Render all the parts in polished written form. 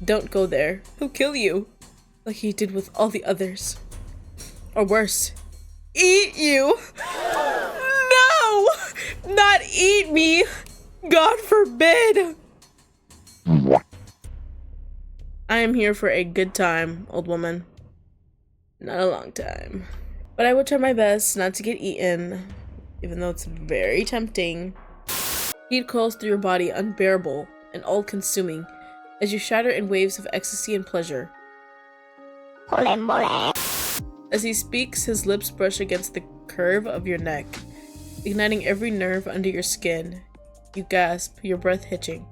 Don't go there. He'll kill you. Like he did with all the others. Or worse, eat you. No! Not eat me! God forbid! I am here for a good time, old woman. Not a long time. But I will try my best not to get eaten, even though it's very tempting. Heat coils through your body, unbearable and all-consuming, as you shatter in waves of ecstasy and pleasure. As he speaks, his lips brush against the curve of your neck, igniting every nerve under your skin. You gasp, your breath hitching.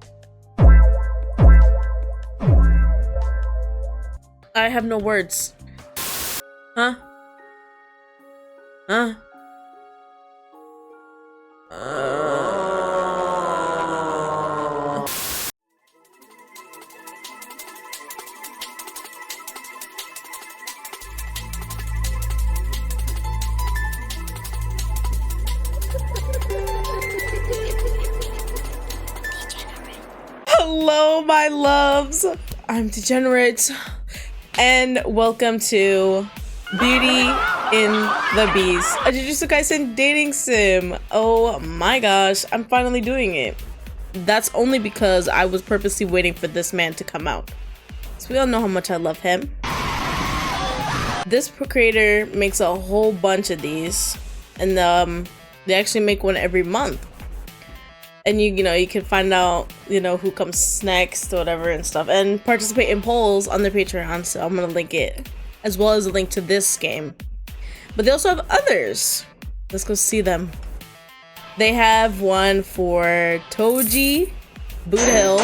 I have no words. Huh? Huh? Hello, my loves. I'm Degenerate, and welcome to Beauty in the Beast, a JJK dating sim. Oh my gosh, I'm finally doing it. That's only because I was purposely waiting for this man to come out. So we all know how much I love him. This creator makes a whole bunch of these, and they actually make one every month. And you know, you can find out, who comes next or whatever and stuff, and participate in polls on their Patreon, so I'm gonna link it, as well as a link to this game. But they also have others. Let's go see them. They have one for Toji, Boot Hill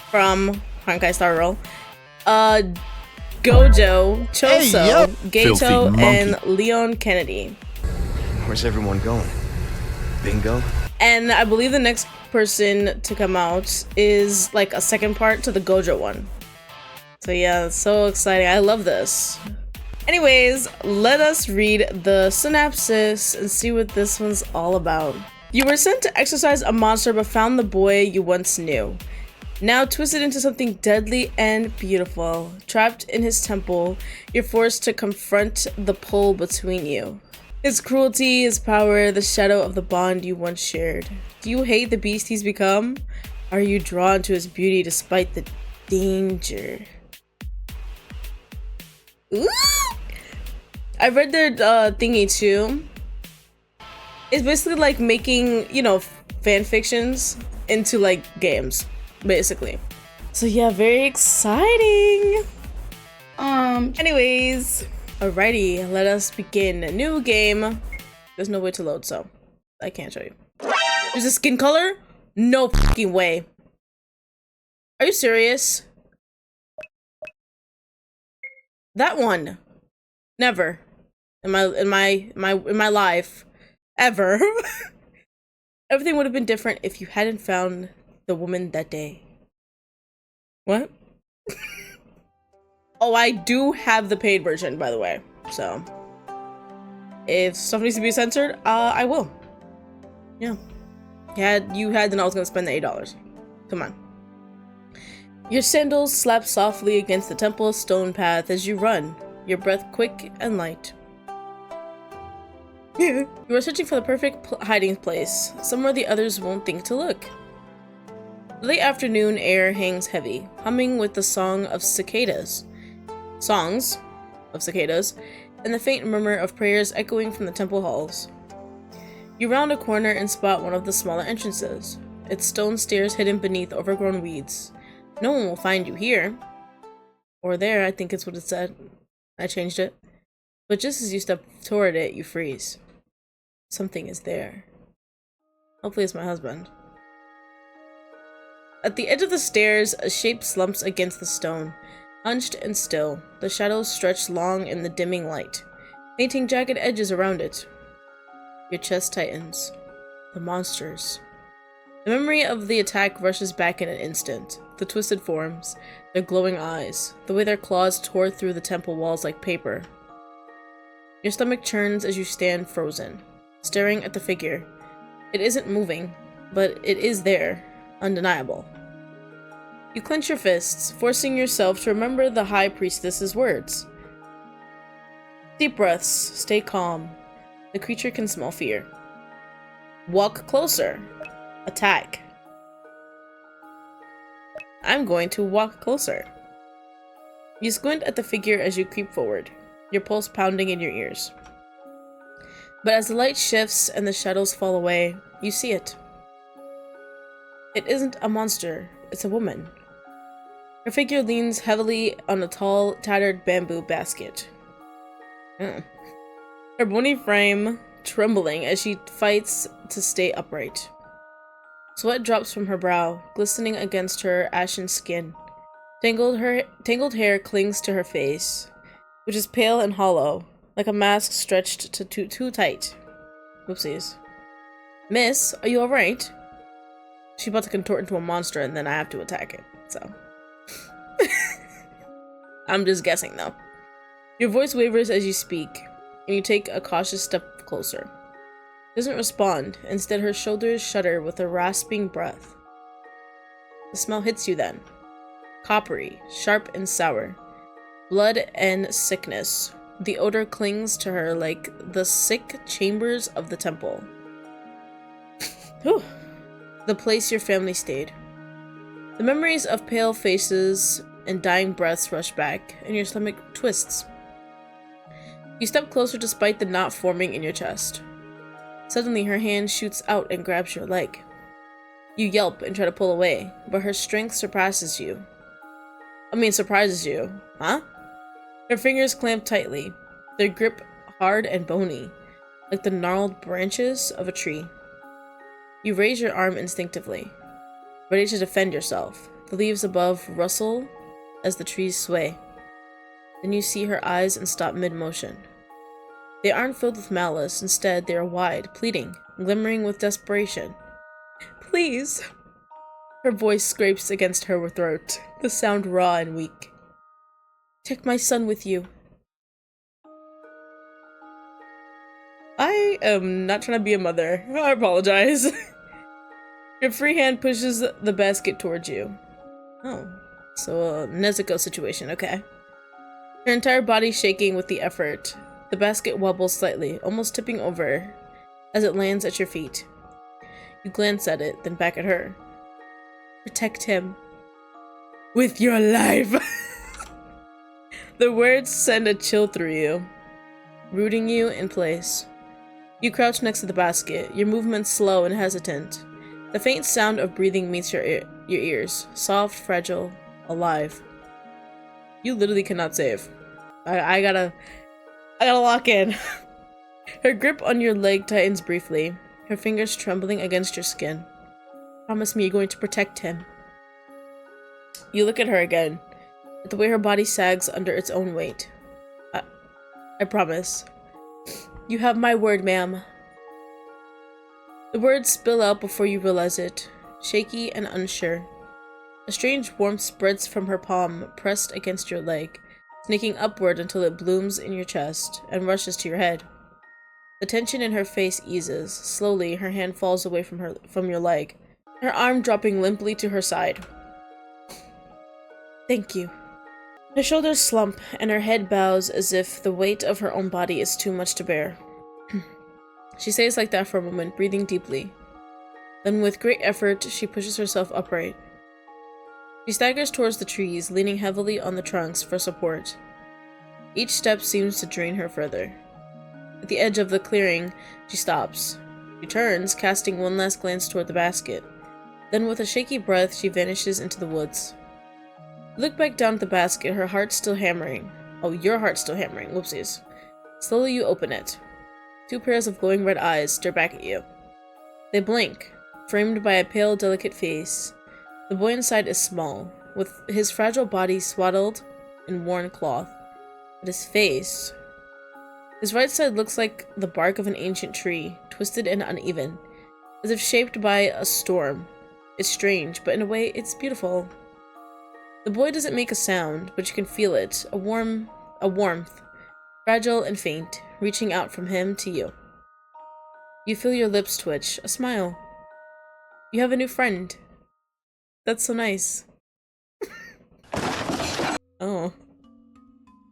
from Honkai Star Rail, Gojo, Choso, Gato, and Leon Kennedy. Where's everyone going? Bingo? And I believe the next person to come out is like a second part to the Gojo one. So yeah, it's so exciting. I love this. Anyways, let us read the synopsis and see what this one's all about. You were sent to exorcise a monster but found the boy you once knew. Now twisted into something deadly and beautiful. Trapped in his temple, you're forced to confront the pull between you. His cruelty, his power, the shadow of the bond you once shared. Do you hate the beast he's become? Are you drawn to his beauty despite the danger? Ooh! I read their thingy too. It's basically like making, fan fictions into like games, basically. So yeah, very exciting. Anyways. Alrighty, let us begin a new game. There's no way to load, so I can't show you. There's a skin color? No fucking way. Are you serious? That one. Never. In my life. Ever. Everything would have been different if you hadn't found the woman that day. What? Oh, I do have the paid version, by the way. So, if stuff needs to be censored, I will. Yeah. You had, then I was gonna spend the $8. Come on. Your sandals slap softly against the temple stone path as you run, your breath quick and light. You are searching for the perfect hiding place, somewhere the others won't think to look. The late afternoon air hangs heavy, humming with the songs of cicadas, and the faint murmur of prayers echoing from the temple halls. You round a corner and spot one of the smaller entrances, its stone stairs hidden beneath overgrown weeds. No one will find you here. Or there, I think it's what it said. I changed it. But just as you step toward it, you freeze. Something is there. Hopefully it's my husband. At the edge of the stairs, a shape slumps against the stone. Hunched and still, the shadows stretch long in the dimming light, painting jagged edges around it. Your chest tightens. The monsters. The memory of the attack rushes back in an instant. The twisted forms, their glowing eyes, the way their claws tore through the temple walls like paper. Your stomach churns as you stand frozen, staring at the figure. It isn't moving, but it is there, undeniable. You clench your fists, forcing yourself to remember the High Priestess's words. Deep breaths. Stay calm. The creature can smell fear. Walk closer. Attack. I'm going to walk closer. You squint at the figure as you creep forward, your pulse pounding in your ears. But as the light shifts and the shadows fall away, you see it. It isn't a monster, it's a woman. Her figure leans heavily on a tall, tattered bamboo basket. Her bony frame trembling as she fights to stay upright. Sweat drops from her brow, glistening against her ashen skin. Tangled hair clings to her face, which is pale and hollow, like a mask stretched too tight. Whoopsies. Miss, are you alright? She's about to contort into a monster and then I have to attack it, so. I'm just guessing though. Your voice wavers as you speak, and you take a cautious step closer. She doesn't respond, instead her shoulders shudder with a rasping breath. The smell hits you then. Coppery, sharp and sour. Blood and sickness. The odor clings to her like the sick chambers of the temple. Whew. The place your family stayed. The memories of pale faces and dying breaths rush back, and your stomach twists. You step closer despite the knot forming in your chest. Suddenly, her hand shoots out and grabs your leg. You yelp and try to pull away, but her strength surprises you. Huh? Her fingers clamp tightly, their grip hard and bony, like the gnarled branches of a tree. You raise your arm instinctively, ready to defend yourself. The leaves above rustle as the trees sway. Then you see her eyes and stop mid-motion. They aren't filled with malice, instead they are wide, pleading, glimmering with desperation. Please! Her voice scrapes against her throat, the sound raw and weak. Take my son with you. I am not trying to be a mother. I apologize. Your free hand pushes the basket towards you. Oh, so a Nezuko situation, okay. Her entire body shaking with the effort. The basket wobbles slightly, almost tipping over as it lands at your feet. You glance at it, then back at her. Protect him. With your life! The words send a chill through you, rooting you in place. You crouch next to the basket, your movements slow and hesitant. The faint sound of breathing meets your ears, soft, fragile, alive. You literally cannot save. I gotta lock in. Her grip on your leg tightens briefly, her fingers trembling against your skin. Promise me you're going to protect him. You look at her again, at the way her body sags under its own weight. I promise. You have my word, ma'am. The words spill out before you realize it, shaky and unsure. A strange warmth spreads from her palm, pressed against your leg, snaking upward until it blooms in your chest and rushes to your head. The tension in her face eases. Slowly, her hand falls away from your leg, her arm dropping limply to her side. Thank you. Her shoulders slump, and her head bows as if the weight of her own body is too much to bear. She stays like that for a moment, breathing deeply. Then with great effort, she pushes herself upright. She staggers towards the trees, leaning heavily on the trunks for support. Each step seems to drain her further. At the edge of the clearing, she stops. She turns, casting one last glance toward the basket. Then with a shaky breath, she vanishes into the woods. You look back down at the basket, her heart still hammering. Oh, your heart's still hammering. Whoopsies. Slowly you open it. Two pairs of glowing red eyes stare back at you. They blink, framed by a pale, delicate face. The boy inside is small, with his fragile body swaddled in worn cloth. But his face... His right side looks like the bark of an ancient tree, twisted and uneven, as if shaped by a storm. It's strange, but in a way, it's beautiful. The boy doesn't make a sound, but you can feel it, a warmth, fragile and faint, reaching out from him to you. You feel your lips twitch, a smile. You have a new friend. That's so nice. Oh.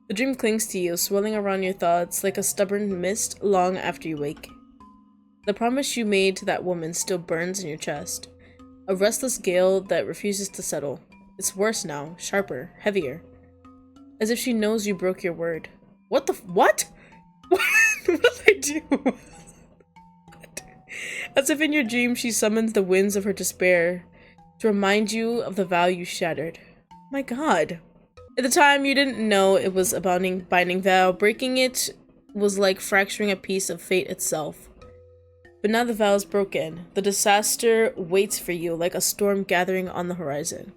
The dream clings to you, swirling around your thoughts like a stubborn mist long after you wake. The promise you made to that woman still burns in your chest. A restless gale that refuses to settle. It's worse now, sharper, heavier. As if she knows you broke your word. What the what? What did I do? As if in your dream she summons the winds of her despair to remind you of the vow you shattered. My god. At the time, you didn't know it was a binding vow. Breaking it was like fracturing a piece of fate itself. But now the vow is broken. The disaster waits for you like a storm gathering on the horizon.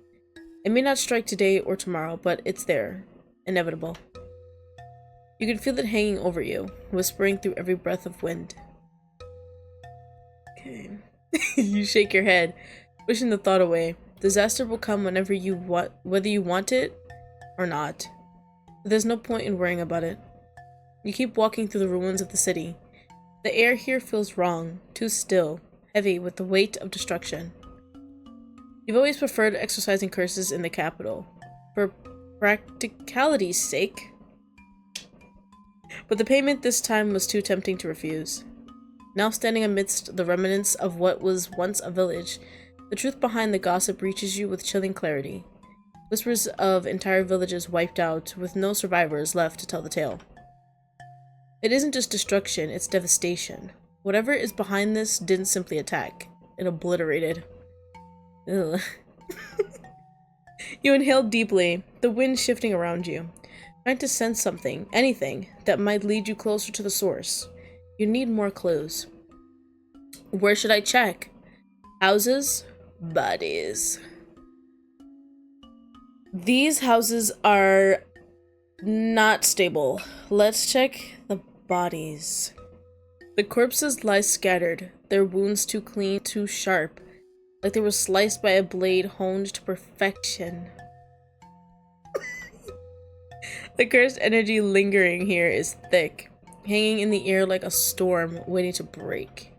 It may not strike today or tomorrow, but it's there. Inevitable. You can feel it hanging over you, whispering through every breath of wind. Okay. You shake your head, pushing the thought away. Disaster will come whenever you want, whether you want it or not. But there's no point in worrying about it. You keep walking through the ruins of the city. The air here feels wrong, too still, heavy with the weight of destruction. You've always preferred exercising curses in the capital, for practicality's sake. But the payment this time was too tempting to refuse. Now standing amidst the remnants of what was once a village, the truth behind the gossip reaches you with chilling clarity. Whispers of entire villages wiped out, with no survivors left to tell the tale. It isn't just destruction, it's devastation. Whatever is behind this didn't simply attack. It obliterated. Ugh. You inhale deeply, the wind shifting around you, trying to sense something, anything, that might lead you closer to the source. You need more clues. Where should I check? Houses? Bodies. These houses are not stable. Let's check the bodies. The corpses lie scattered, their wounds too clean, too sharp, like they were sliced by a blade honed to perfection. The cursed energy lingering here is thick, hanging in the air like a storm waiting to break.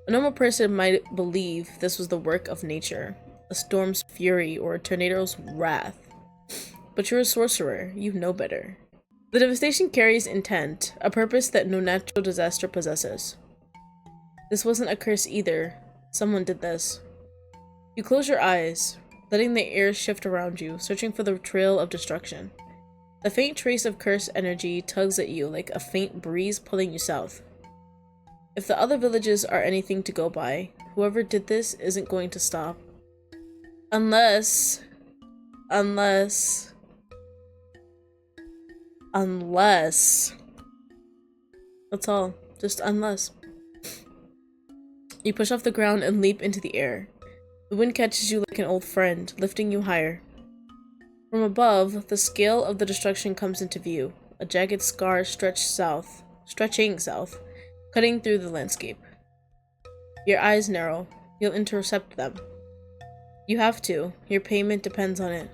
A normal person might believe this was the work of nature, a storm's fury or a tornado's wrath. But you're a sorcerer, you know better. The devastation carries intent, a purpose that no natural disaster possesses. This wasn't a curse either. Someone did this. You close your eyes, letting the air shift around you, searching for the trail of destruction. The faint trace of cursed energy tugs at you like a faint breeze pulling you south. If the other villages are anything to go by, whoever did this isn't going to stop. Unless... That's all. Just unless. You push off the ground and leap into the air. The wind catches you like an old friend, lifting you higher. From above, the scale of the destruction comes into view, a jagged scar stretching south, cutting through the landscape. Your eyes narrow. You'll intercept them. You have to. Your payment depends on it.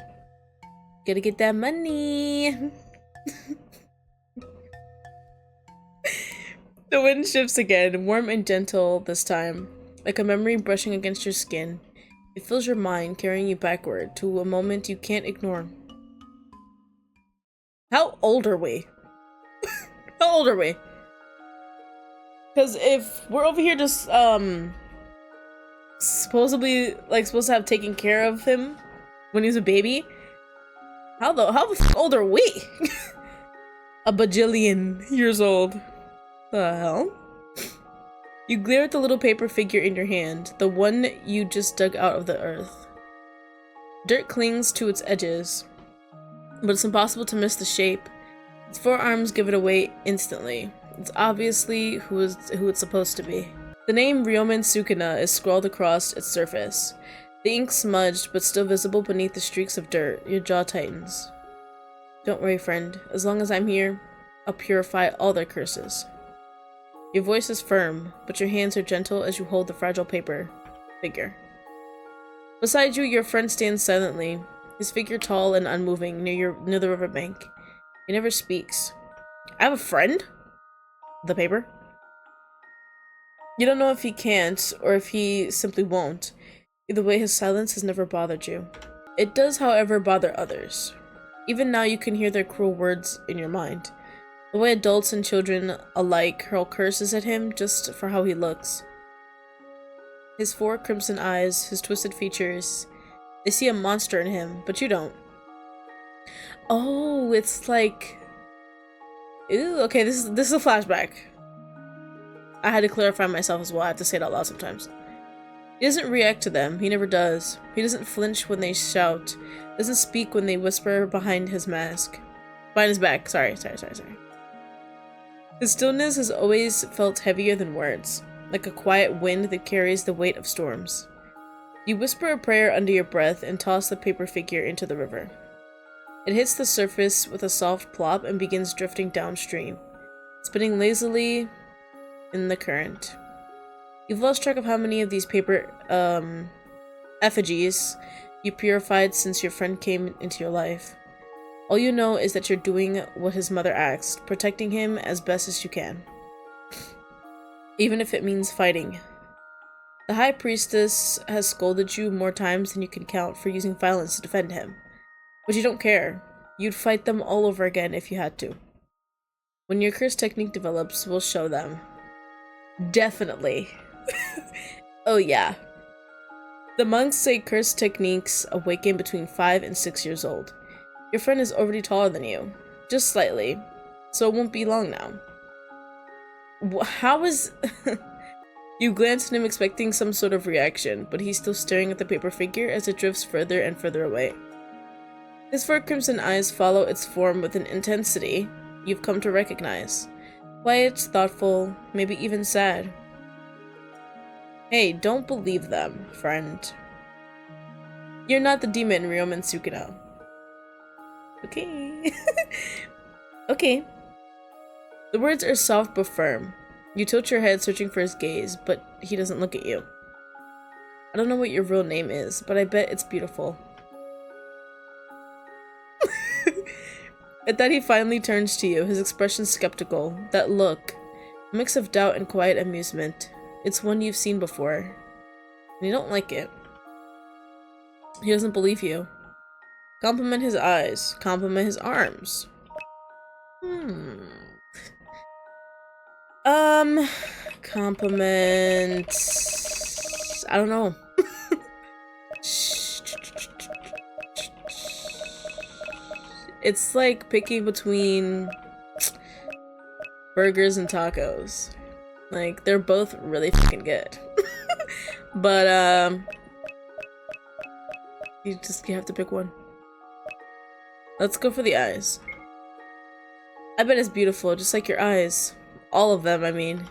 Gotta get that money! The wind shifts again, warm and gentle this time, like a memory brushing against your skin. It fills your mind, carrying you backward to a moment you can't ignore. How old are we? How old are we? Because if we're over here just, supposed to have taken care of him when he was a baby, how the f old are we? A bajillion years old. The hell? You glare at the little paper figure in your hand, the one you just dug out of the earth. Dirt clings to its edges, but it's impossible to miss the shape. Its forearms give it away instantly. It's obviously who it's supposed to be. The name Ryomen Sukuna is scrawled across its surface. The ink smudged, but still visible beneath the streaks of dirt. Your jaw tightens. Don't worry, friend. As long as I'm here, I'll purify all their curses. Your voice is firm, but your hands are gentle as you hold the fragile paper figure. Beside you, your friend stands silently, his figure tall and unmoving near the riverbank. He never speaks. I have a friend? The paper? You don't know if he can't, or if he simply won't. Either way, his silence has never bothered you. It does, however, bother others. Even now you can hear their cruel words in your mind. The way adults and children alike hurl curses at him just for how he looks. His 4 crimson eyes, his twisted features. They see a monster in him, but you don't. Oh, it's like... Ooh, okay, this is a flashback. I had to clarify myself as well. I have to say it out loud sometimes. He doesn't react to them. He never does. He doesn't flinch when they shout. Doesn't speak when they whisper behind his mask. Behind his back. Sorry. His stillness has always felt heavier than words, like a quiet wind that carries the weight of storms. You whisper a prayer under your breath and toss the paper figure into the river. It hits the surface with a soft plop and begins drifting downstream, spinning lazily in the current. You've lost track of how many of these paper effigies you purified since your friend came into your life. All you know is that you're doing what his mother asked, protecting him as best as you can. Even if it means fighting. The High Priestess has scolded you more times than you can count for using violence to defend him. But you don't care. You'd fight them all over again if you had to. When your curse technique develops, we'll show them. Definitely. Oh yeah. The monks say curse techniques awaken between 5 and 6 years old. Your friend is already taller than you. Just slightly. So it won't be long now. How is... You glance at him expecting some sort of reaction, but he's still staring at the paper figure as it drifts further and further away. His 4 crimson eyes follow its form with an intensity you've come to recognize. Quiet, thoughtful, maybe even sad. Hey, don't believe them, friend. You're not the demon, Ryomen Sukuna. Okay. Okay. The words are soft but firm. You tilt your head searching for his gaze, but he doesn't look at you. I don't know what your real name is, but I bet it's beautiful. At that he finally turns to you, his expression skeptical. That look. A mix of doubt and quiet amusement. It's one you've seen before. And you don't like it. He doesn't believe you. Compliment his eyes. Compliment his arms. Compliment... I don't know. It's like picking between burgers and tacos. Like, they're both really fucking good. But, you have to pick one. Let's go for the eyes. I bet it's beautiful, just like your eyes. All of them, I mean.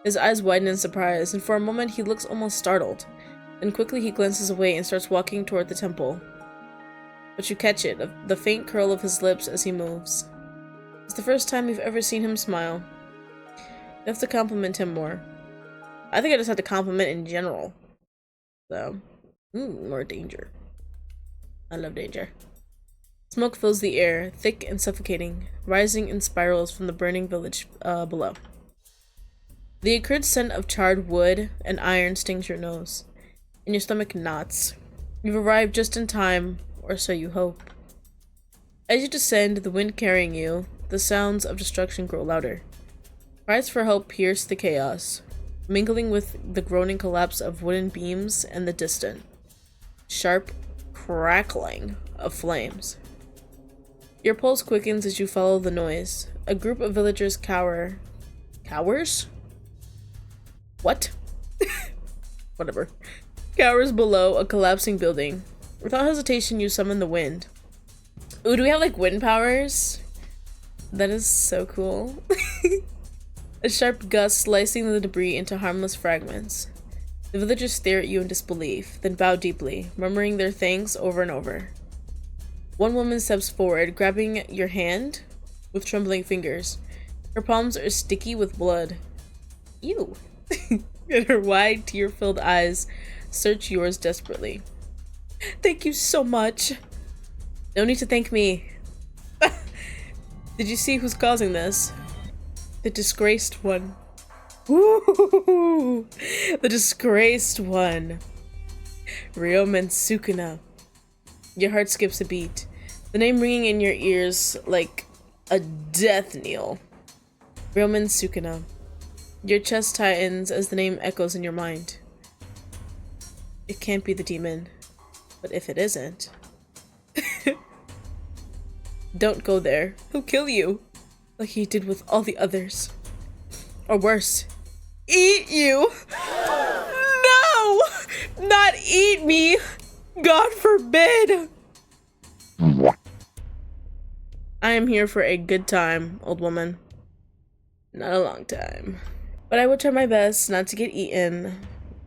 His eyes widen in surprise, and for a moment he looks almost startled. Then quickly he glances away and starts walking toward the temple. But you catch it, the faint curl of his lips as he moves. It's the first time you've ever seen him smile. You have to compliment him more. I think I just have to compliment in general. So, more danger. I love danger. Smoke fills the air, thick and suffocating, rising in spirals from the burning village below. The acrid scent of charred wood and iron stings your nose, and your stomach knots. You've arrived just in time, or so you hope. As you descend, the wind carrying you, the sounds of destruction grow louder. Cries for help pierce the chaos, mingling with the groaning collapse of wooden beams and the distant, sharp crackling of flames. Your pulse quickens as you follow the noise. A group of villagers cower. Cowers? What? Whatever. Cowers below a collapsing building. Without hesitation, you summon the wind. Ooh, do we have like wind powers? That is so cool. A sharp gust slicing the debris into harmless fragments. The villagers stare at you in disbelief, then bow deeply, murmuring their thanks over and over. One woman steps forward, grabbing your hand with trembling fingers. Her palms are sticky with blood. Ew. And her wide, tear-filled eyes search yours desperately. Thank you so much. No need to thank me. Did you see who's causing this? The disgraced one. Woo! The disgraced one. Ryomen Sukuna. Your heart skips a beat. The name ringing in your ears like a death knell. Roman Sukuna. Your chest tightens as the name echoes in your mind. It can't be the demon, but if it isn't, don't go there. He'll kill you, like he did with all the others. Or worse, eat you. No! Not eat me! God forbid! I am here for a good time, old woman. Not a long time. But I will try my best not to get eaten,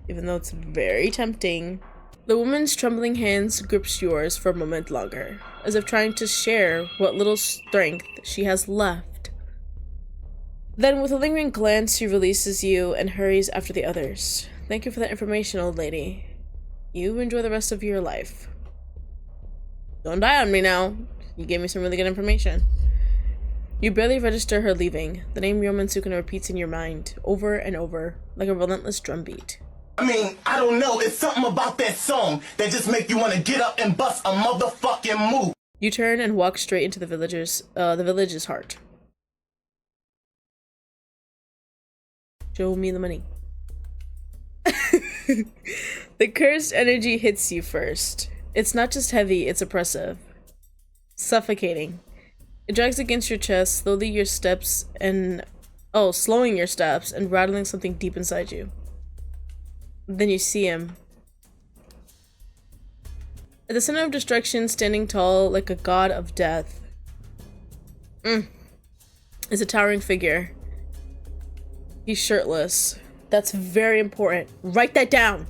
even though it's very tempting. The woman's trembling hands grips yours for a moment longer, as if trying to share what little strength she has left. Then, with a lingering glance, she releases you and hurries after the others. Thank you for that information, old lady. You enjoy the rest of your life. Don't die on me now. You gave me some really good information. You barely register her leaving. The name Roman Sukuna repeats in your mind, over and over, like a relentless drumbeat. I mean, I don't know. It's something about that song that just make you want to get up and bust a motherfucking move. You turn and walk straight into the village's heart. Show me the money. The cursed energy hits you first. It's not just heavy, it's oppressive. Suffocating. It drags against your chest, slowing your steps and rattling something deep inside you. Then you see him. At the center of destruction, standing tall like a god of death, is a towering figure. He's shirtless. That's very important. Write that down!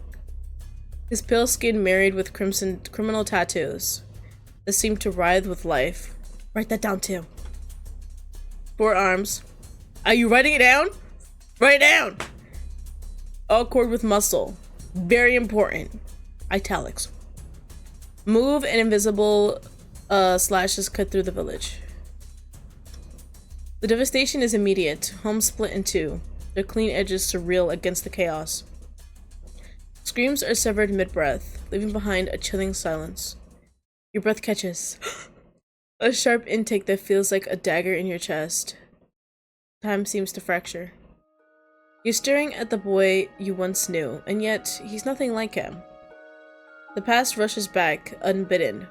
His pale skin married with crimson criminal tattoos that seem to writhe with life. Write that down too. 4 arms. Are you writing it down? Write it down! All cord with muscle. Very important. Italics. Move and invisible slashes cut through the village. The devastation is immediate. Homes split in two. Their clean edges surreal against the chaos. Screams are severed mid-breath, leaving behind a chilling silence. Your breath catches. A sharp intake that feels like a dagger in your chest. Time seems to fracture. You're staring at the boy you once knew, and yet he's nothing like him. The past rushes back, unbidden.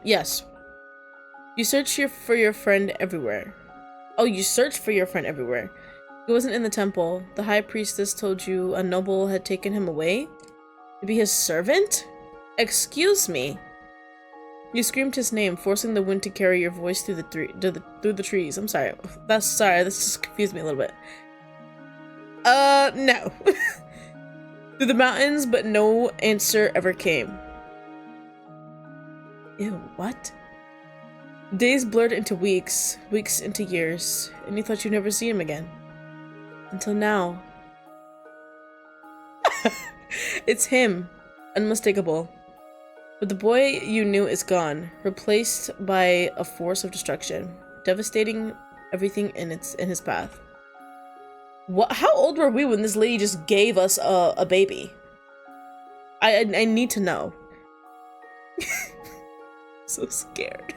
Yes. You search for your friend everywhere. Oh, you searched for your friend everywhere. He wasn't in the temple. The high priestess told you a noble had taken him away? To be his servant? Excuse me. You screamed his name, forcing the wind to carry your voice through the trees. I'm sorry. This just confused me a little bit. No. Through the mountains, but no answer ever came. Ew, what? Days blurred into weeks, weeks into years, and you thought you'd never see him again. Until now. It's him. Unmistakable. But the boy you knew is gone, replaced by a force of destruction, devastating everything in his path. What? How old were we when this lady just gave us a baby? I need to know. So scared.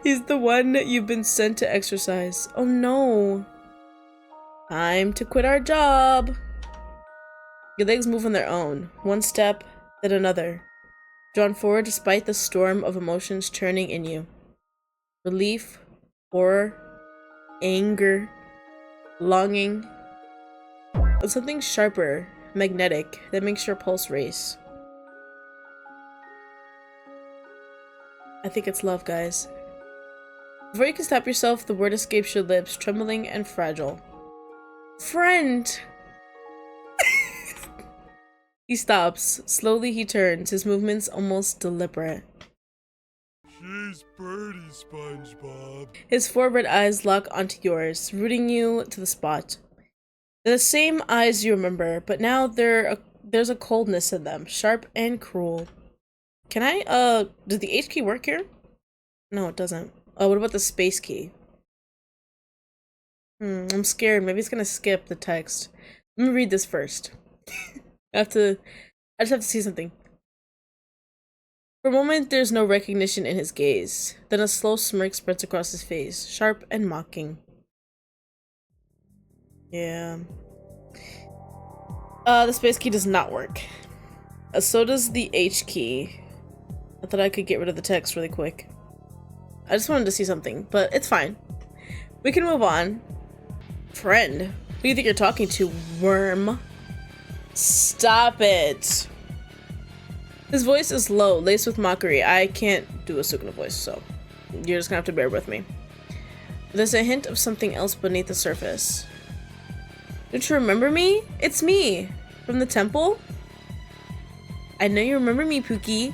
He's the one you've been sent to exorcise. Oh no. Time to quit our job. Your legs move on their own, one step, then another. Drawn forward despite the storm of emotions churning in you. Relief, horror, anger, longing. And something sharper, magnetic, that makes your pulse race. I think it's love, guys. Before you can stop yourself, the word escapes your lips, trembling and fragile. Friend! He stops. Slowly he turns, his movements almost deliberate. She's pretty, SpongeBob. His 4 red eyes lock onto yours, rooting you to the spot. They're the same eyes you remember, but now there's a coldness in them, sharp and cruel. Can I, does the H key work here? No, it doesn't. Oh, what about the space key? I'm scared. Maybe it's gonna skip the text. Let me read this first. I just have to see something. For a moment, there's no recognition in his gaze. Then a slow smirk spreads across his face, sharp and mocking. Yeah. The space key does not work. So does the H key. I thought I could get rid of the text really quick. I just wanted to see something, but it's fine. We can move on. Friend, who do you think you're talking to, worm? Stop it. His voice is low, laced with mockery. I can't do a Sukuna voice, so you're just gonna have to bear with me. There's a hint of something else beneath the surface. Don't you remember me? It's me, from the temple. I know you remember me, Pookie.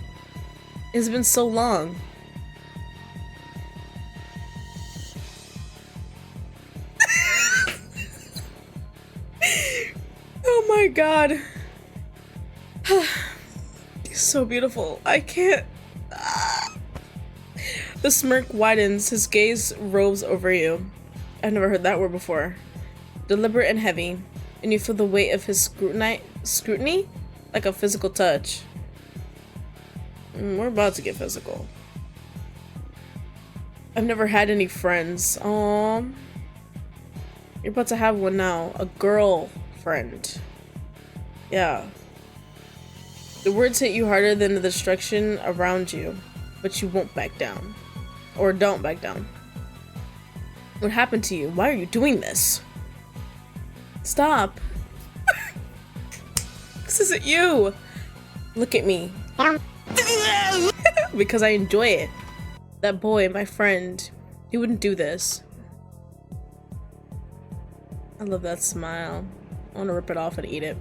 It's been so long. Oh my god. He's so beautiful. I can't. The smirk widens, his gaze roves over you. I've never heard that word before. Deliberate and heavy, and you feel the weight of his scrutiny? Like a physical touch. We're about to get physical. I've never had any friends. Aww. You're about to have one now. A girlfriend. Yeah. The words hit you harder than the destruction around you, but you won't back down. Or don't back down. What happened to you? Why are you doing this? Stop. This isn't you. Look at me. Because I enjoy it. That boy, my friend, he wouldn't do this. I love that smile. I want to rip it off and eat it.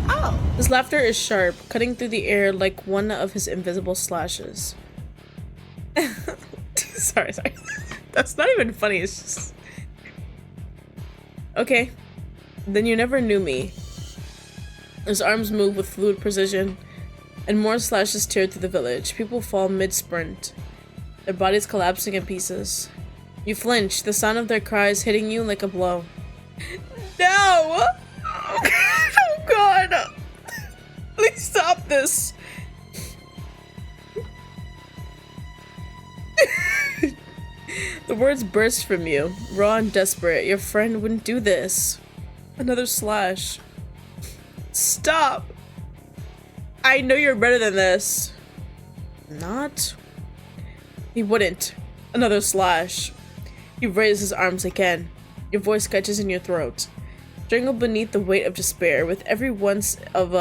Oh! His laughter is sharp, cutting through the air like one of his invisible slashes. Sorry. That's not even funny, it's just... Okay. Then you never knew me. His arms move with fluid precision, and more slashes tear through the village. People fall mid-sprint, their bodies collapsing in pieces. You flinch, the sound of their cries hitting you like a blow. No! Oh god! Please stop this! The words burst from you, raw and desperate. Your friend wouldn't do this. Another slash. Stop! I know you're better than this. Not? He wouldn't. Another slash. He raises his arms again. Your voice catches in your throat. Strangled beneath the weight of despair, with every once of,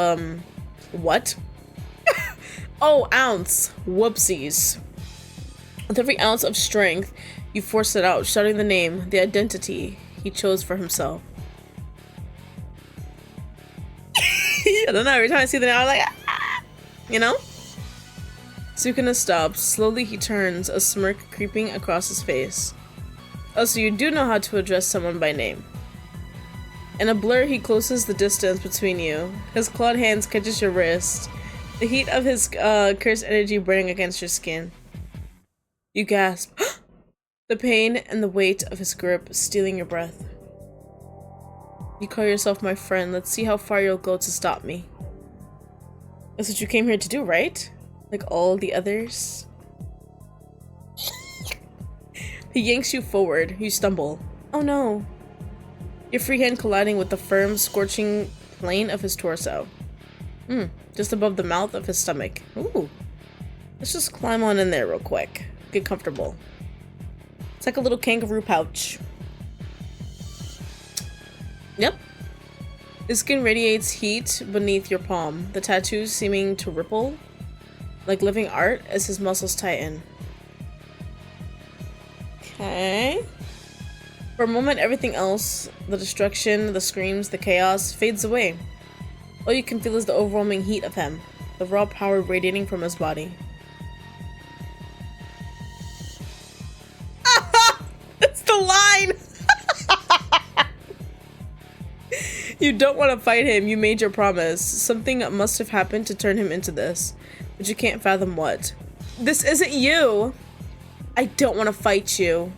what? Oh, ounce. Whoopsies. With every ounce of strength, you force it out, shouting the name, the identity he chose for himself. I don't know, every time I see the name, I'm like, ah! You know? Sukuna stops. Slowly he turns, a smirk creeping across his face. Oh, so you do know how to address someone by name. In a blur, he closes the distance between you. His clawed hands catches your wrist, the heat of his cursed energy burning against your skin. You gasp. The pain and the weight of his grip stealing your breath. You call yourself my friend. Let's see how far you'll go to stop me. That's what you came here to do, right? Like all the others? He yanks you forward. You stumble. Oh no. Your free hand colliding with the firm, scorching plane of his torso. Just above the mouth of his stomach. Ooh. Let's just climb on in there real quick. Get comfortable. It's like a little kangaroo pouch. Yep. His skin radiates heat beneath your palm, the tattoos seeming to ripple like living art as his muscles tighten. Okay. For a moment, everything else, the destruction, the screams, the chaos, fades away. All you can feel is the overwhelming heat of him, the raw power radiating from his body. That's the line! You don't want to fight him. You made your promise. Something must have happened to turn him into this, but you can't fathom what. This isn't you. I don't want to fight you.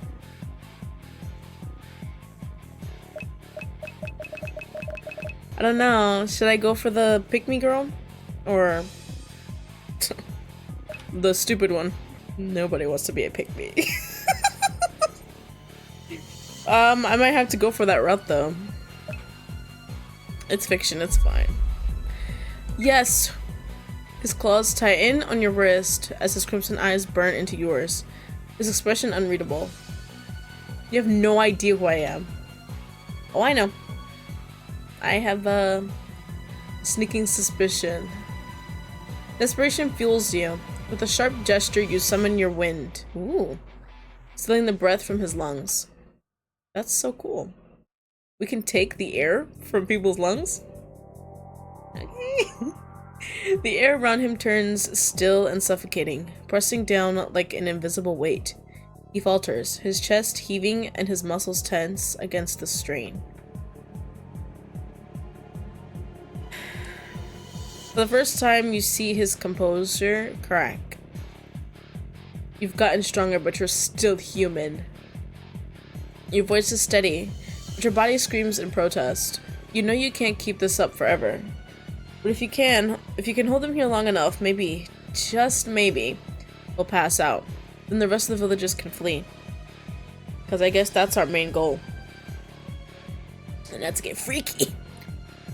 I don't know. Should I go for the pick-me girl? Or... The stupid one. Nobody wants to be a pick-me. I might have to go for that route though. It's fiction, it's fine. Yes! His claws tighten on your wrist as his crimson eyes burn into yours. His expression unreadable. You have no idea who I am. Oh, I know. I have a sneaking suspicion. Desperation fuels you. With a sharp gesture, you summon your wind. Ooh. Stealing the breath from his lungs. That's so cool. We can take the air from people's lungs? Okay. The air around him turns still and suffocating, pressing down like an invisible weight. He falters, his chest heaving and his muscles tense against the strain. For the first time, you see his composure crack. You've gotten stronger, but you're still human. Your voice is steady, but your body screams in protest. You know you can't keep this up forever. But if you can hold him here long enough, maybe, just maybe, he'll pass out. Then the rest of the villagers can flee. Because I guess that's our main goal. And that's to get freaky.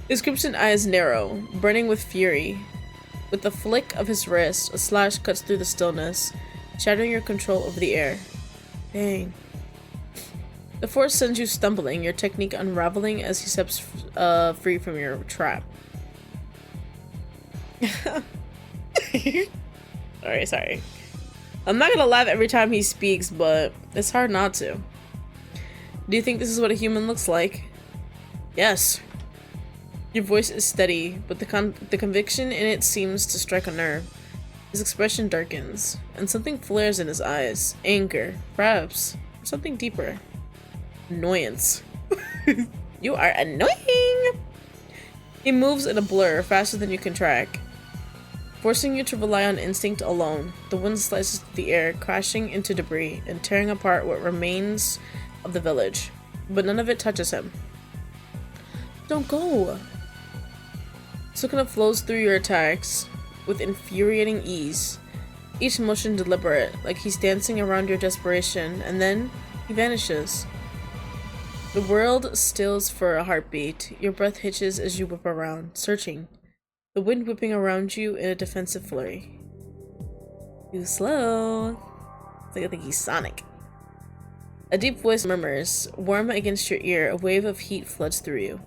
His crimson eyes narrow, burning with fury. With the flick of his wrist, a slash cuts through the stillness, shattering your control over the air. Dang. The force sends you stumbling, your technique unraveling as he steps free from your trap. Sorry. I'm not gonna laugh every time he speaks, but it's hard not to. Do you think this is what a human looks like? Yes. Your voice is steady, but the conviction in it seems to strike a nerve. His expression darkens, and something flares in his eyes. Anger, perhaps, or something deeper. Annoyance. You are annoying! He moves in a blur, faster than you can track. Forcing you to rely on instinct alone, the wind slices through the air, crashing into debris and tearing apart what remains of the village. But none of it touches him. Don't go! Sukuna flows through your attacks with infuriating ease, each motion deliberate, like he's dancing around your desperation, and then he vanishes. The world stills for a heartbeat. Your breath hitches as you whip around, searching. The wind whipping around you in a defensive flurry. Too slow. I think he's Sonic. A deep voice murmurs, warm against your ear. A wave of heat floods through you,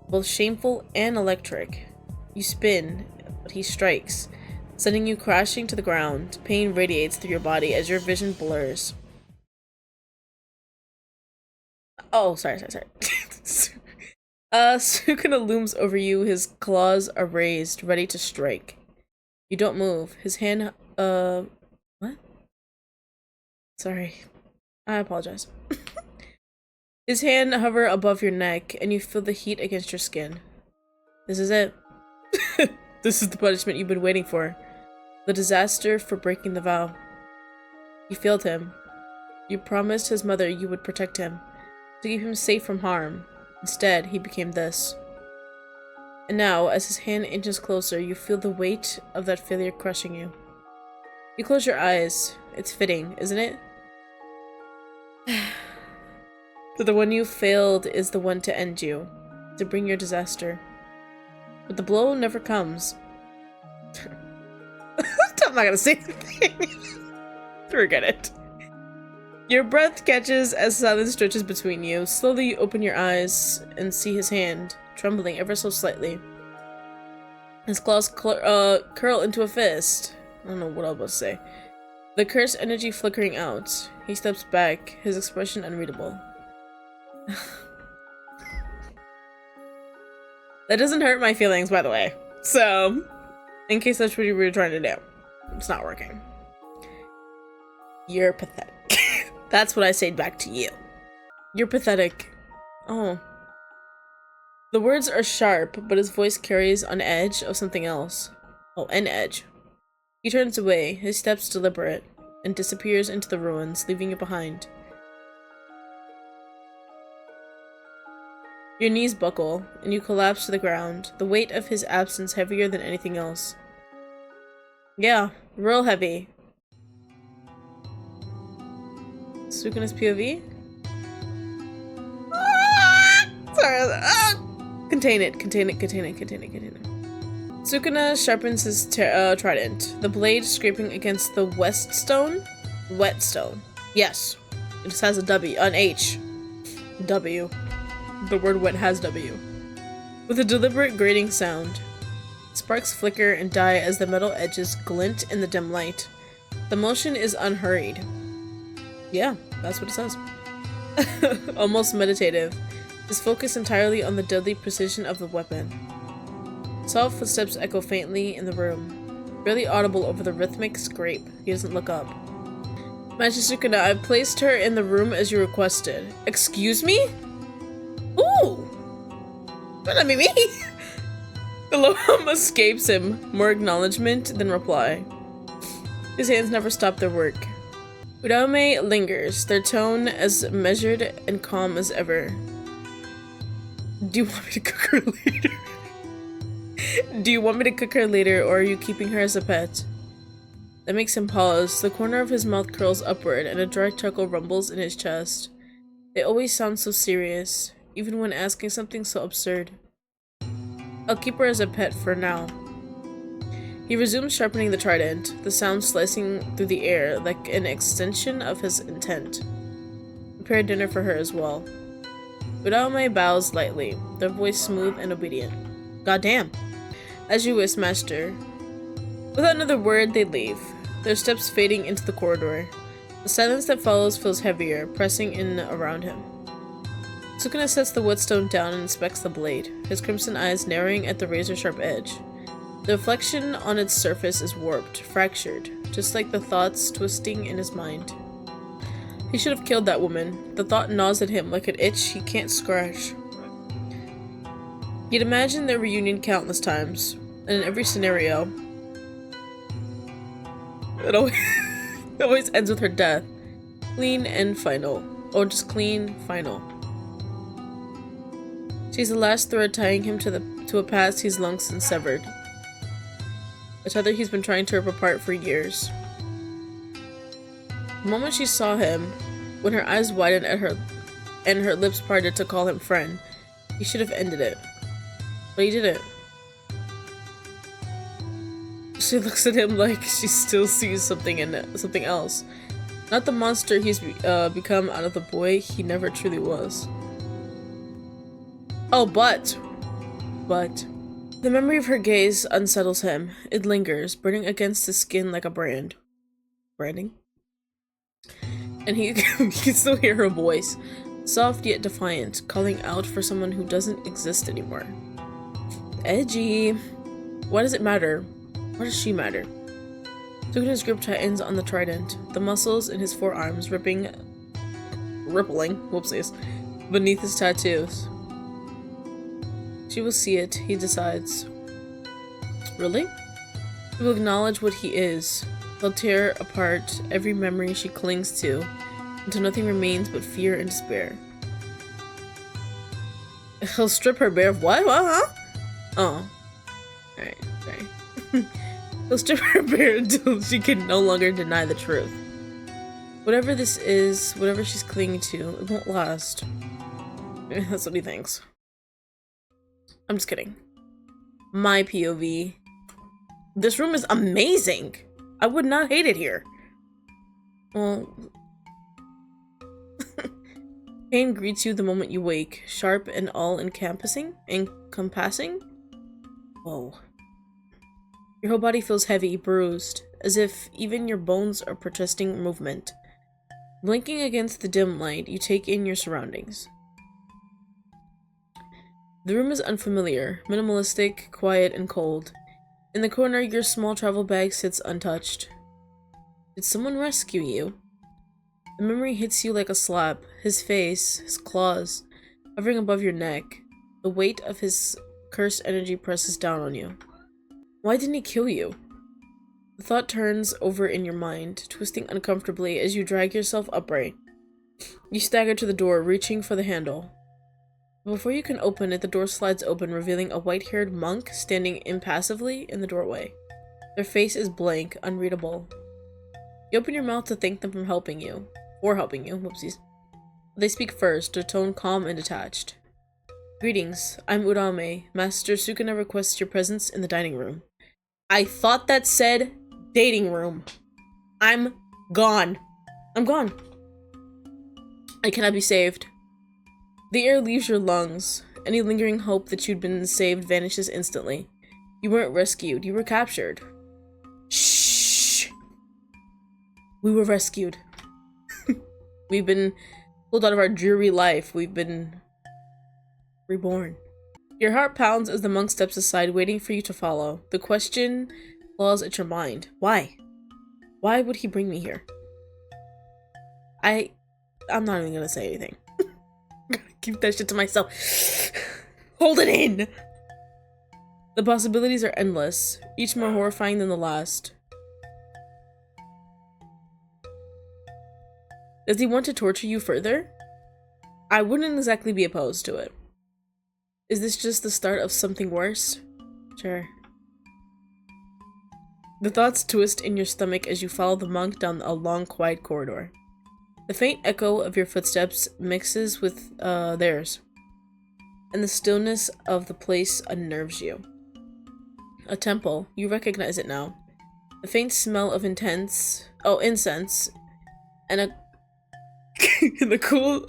both shameful and electric. You spin, but he strikes, sending you crashing to the ground. Pain radiates through your body as your vision blurs. Oh, sorry. Sukuna looms over you, his claws are raised, ready to strike. You don't move. His hand, what? Sorry. I apologize. His hand hovers above your neck, and you feel the heat against your skin. This is it. This is the punishment you've been waiting for. The disaster for breaking the vow. You failed him. You promised his mother you would protect him, to keep him safe from harm. Instead, he became this. And now, as his hand inches closer, you feel the weight of that failure crushing you. You close your eyes. It's fitting, isn't it? That the one you failed is the one to end you, to bring your disaster. But the blow never comes. I'm not gonna say anything. Forget it. Your breath catches as silence stretches between you. Slowly you open your eyes and see his hand, trembling ever so slightly. His claws curl into a fist. I don't know what I was about to say. The cursed energy flickering out. He steps back, his expression unreadable. That doesn't hurt my feelings, by the way. So, in case that's what you were trying to do. It's not working. You're pathetic. That's what I say back to you. You're pathetic. Oh. The words are sharp, but his voice carries an edge of something else. Oh, an edge. He turns away, his steps deliberate, and disappears into the ruins, leaving you behind. Your knees buckle, and you collapse to the ground, the weight of his absence heavier than anything else. Yeah, Real heavy. Sukuna's POV? Sorry. Contain it. Sukuna sharpens his trident, the blade scraping against the whetstone. Yes. It just has a W, an H. W. The word wet has W. With a deliberate grating sound. Sparks flicker and die as the metal edges glint in the dim light. The motion is unhurried. Yeah, that's what it says. Almost meditative. His focus entirely on the deadly precision of the weapon. Soft footsteps echo faintly in the room, barely audible over the rhythmic scrape. He doesn't look up. Master Sukuna, I placed her in the room as you requested. Excuse me? Ooh! Don't be me! The low hum escapes him, more acknowledgement than reply. His hands never stop their work. Uraume lingers, their tone as measured and calm as ever. Do you want me to cook her later? Do you want me to cook her later, or are you keeping her as a pet? That makes him pause. The corner of his mouth curls upward, and a dry chuckle rumbles in his chest. They always sound so serious, even when asking something so absurd. I'll keep her as a pet for now. He resumes sharpening the trident, the sound slicing through the air like an extension of his intent. Prepare dinner for her as well. Uraume bows lightly, their voice smooth and obedient. Goddamn. As you wish, master. Without another word, they leave, their steps fading into the corridor. The silence that follows feels heavier, pressing in around him. Sukuna sets the whetstone down and inspects the blade, his crimson eyes narrowing at the razor-sharp edge. The reflection on its surface is warped, fractured, just like the thoughts twisting in his mind. He should have killed that woman. The thought gnaws at him like an itch he can't scratch. He'd imagined their reunion countless times, and in every scenario, it always ends with her death. Clean and final. Or just clean, final. She's the last thread tying him to a past he's long since severed. A tether he's been trying to rip apart for years. The moment she saw him, when her eyes widened at her and her lips parted to call him friend, he should have ended it. But he didn't. She looks at him like she still sees something in it, something else. Not the monster he's become out of the boy he never truly was. Oh, but the memory of her gaze unsettles him. It lingers, burning against his skin like a branding. And he can still hear her voice, soft yet defiant, calling out for someone who doesn't exist anymore. Edgy. Why does it matter? Why does she matter? Sukuna's grip tightens on the trident, the muscles in his forearms rippling, whoopsies, beneath his tattoos. She will see it, he decides. Really? He will acknowledge what he is. He'll tear apart every memory she clings to, until nothing remains but fear and despair. He'll strip her bare of what? Huh? Oh. Alright, sorry. He'll strip her bare until she can no longer deny the truth. Whatever this is, whatever she's clinging to, it won't last. That's what he thinks. I'm just kidding. My POV. This room is amazing! I would not hate it here. Well... Pain greets you the moment you wake, sharp and all-encompassing? Encompassing? Whoa. Your whole body feels heavy, bruised, as if even your bones are protesting movement. Blinking against the dim light, you take in your surroundings. The room is unfamiliar, minimalistic, quiet, and cold. In the corner, your small travel bag sits untouched. Did someone rescue you? The memory hits you like a slap, his face, his claws, hovering above your neck. The weight of his cursed energy presses down on you. Why didn't he kill you? The thought turns over in your mind, twisting uncomfortably as you drag yourself upright. You stagger to the door, reaching for the handle. Before you can open it, the door slides open, revealing a white-haired monk standing impassively in the doorway. Their face is blank, unreadable. You open your mouth to thank them for helping you. Whoopsies. They speak first, their tone calm and detached. Greetings, I'm Urame. Master Sukuna requests your presence in the dining room. I thought that said dating room. I'm gone. I'm gone. I cannot be saved. The air leaves your lungs. Any lingering hope that you'd been saved vanishes instantly. You weren't rescued, you were captured. Shh. We were rescued. We've been pulled out of our dreary life. We've been reborn. Your heart pounds as the monk steps aside, waiting for you to follow. The question claws at your mind. Why? Why would he bring me here? I'm not even gonna say anything. I'm gonna keep that shit to myself. Hold it in! The possibilities are endless, each more horrifying than the last. Does he want to torture you further? I wouldn't exactly be opposed to it. Is this just the start of something worse? Sure. The thoughts twist in your stomach as you follow the monk down a long, quiet corridor. The faint echo of your footsteps mixes with theirs, and the stillness of the place unnerves you. A temple. You recognize it now. The faint smell of incense, and a the cool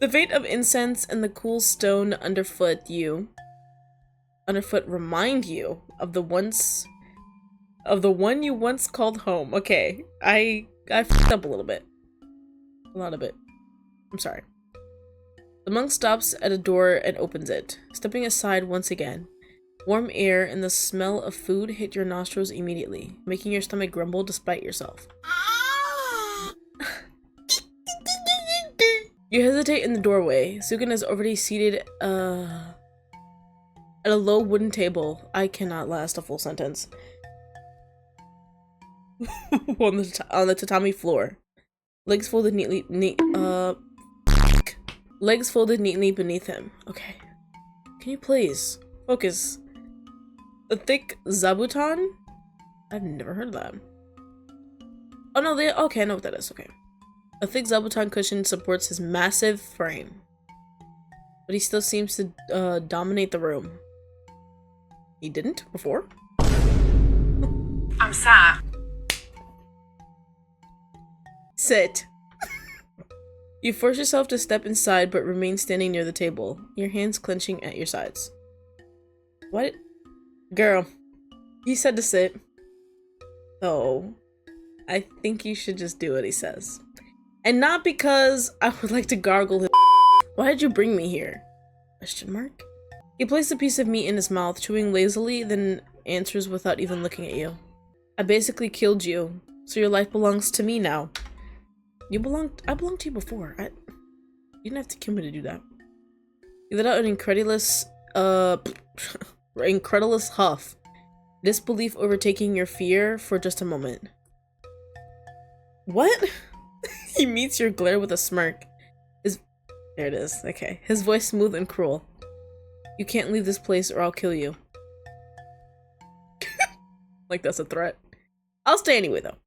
the faint of incense and the cool stone underfoot remind you of the one you once called home. Okay, I fucked up a little bit. A lot of it. I'm sorry. The monk stops at a door and opens it, stepping aside once again. Warm air and the smell of food hit your nostrils immediately, making your stomach grumble despite yourself. You hesitate in the doorway. Sukuna is already seated at a low wooden table. I cannot last a full sentence. on the tatami floor. Legs folded neatly beneath him. Okay. Can you please focus? The thick zabuton? I've never heard of that. Oh no, okay, I know what that is. Okay. A thick zabuton cushion supports his massive frame, but he still seems to dominate the room. He didn't before? I'm sad. Sit. You force yourself to step inside but remain standing near the table, your hands clenching at your sides. What? Girl, he said to sit. So, I think you should just do what he says. And not because I would like to gargle his. Why did you bring me here? Question mark? He placed a piece of meat in his mouth, chewing lazily, then answers without even looking at you. I basically killed you, so your life belongs to me now. I belonged to you before. You didn't have to kill me to do that. You let out an incredulous huff, disbelief overtaking your fear for just a moment. What? He meets your glare with a smirk. There it is. Okay. His voice smooth and cruel. You can't leave this place or I'll kill you. Like that's a threat. I'll stay anyway though.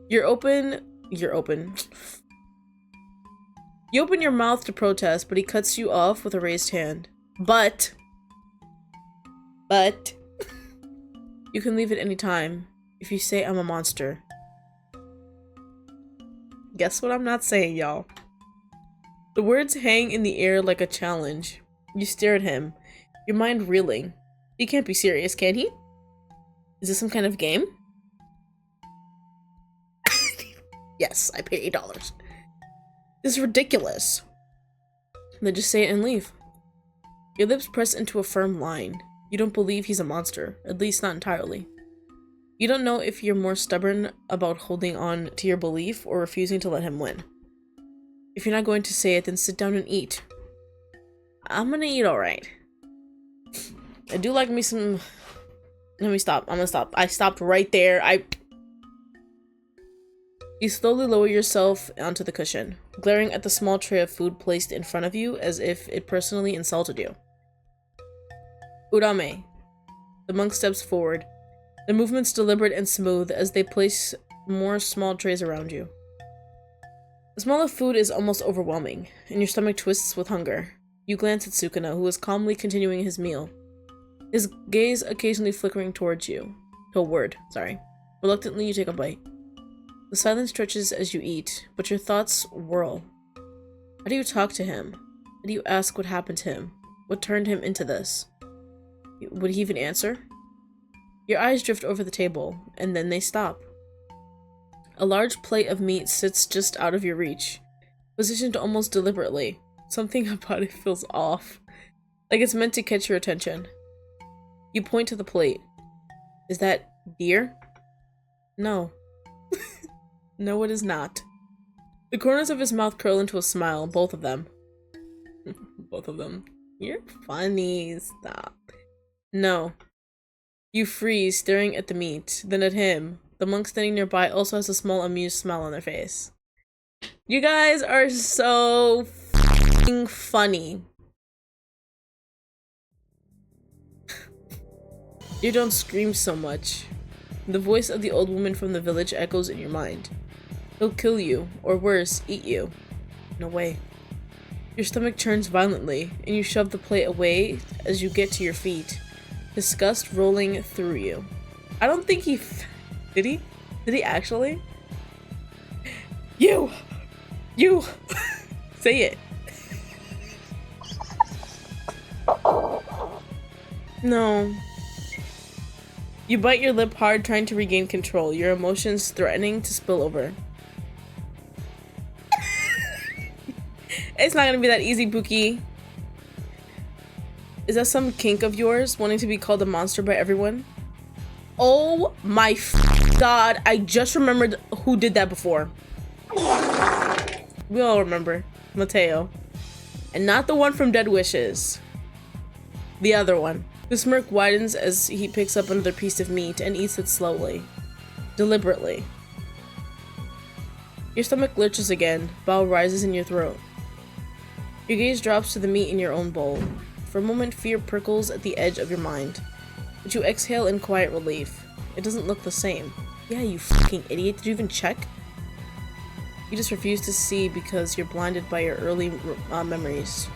You open your mouth to protest, but he cuts you off with a raised hand. But you can leave at any time if you say I'm a monster. Guess what I'm not saying, y'all? The words hang in the air like a challenge. You stare at him, your mind reeling. He can't be serious, can he? Is this some kind of game? Yes, I paid $8. This is ridiculous. Then just say it and leave. Your lips press into a firm line. You don't believe he's a monster, at least not entirely. You don't know if you're more stubborn about holding on to your belief or refusing to let him win. If you're not going to say it, then sit down and eat. I'm gonna eat alright. I do like me some... Let me stop. I'm gonna stop. I stopped right there. You slowly lower yourself onto the cushion, glaring at the small tray of food placed in front of you as if it personally insulted you. Urame. The monk steps forward. The movements deliberate and smooth as they place more small trays around you. The smell of food is almost overwhelming, and your stomach twists with hunger. You glance at Sukuna, who is calmly continuing his meal, his gaze occasionally flickering toward you. Reluctantly, you take a bite. The silence stretches as you eat, but your thoughts whirl. How do you talk to him? How do you ask what happened to him? What turned him into this? Would he even answer? Your eyes drift over the table, and then they stop. A large plate of meat sits just out of your reach, positioned almost deliberately. Something about it feels off, like it's meant to catch your attention. You point to the plate. Is that deer? No. No, it is not. The corners of his mouth curl into a smile, both of them. Both of them. You're funny. Stop. No. You freeze, staring at the meat, then at him. The monk standing nearby also has a small amused smile on their face. You guys are so f***ing funny. You don't scream so much. The voice of the old woman from the village echoes in your mind. He'll kill you, or worse, eat you. No way. Your stomach churns violently, and you shove the plate away as you get to your feet, disgust rolling through you. I don't think he did he? Did he actually? You! Say it. No. You bite your lip hard, trying to regain control, your emotions threatening to spill over. It's not gonna be that easy, Buki. Is that some kink of yours, wanting to be called a monster by everyone? Oh my god, I just remembered who did that before. We all remember. Mateo. And not the one from Dead Wishes. The other one. The smirk widens as he picks up another piece of meat and eats it slowly. Deliberately. Your stomach lurches again, bile rises in your throat. Your gaze drops to the meat in your own bowl. For a moment, fear prickles at the edge of your mind, but you exhale in quiet relief. It doesn't look the same. Yeah, you fucking idiot. Did you even check? You just refuse to see because you're blinded by your early memories.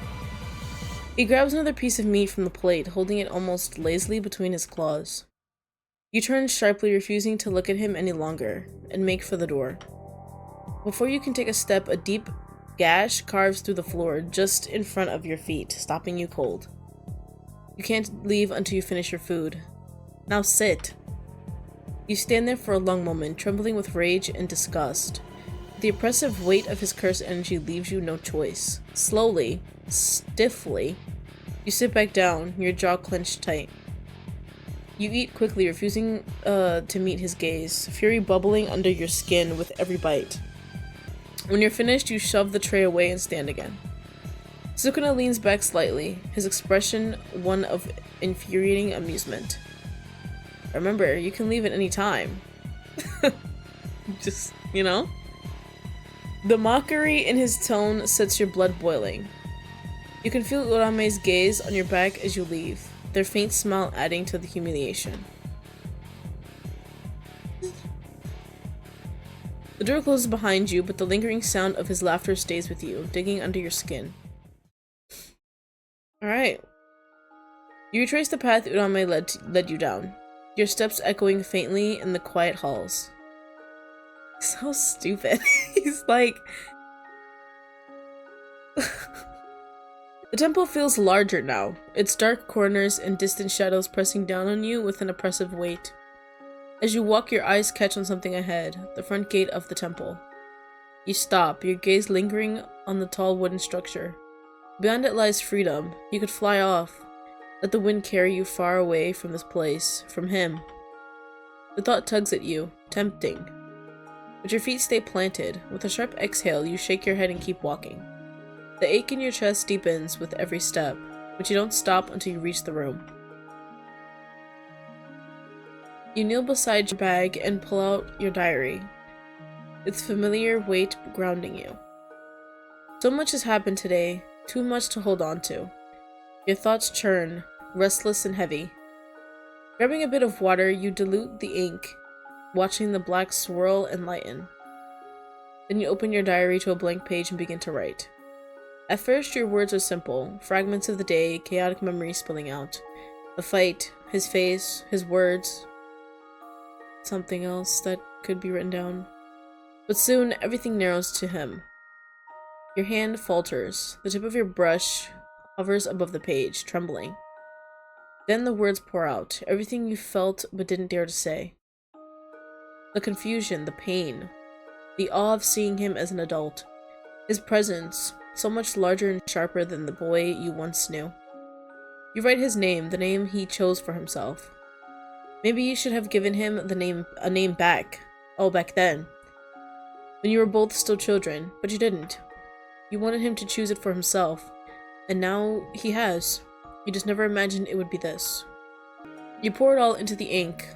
He grabs another piece of meat from the plate, holding it almost lazily between his claws. You turn sharply, refusing to look at him any longer, and make for the door. Before you can take a step, a deep gash carves through the floor just in front of your feet, stopping you cold. You can't leave until you finish your food. Now sit. You stand there for a long moment, trembling with rage and disgust. The oppressive weight of his cursed energy leaves you no choice. Slowly, stiffly, you sit back down, your jaw clenched tight. You eat quickly, refusing to meet his gaze, fury bubbling under your skin with every bite. When you're finished, you shove the tray away and stand again. Sukuna leans back slightly, his expression one of infuriating amusement. Remember, you can leave at any time. Just, you know? The mockery in his tone sets your blood boiling. You can feel Urame's gaze on your back as you leave, their faint smile adding to the humiliation. The door closes behind you, but the lingering sound of his laughter stays with you, digging under your skin. Alright. You retrace the path Urame led you down, your steps echoing faintly in the quiet halls. So stupid. He's like... The temple feels larger now, its dark corners and distant shadows pressing down on you with an oppressive weight. As you walk, your eyes catch on something ahead, the front gate of the temple. You stop, your gaze lingering on the tall wooden structure. Beyond it lies freedom. You could fly off. Let the wind carry you far away from this place, from him. The thought tugs at you, tempting. But your feet stay planted. With a sharp exhale, you shake your head and keep walking. The ache in your chest deepens with every step, but you don't stop until you reach the room. You kneel beside your bag and pull out your diary, its familiar weight grounding you. So much has happened today, too much to hold on to. Your thoughts churn, restless and heavy. Grabbing a bit of water, you dilute the ink, watching the black swirl and lighten. Then you open your diary to a blank page and begin to write. At first, your words are simple, fragments of the day, chaotic memories spilling out. The fight, his face, his words. Something else that could be written down. But soon, everything narrows to him. Your hand falters. The tip of your brush hovers above the page, trembling. Then the words pour out, everything you felt but didn't dare to say. The confusion, the pain, the awe of seeing him as an adult. His presence, so much larger and sharper than the boy you once knew. You write his name, the name he chose for himself. Maybe you should have given him a name back. Oh, back then. When you were both still children, but you didn't. You wanted him to choose it for himself, and now he has. You just never imagined it would be this. You pour it all into the ink,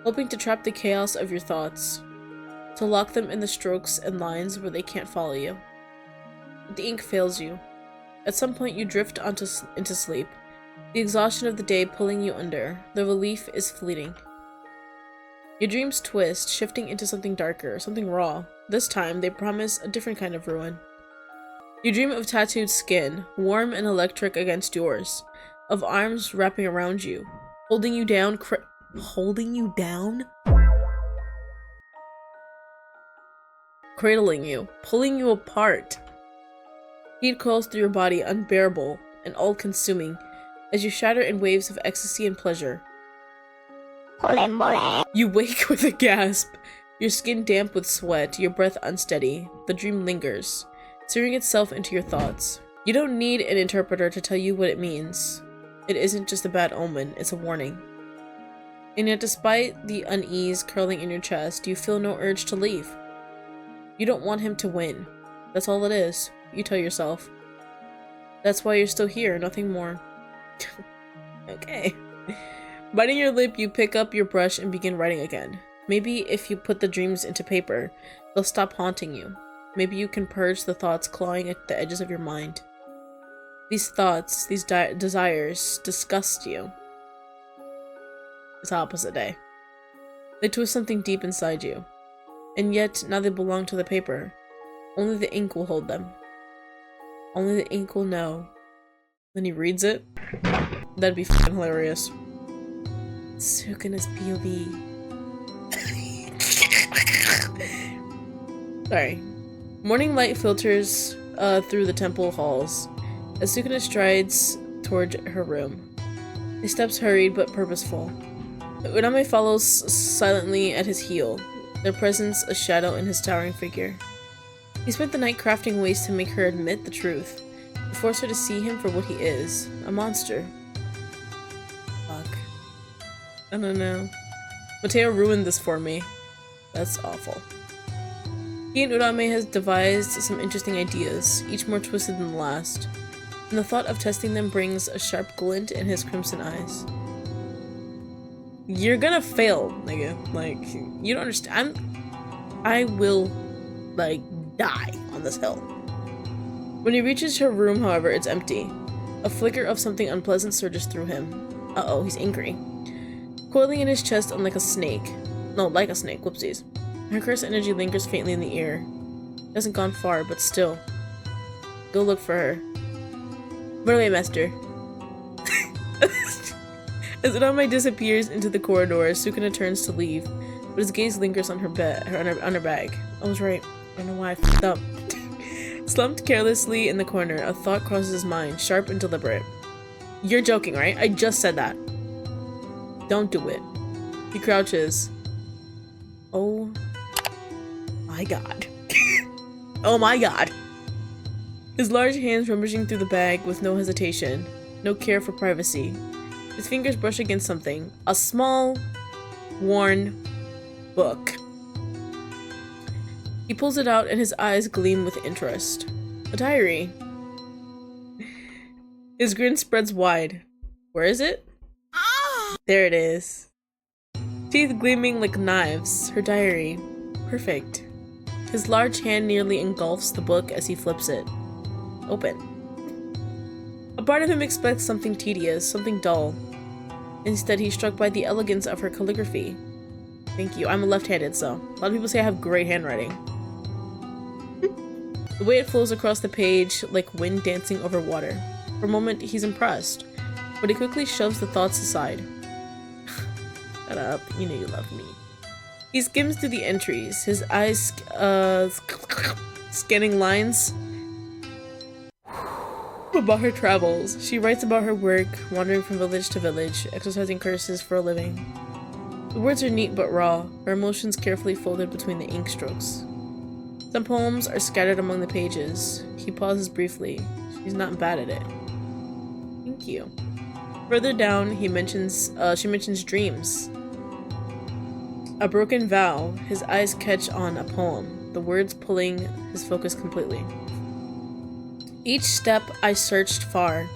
hoping to trap the chaos of your thoughts, to lock them in the strokes and lines where they can't follow you. But the ink fails you. At some point you drift into sleep, the exhaustion of the day pulling you under. The relief is fleeting. Your dreams twist, shifting into something darker, something raw. This time, they promise a different kind of ruin. You dream of tattooed skin, warm and electric against yours, of arms wrapping around you, holding you down, cradling you, pulling you apart. Heat coils through your body, unbearable and all-consuming, as you shatter in waves of ecstasy and pleasure. You wake with a gasp, your skin damp with sweat, your breath unsteady. The dream lingers, searing itself into your thoughts. You don't need an interpreter to tell you what it means. It isn't just a bad omen, it's a warning. And yet, despite the unease curling in your chest, you feel no urge to leave. You don't want him to win. That's all it is, you tell yourself. That's why you're still here, nothing more. Okay. Biting your lip, you pick up your brush and begin writing again. Maybe if you put the dreams into paper, they'll stop haunting you. Maybe you can purge the thoughts clawing at the edges of your mind. These thoughts, these desires, disgust you. It's opposite day. They twist something deep inside you. And yet, now they belong to the paper. Only the ink will hold them. Only the ink will know. Then he reads it. That'd be f***ing hilarious. Sukuna's POV. Sorry. Morning light filters through the temple halls as Sukuna strides toward her room. His steps hurried but purposeful. Urame follows silently at his heel, their presence a shadow in his towering figure. He spent the night crafting ways to make her admit the truth, to force her to see him for what he is, a monster. Fuck. I don't know. Mateo ruined this for me. That's awful. He and Urame has devised some interesting ideas, each more twisted than the last, and the thought of testing them brings a sharp glint in his crimson eyes. You're gonna fail, nigga. Like, you don't understand. I will, like, die on this hill. When he reaches her room, however, it's empty. A flicker of something unpleasant surges through him. Uh-oh, he's angry. Coiling in his chest like a snake. No, like a snake, whoopsies. Her cursed energy lingers faintly in the ear. Hasn't gone far, but still. Go look for her. Run away, master. As Urame disappears into the corridor, Sukuna turns to leave, but his gaze lingers on her bag. I was right. I don't know why I f***ed up. Slumped carelessly in the corner, a thought crosses his mind, sharp and deliberate. You're joking, right? I just said that. Don't do it. He crouches. Oh my god. Oh my god. His large hands rummaging through the bag with no hesitation, no care for privacy. His fingers brush against something. A small, worn book. He pulls it out and his eyes gleam with interest. A diary. His grin spreads wide. Where is it? There it is. Teeth gleaming like knives. Her diary. Perfect. His large hand nearly engulfs the book as he flips it. Open. A part of him expects something tedious, something dull. Instead, he's struck by the elegance of her calligraphy. Thank you. I'm left-handed, so a lot of people say I have great handwriting. The way it flows across the page, like wind dancing over water. For a moment, he's impressed, but he quickly shoves the thoughts aside. Shut up. You know you love me. He skims through the entries, his eyes, scanning lines about her travels. She writes about her work, wandering from village to village, exercising curses for a living. The words are neat but raw, her emotions carefully folded between the ink strokes. Some poems are scattered among the pages. He pauses briefly. She's not bad at it. Thank you. Further down, she mentions dreams. A broken vow. His eyes catch on a poem, the words pulling his focus completely. Each step I searched far,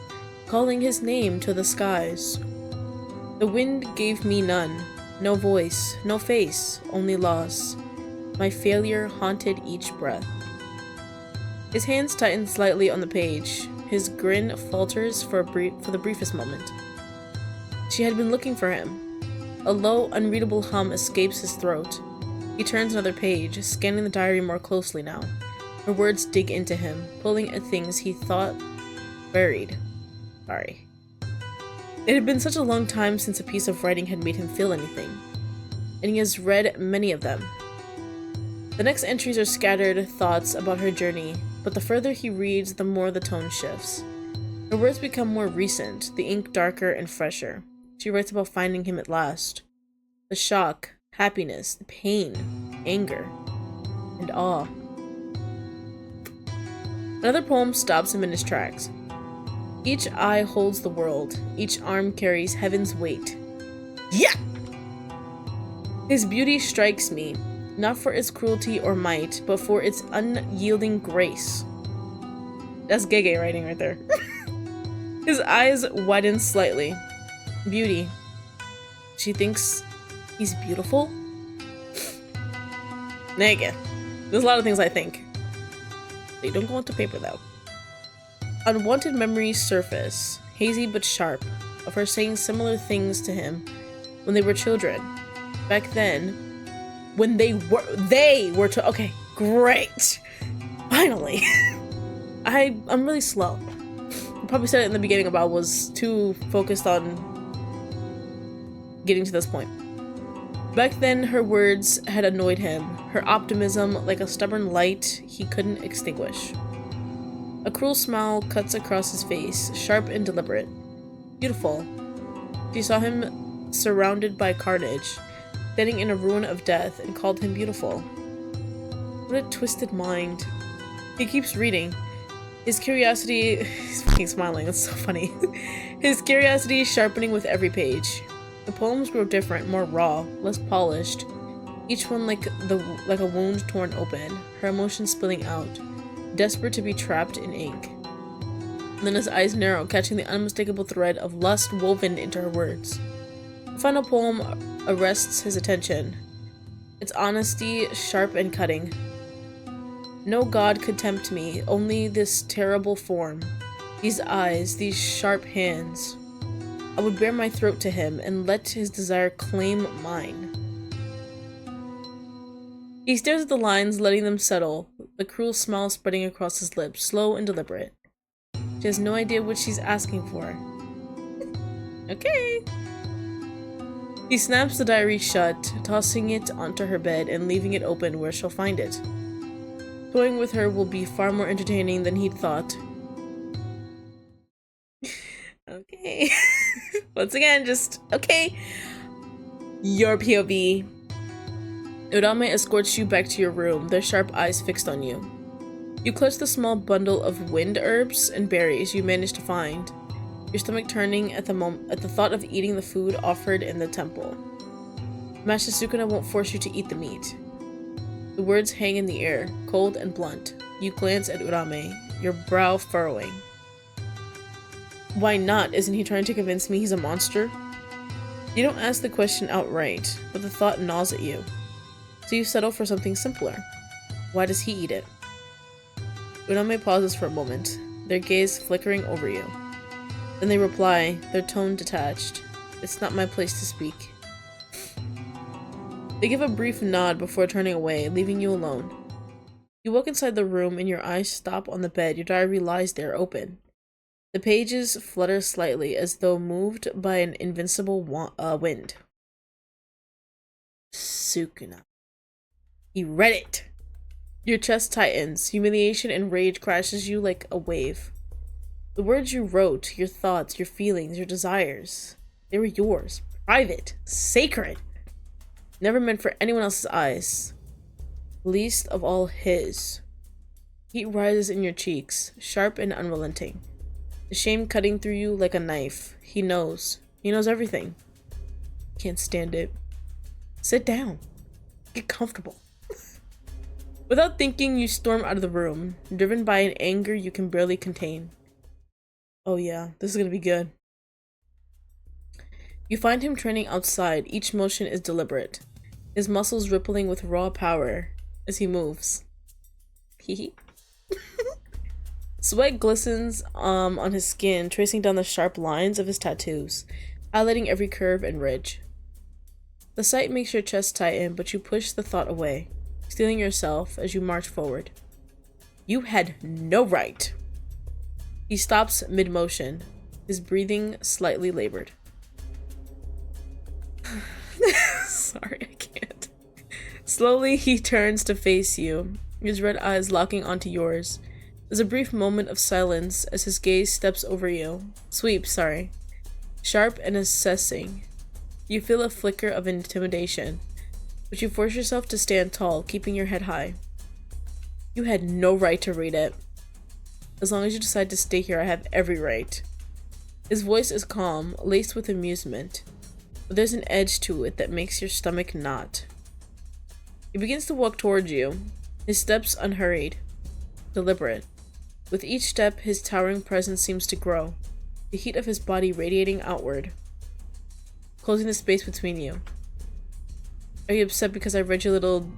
calling his name to the skies. The wind gave me none, no voice, no face, only loss. My failure haunted each breath. His hands tighten slightly on the page. His grin falters for the briefest moment. She had been looking for him. A low, unreadable hum escapes his throat. He turns another page, scanning the diary more closely now. Her words dig into him, pulling at things he thought buried. Sorry. It had been such a long time since a piece of writing had made him feel anything, and he has read many of them. The next entries are scattered thoughts about her journey, but the further he reads, the more the tone shifts. Her words become more recent, the ink darker and fresher. She writes about finding him at last. The shock, happiness, the pain, anger, and awe. Another poem stops him in his tracks. Each eye holds the world, each arm carries heaven's weight. Yeah! His beauty strikes me, not for its cruelty or might, but for its unyielding grace. That's JJK writing right there. His eyes widen slightly. Beauty. She thinks he's beautiful? Nigga. There's a lot of things I think. They don't go onto paper though. Unwanted memories surface, hazy but sharp, of her saying similar things to him when they were children. Back then, when they were okay, great. Finally. I'm really slow. I probably said it in the beginning about I was too focused on getting to this point. Back then, her words had annoyed him, her optimism like a stubborn light he couldn't extinguish. A cruel smile cuts across his face, sharp and deliberate. Beautiful. She saw him surrounded by carnage, standing in a ruin of death, and called him beautiful. What a twisted mind. He keeps reading. His curiosity... He's fucking smiling, it's so funny. His curiosity sharpening with every page. The poems grow different, more raw, less polished. Each one like a wound torn open, her emotions spilling out, desperate to be trapped in ink. And then his eyes narrow, catching the unmistakable thread of lust woven into her words. The final poem arrests his attention. Its honesty, sharp and cutting. No god could tempt me, only this terrible form. These eyes, these sharp hands. I would bare my throat to him and let his desire claim mine. He stares at the lines, letting them settle, the cruel smile spreading across his lips, slow and deliberate. She has no idea what she's asking for. Okay. He snaps the diary shut, tossing it onto her bed and leaving it open where she'll find it. Toying with her will be far more entertaining than he'd thought. Okay. Once again, just okay. Your POV. Urame escorts you back to your room, their sharp eyes fixed on you. You clutch the small bundle of wind herbs and berries you managed to find, your stomach turning at the thought of eating the food offered in the temple. Master Sukuna won't force you to eat the meat. The words hang in the air, cold and blunt. You glance at Urame, your brow furrowing. Why not? Isn't he trying to convince me he's a monster? You don't ask the question outright, but the thought gnaws at you. So you settle for something simpler. Why does he eat it? Urame pauses for a moment, their gaze flickering over you. Then they reply, their tone detached. It's not my place to speak. They give a brief nod before turning away, leaving you alone. You walk inside the room and your eyes stop on the bed. Your diary lies there, open. The pages flutter slightly, as though moved by an invincible wind. Sukuna. He read it! Your chest tightens. Humiliation and rage crashes you like a wave. The words you wrote, your thoughts, your feelings, your desires, they were yours. Private. Sacred. Never meant for anyone else's eyes. Least of all his. Heat rises in your cheeks, sharp and unrelenting. The shame cutting through you like a knife. He knows. He knows everything. Can't stand it. Sit down. Get comfortable. Without thinking, you storm out of the room, driven by an anger you can barely contain. Oh yeah, this is gonna be good. You find him training outside. Each motion is deliberate. His muscles rippling with raw power as he moves. Hee. Sweat glistens on his skin, tracing down the sharp lines of his tattoos, highlighting every curve and ridge. The sight makes your chest tighten, but you push the thought away, steeling yourself as you march forward. You had no right. He stops mid-motion, his breathing slightly labored. Sorry, I can't. Slowly, he turns to face you, his red eyes locking onto yours. There's a brief moment of silence as his gaze steps over you. Sweeps, sharp and assessing. You feel a flicker of intimidation, but you force yourself to stand tall, keeping your head high. You had no right to read it. As long as you decide to stay here, I have every right. His voice is calm, laced with amusement, but there's an edge to it that makes your stomach knot. He begins to walk towards you, his steps unhurried, deliberate. With each step, his towering presence seems to grow, the heat of his body radiating outward, closing the space between you. Are you upset because I read your little,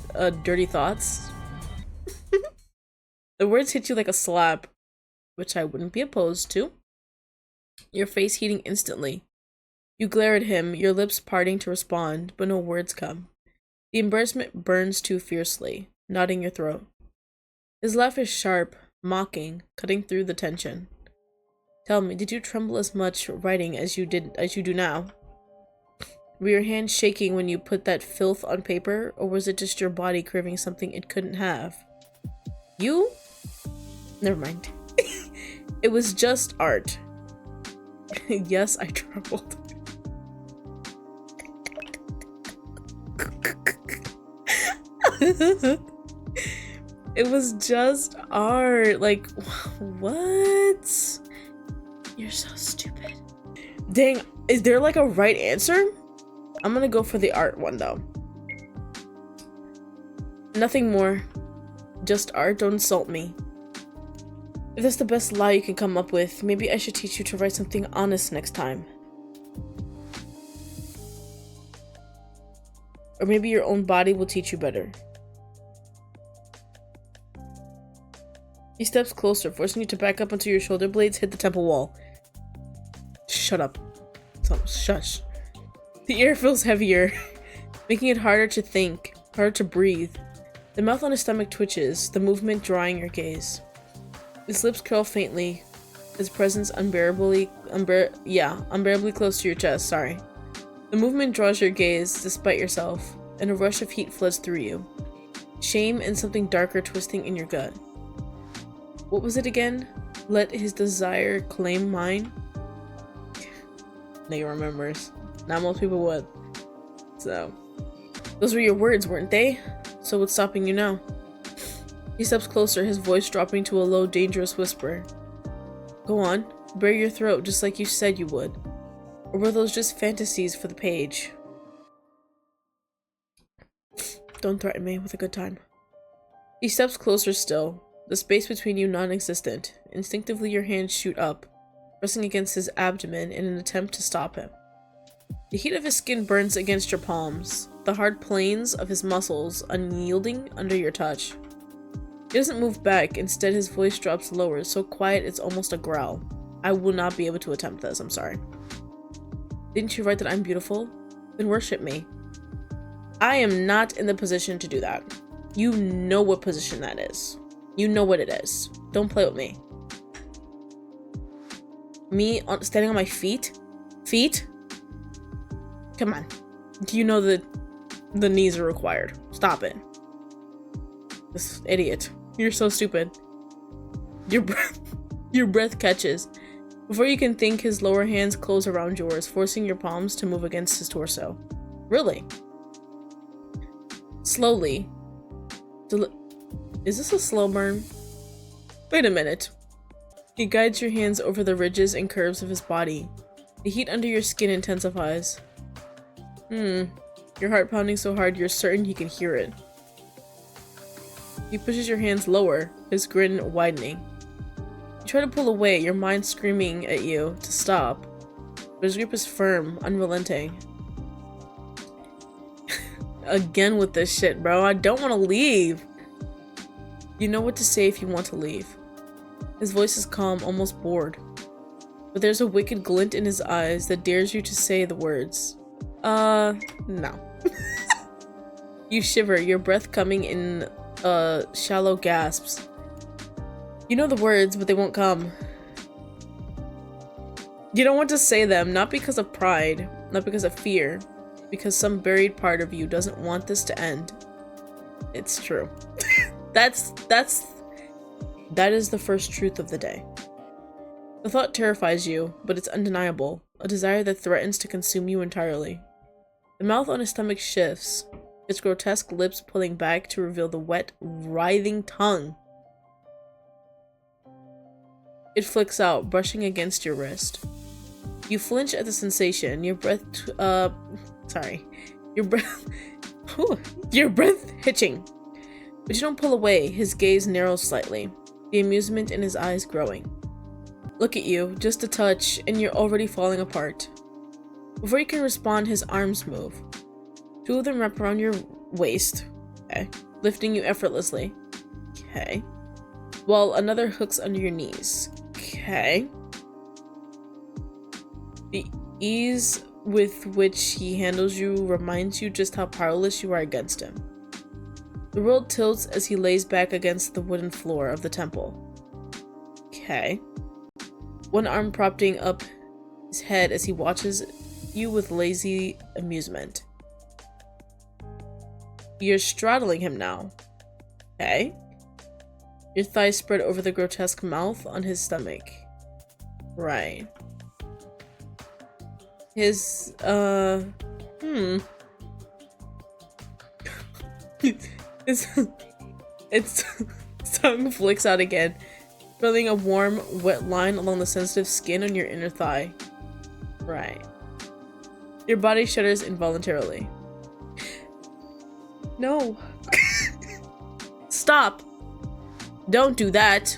dirty thoughts? The words hit you like a slap, which I wouldn't be opposed to. Your face heating instantly. You glare at him, your lips parting to respond, but no words come. The embarrassment burns too fiercely, knotting your throat. His laugh is sharp, mocking, cutting through the tension. Tell me, did you tremble as much writing as you do now? Were your hands shaking when you put that filth on paper, or was it just your body craving something it couldn't have? You? Never mind. It was just art. Yes, I trembled. It was just art. Like, what? You're so stupid. Dang, is there like a right answer? I'm gonna go for the art one though. Nothing more. Just art, don't insult me. If that's the best lie you can come up with, maybe I should teach you to write something honest next time. Or maybe your own body will teach you better. He steps closer, forcing you to back up until your shoulder blades hit the temple wall. Shut up. Shush. The air feels heavier, making it harder to think, harder to breathe. The mouth on his stomach twitches, the movement drawing your gaze. His lips curl faintly, his presence unbearably close to your chest, sorry. The movement draws your gaze, despite yourself, and a rush of heat floods through you. Shame and something darker twisting in your gut. What was it again? Let his desire claim mine? Nigga remembers. Not most people would. So, those were your words, weren't they? So what's stopping you now? He steps closer, his voice dropping to a low, dangerous whisper. Go on, bare your throat just like you said you would. Or were those just fantasies for the page? Don't threaten me with a good time. He steps closer still, the space between you non-existent. Instinctively your hands shoot up, pressing against his abdomen in an attempt to stop him. The heat of his skin burns against your palms, the hard planes of his muscles unyielding under your touch. He doesn't move back, instead his voice drops lower, so quiet it's almost a growl. I will not be able to attempt this, I'm sorry. Didn't you write that I'm beautiful? Then worship me. I am not in the position to do that. You know what position that is. You know what it is. Don't play with me. Me standing on my feet? Feet? Come on. Do you know that the knees are required? Stop it. This idiot. You're so stupid. Your breath catches. Before you can think, his lower hands close around yours, forcing your palms to move against his torso. Really? Slowly. Is this a slow burn? Wait a minute. He guides your hands over the ridges and curves of his body. The heat under your skin intensifies. Your heart pounding so hard you're certain he can hear it. He pushes your hands lower, his grin widening. You try to pull away, your mind screaming at you to stop, but his grip is firm, unrelenting. Again with this shit, bro. I don't want to leave. You know what to say if you want to leave. His voice is calm, almost bored. But there's a wicked glint in his eyes that dares you to say the words. No. You shiver, your breath coming in, shallow gasps. You know the words, but they won't come. You don't want to say them, not because of pride, not because of fear, because some buried part of you doesn't want this to end. It's true. That is the first truth of the day. The thought terrifies you, but it's undeniable, a desire that threatens to consume you entirely. The mouth on his stomach shifts, its grotesque lips pulling back to reveal the wet, writhing tongue. It flicks out, brushing against your wrist. You flinch at the sensation, your breath hitching. But you don't pull away, his gaze narrows slightly, the amusement in his eyes growing. Look at you, just a touch, and you're already falling apart. Before you can respond, his arms move. Two of them wrap around your waist, okay, lifting you effortlessly, okay, while another hooks under your knees, okay. The ease with which he handles you reminds you just how powerless you are against him. The world tilts as he lays back against the wooden floor of the temple. Okay. One arm propping up his head as he watches you with lazy amusement. You're straddling him now. Okay. Your thighs spread over the grotesque mouth on his stomach. Right. His, its tongue flicks out again, filling a warm, wet line along the sensitive skin on your inner thigh. Right. Your body shudders involuntarily. No. Stop. Don't do that.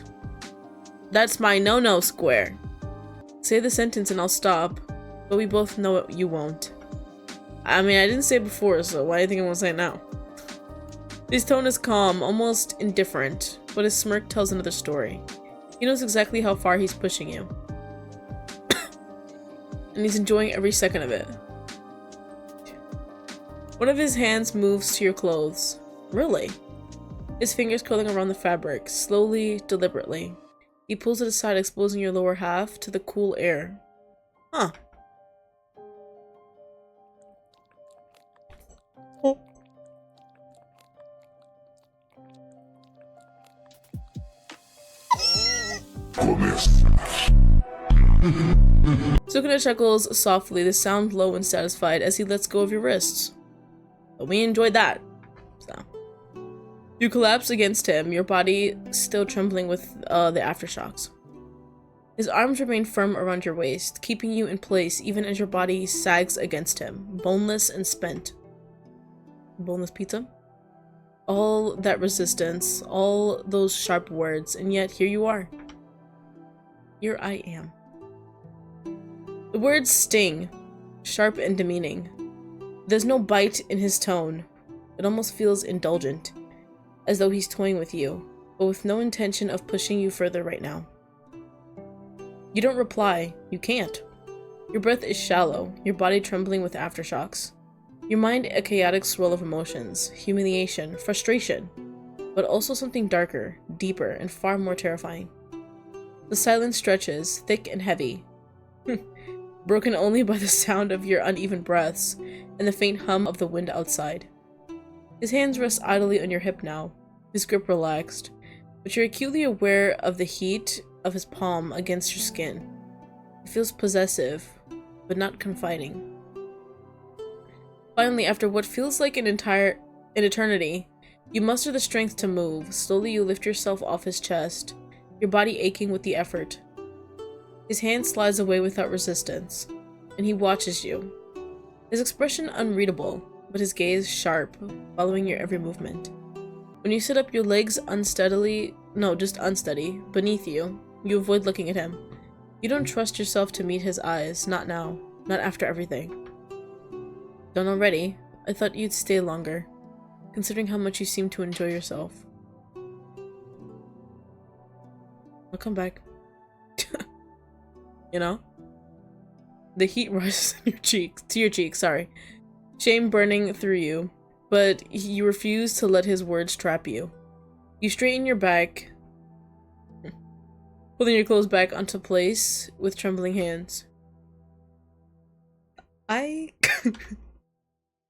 That's my no-no square. Say the sentence and I'll stop, but we both know you won't. I mean, I didn't say it before, so why do you think I won't say it now? His tone is calm, almost indifferent, but his smirk tells another story. He knows exactly how far he's pushing you. And he's enjoying every second of it. One of his hands moves to your clothes. Really? His fingers curling around the fabric, slowly, deliberately. He pulls it aside, exposing your lower half to the cool air. Huh. Sukuna chuckles softly, the sound low and satisfied as he lets go of your wrists. But we enjoyed that. So. You collapse against him, your body still trembling with the aftershocks. His arms remain firm around your waist, keeping you in place even as your body sags against him, boneless and spent. Boneless pizza? All that resistance, all those sharp words, and yet here you are. Here I am. The words sting, sharp and demeaning. There's no bite in his tone. It almost feels indulgent, as though he's toying with you, but with no intention of pushing you further right now. You don't reply. You can't. Your breath is shallow, your body trembling with aftershocks. Your mind a chaotic swirl of emotions, humiliation, frustration, but also something darker, deeper, and far more terrifying. The silence stretches, thick and heavy, broken only by the sound of your uneven breaths and the faint hum of the wind outside. His hands rest idly on your hip now, his grip relaxed, but you're acutely aware of the heat of his palm against your skin. It feels possessive, but not confiding. Finally, after what feels like an eternity, you muster the strength to move. Slowly you lift yourself off his chest, your body aching with the effort. His hand slides away without resistance, and he watches you. His expression unreadable, but his gaze sharp, following your every movement. When you sit up, your legs unsteady, beneath you. You avoid looking at him. You don't trust yourself to meet his eyes, not now, not after everything. Done already? I thought you'd stay longer, considering how much you seem to enjoy yourself. I'll come back. You know? The heat rises to your cheeks, sorry. Shame burning through you, but you refuse to let his words trap you. You straighten your back, pulling your clothes back onto place with trembling hands.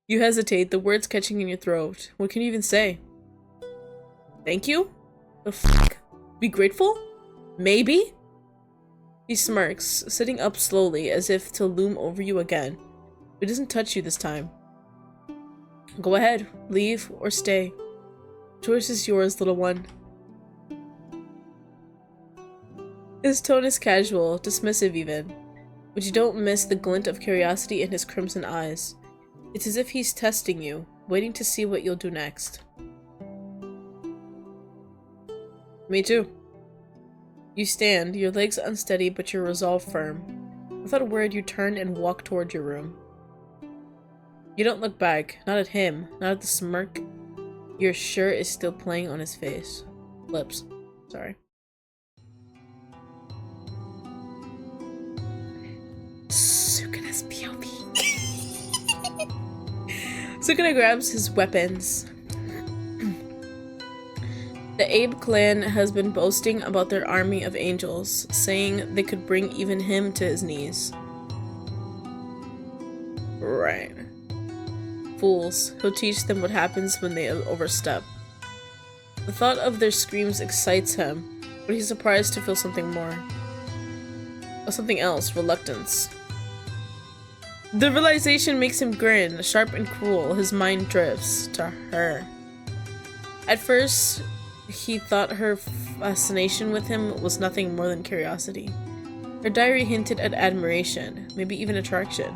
You hesitate, the words catching in your throat. What can you even say? Thank you? The fuck? Be grateful? Maybe? He smirks, sitting up slowly as if to loom over you again. He doesn't touch you this time. Go ahead, leave or stay. Choice is yours, little one. His tone is casual, dismissive even, but you don't miss the glint of curiosity in his crimson eyes. It's as if he's testing you, waiting to see what you'll do next. Me too. You stand, your legs unsteady but your resolve firm. Without a word, you turn and walk toward your room. You don't look back, not at him, not at the smirk. Your shirt is still playing on his face. Lips. Sorry. Sukuna's POV. Sukuna grabs his weapons. The Abe clan has been boasting about their army of angels, saying they could bring even him to his knees. Right. Fools. He'll teach them what happens when they overstep. The thought of their screams excites him, but he's surprised to feel something more. Or something else, reluctance. The realization makes him grin, sharp and cruel. His mind drifts to her. At first, he thought her fascination with him was nothing more than curiosity. Her diary hinted at admiration, maybe even attraction.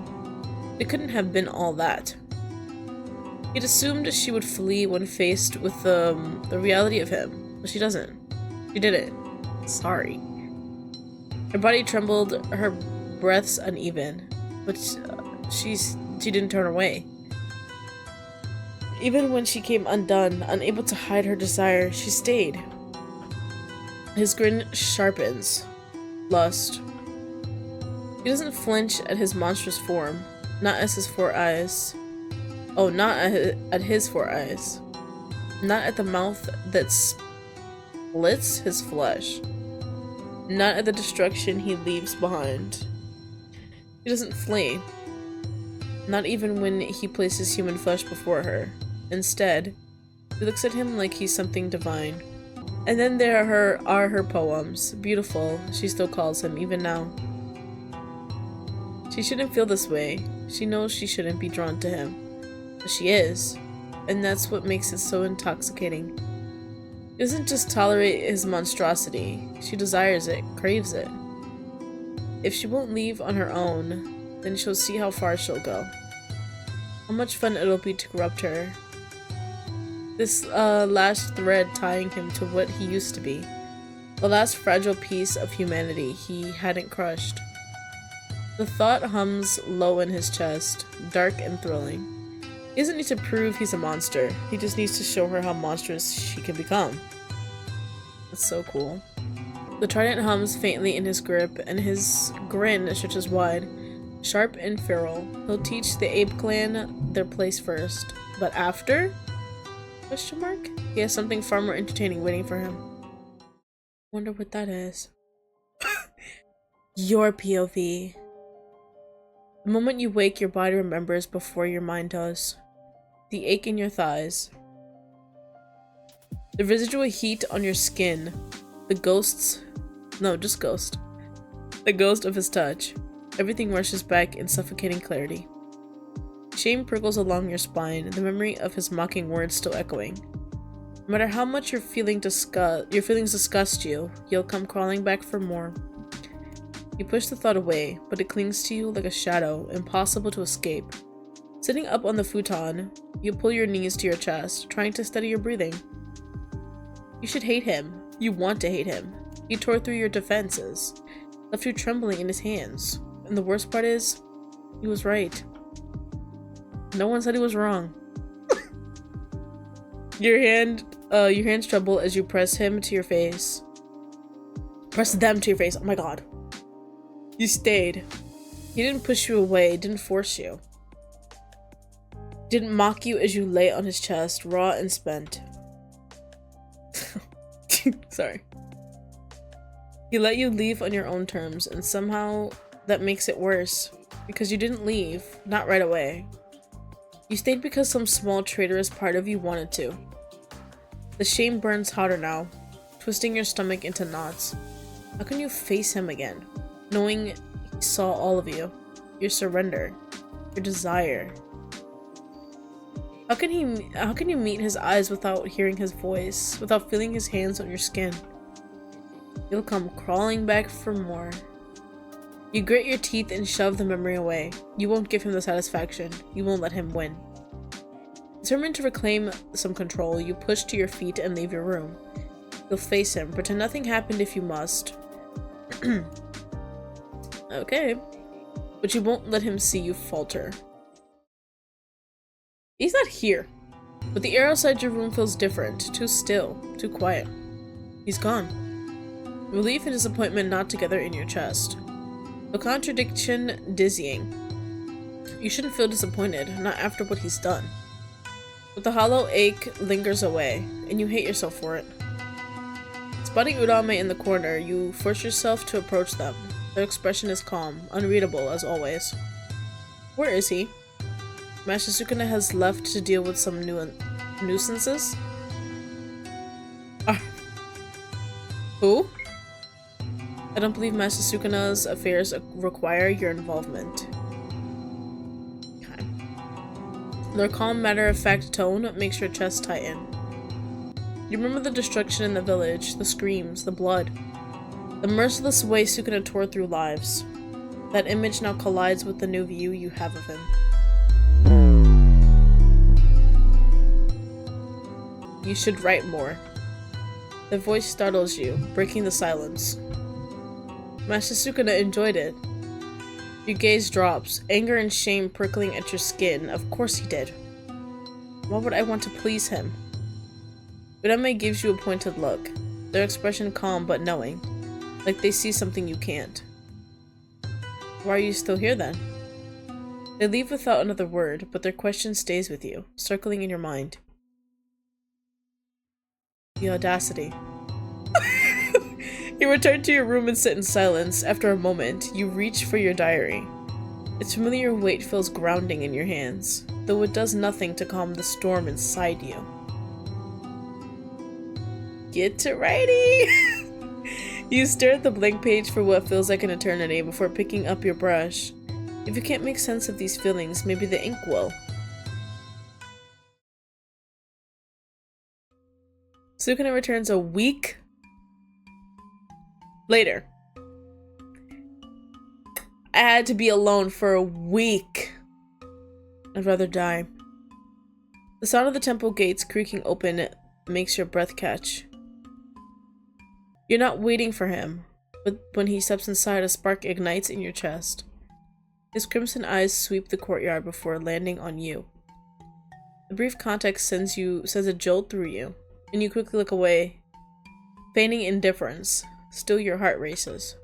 It couldn't have been all that. He'd assumed she would flee when faced with the reality of him, but she doesn't. She didn't. Sorry. Her body trembled, her breaths uneven, but she didn't turn away. Even when she came undone, unable to hide her desire, she stayed. His grin sharpens. Lust. He doesn't flinch at his monstrous form, not at his 4 eyes. Oh, not at his 4 eyes. Not at the mouth that splits his flesh. Not at the destruction he leaves behind. He doesn't flee. Not even when he places human flesh before her. Instead, she looks at him like he's something divine. And then there are her poems. Beautiful, she still calls him, even now. She shouldn't feel this way. She knows she shouldn't be drawn to him. But she is. And that's what makes it so intoxicating. She doesn't just tolerate his monstrosity. She desires it, craves it. If she won't leave on her own, then she'll see how far she'll go. How much fun it'll be to corrupt her. This last thread tying him to what he used to be. The last fragile piece of humanity he hadn't crushed. The thought hums low in his chest, dark and thrilling. He doesn't need to prove he's a monster. He just needs to show her how monstrous she can become. That's so cool. The trident hums faintly in his grip, and his grin stretches wide. Sharp and feral, he'll teach the ape clan their place first. But after? Question mark? He has something far more entertaining waiting for him. Wonder what that is. Your POV. The moment you wake, your body remembers before your mind does. The ache in your thighs. The residual heat on your skin. The ghosts. No, just ghost. The ghost of his touch. Everything rushes back in suffocating clarity. Shame prickles along your spine, the memory of his mocking words still echoing. No matter how much your feelings disgust you, you'll come crawling back for more. You push the thought away, but it clings to you like a shadow, impossible to escape. Sitting up on the futon, you pull your knees to your chest, trying to steady your breathing. You should hate him. You want to hate him. He tore through your defenses, left you trembling in his hands. And the worst part is, he was right. No one said he was wrong. Your hands tremble as you press him to your face. Press them to your face. Oh my god. You stayed. He didn't push you away, didn't force you. Didn't mock you as you lay on his chest, raw and spent. Sorry. He let you leave on your own terms, and somehow that makes it worse. Because you didn't leave, not right away. You stayed because some small traitorous part of you wanted to. The shame burns hotter now, twisting your stomach into knots. How can you face him again, knowing he saw all of you? Your surrender, your desire. How can you meet his eyes without hearing his voice, without feeling his hands on your skin? You'll come crawling back for more. You grit your teeth and shove the memory away. You won't give him the satisfaction. You won't let him win. Determined to reclaim some control, you push to your feet and leave your room. You'll face him, pretend nothing happened if you must. Okay. But you won't let him see you falter. He's not here. But the air outside your room feels different, too still, too quiet. He's gone. Relief and disappointment knot together in your chest. The contradiction dizzying. You shouldn't feel disappointed, not after what he's done. But the hollow ache lingers away, and you hate yourself for it. Spotting Urame in the corner, you force yourself to approach them. Their expression is calm, unreadable as always. Where is he? Master Sukuna has left to deal with some nuisances? Who? I don't believe Master Sukuna's affairs require your involvement. Okay. Their calm, matter-of-fact tone makes your chest tighten. You remember the destruction in the village, the screams, the blood. The merciless way Sukuna tore through lives. That image now collides with the new view you have of him. You should write more. The voice startles you, breaking the silence. Master Sukuna enjoyed it. Your gaze drops, anger and shame prickling at your skin. Of course he did. Why would I want to please him? Urame gives you a pointed look, their expression calm but knowing, like they see something you can't. Why are you still here then? They leave without another word, but their question stays with you, circling in your mind. The audacity. You return to your room and sit in silence. After a moment, you reach for your diary. Its familiar weight feels grounding in your hands, though it does nothing to calm the storm inside you. Get to writing! You stare at the blank page for what feels like an eternity before picking up your brush. If you can't make sense of these feelings, maybe the ink will. Sukuna returns a week later. I had to be alone for a week. I'd rather die. The sound of the temple gates creaking open makes your breath catch. You're not waiting for him, but when he steps inside, a spark ignites in your chest. His crimson eyes sweep the courtyard before landing on you. The brief contact sends a jolt through you, and you quickly look away, feigning indifference. Still your heart races.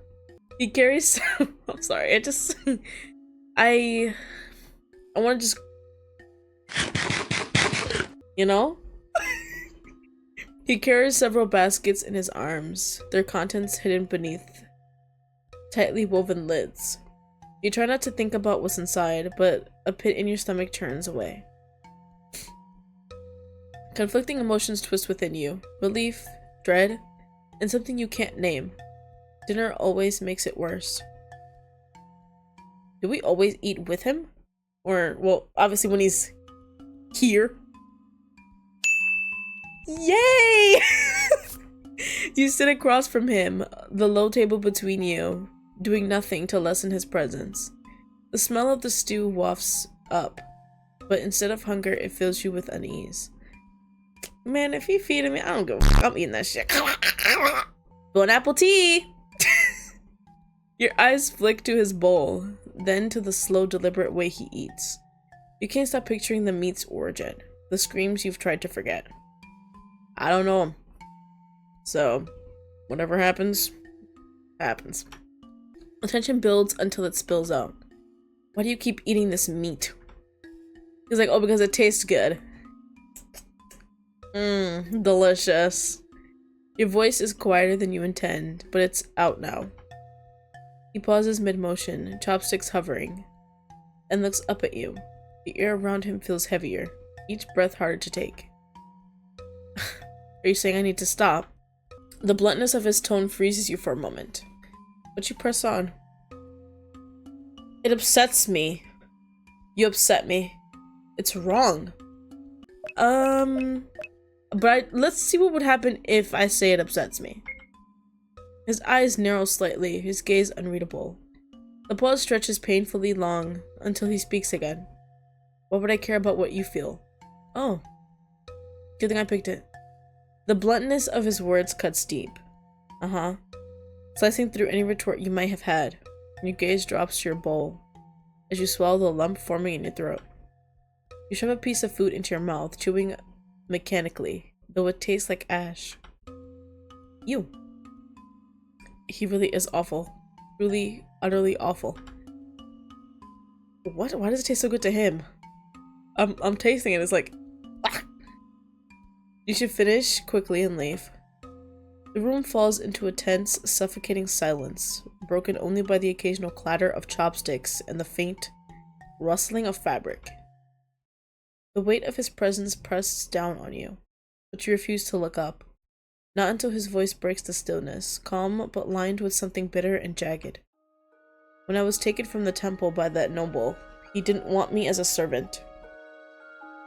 He carries I'm sorry, I want to just, you know? He carries several baskets in his arms, their contents hidden beneath tightly woven lids. You try not to think about what's inside, but a pit in your stomach turns away. Conflicting emotions twist within you. Relief, dread, and something you can't name. Dinner always makes it worse. Do we always eat with him? Or, well, obviously when he's here. Yay! You sit across from him, the low table between you, doing nothing to lessen his presence. The smell of the stew wafts up, but instead of hunger, it fills you with unease. Man, if you feed me, I don't give a fuck. I'm eating that shit. Bon appetit! Your eyes flick to his bowl, then to the slow, deliberate way he eats. You can't stop picturing the meat's origin, the screams you've tried to forget. I don't know him. So, whatever happens, happens. Attention builds until it spills out. Why do you keep eating this meat? He's like, oh, because it tastes good. Delicious. Your voice is quieter than you intend, but it's out now. He pauses mid-motion, chopsticks hovering, and looks up at you. The air around him feels heavier, each breath harder to take. Are you saying I need to stop? The bluntness of his tone freezes you for a moment, but you press on. It upsets me. You upset me. It's wrong. Let's see what would happen if I say it upsets me. His eyes narrow slightly, his gaze unreadable. The pause stretches painfully long until he speaks again. Why would I care about what you feel? Oh. Good thing I picked it. The bluntness of his words cuts deep. Uh-huh. Slicing through any retort you might have had. Your gaze drops to your bowl as you swallow the lump forming in your throat. You shove a piece of food into your mouth, chewing mechanically, though it tastes like ash. You. He really is awful. Really, utterly awful. What? Why does it taste so good to him? I'm tasting it. It's like, ah! You should finish quickly and leave. The room falls into a tense, suffocating silence, broken only by the occasional clatter of chopsticks and the faint rustling of fabric. The weight of his presence presses down on you, but you refuse to look up. Not until his voice breaks the stillness, calm but lined with something bitter and jagged. When I was taken from the temple by that noble, he didn't want me as a servant.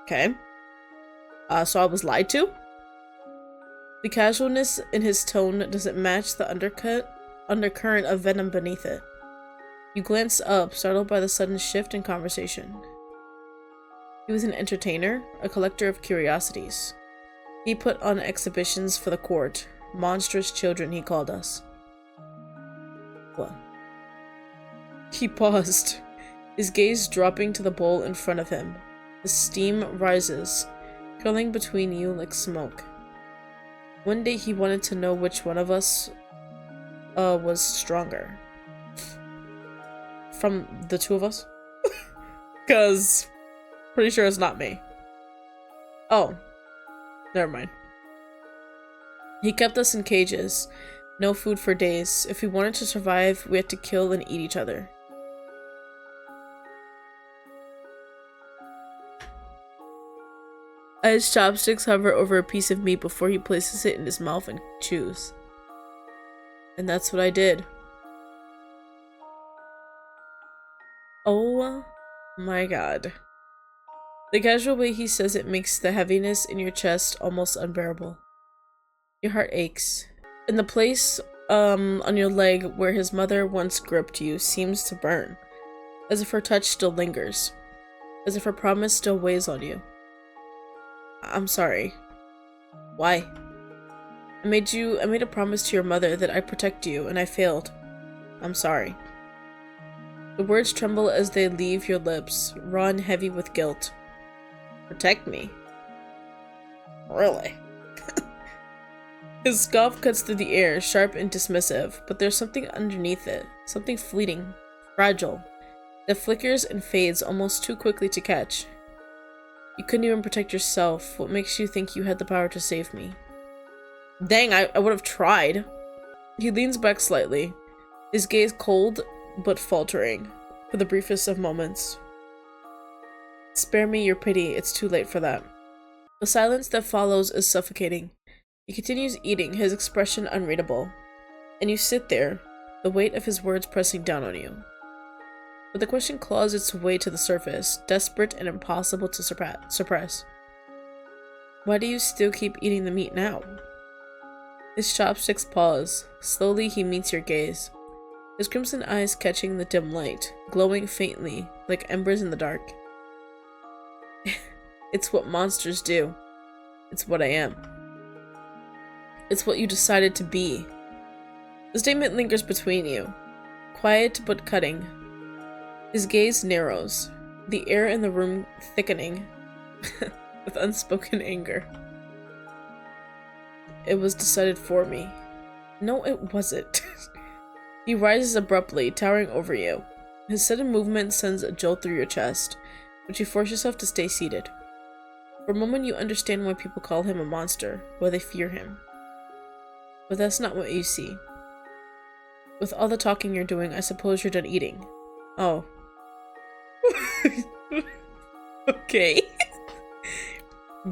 Okay. So I was lied to? The casualness in his tone doesn't match the undercurrent of venom beneath it. You glance up, startled by the sudden shift in conversation. He was an entertainer, a collector of curiosities. He put on exhibitions for the court. Monstrous children, he called us. What? He paused, his gaze dropping to the bowl in front of him. The steam rises, curling between you like smoke. One day he wanted to know which one of us was stronger. From the two of us? 'Cause pretty sure it's not me. Oh. Never mind. He kept us in cages. No food for days. If we wanted to survive, we had to kill and eat each other. His chopsticks hover over a piece of meat before he places it in his mouth and chews. And that's what I did. Oh my god. The casual way he says it makes the heaviness in your chest almost unbearable. Your heart aches. And the place on your leg where his mother once gripped you seems to burn, as if her touch still lingers, as if her promise still weighs on you. I'm sorry. Why? I made a promise to your mother that I'd protect you, and I failed. I'm sorry. The words tremble as they leave your lips, raw and heavy with guilt. Protect me? Really? His scoff cuts through the air, sharp and dismissive, but there's something underneath it, something fleeting, fragile, that flickers and fades almost too quickly to catch. You couldn't even protect yourself. What makes you think you had the power to save me? Dang, I would have tried. He leans back slightly, his gaze cold but faltering, for the briefest of moments. Spare me your pity, it's too late for that. The silence that follows is suffocating. He continues eating, his expression unreadable. And you sit there, the weight of his words pressing down on you. But the question claws its way to the surface, desperate and impossible to suppress. Why do you still keep eating the meat now? His chopsticks pause. Slowly he meets your gaze. His crimson eyes catching the dim light, glowing faintly, like embers in the dark. It's what monsters do. It's what I am. It's what you decided to be. The statement lingers between you, quiet but cutting. His gaze narrows, the air in the room thickening with unspoken anger. It was decided for me. No, it wasn't. He rises abruptly, towering over you. His sudden movement sends a jolt through your chest, but you force yourself to stay seated. For a moment you understand why people call him a monster, why they fear him. But that's not what you see. With all the talking you're doing, I suppose you're done eating. Oh. Okay.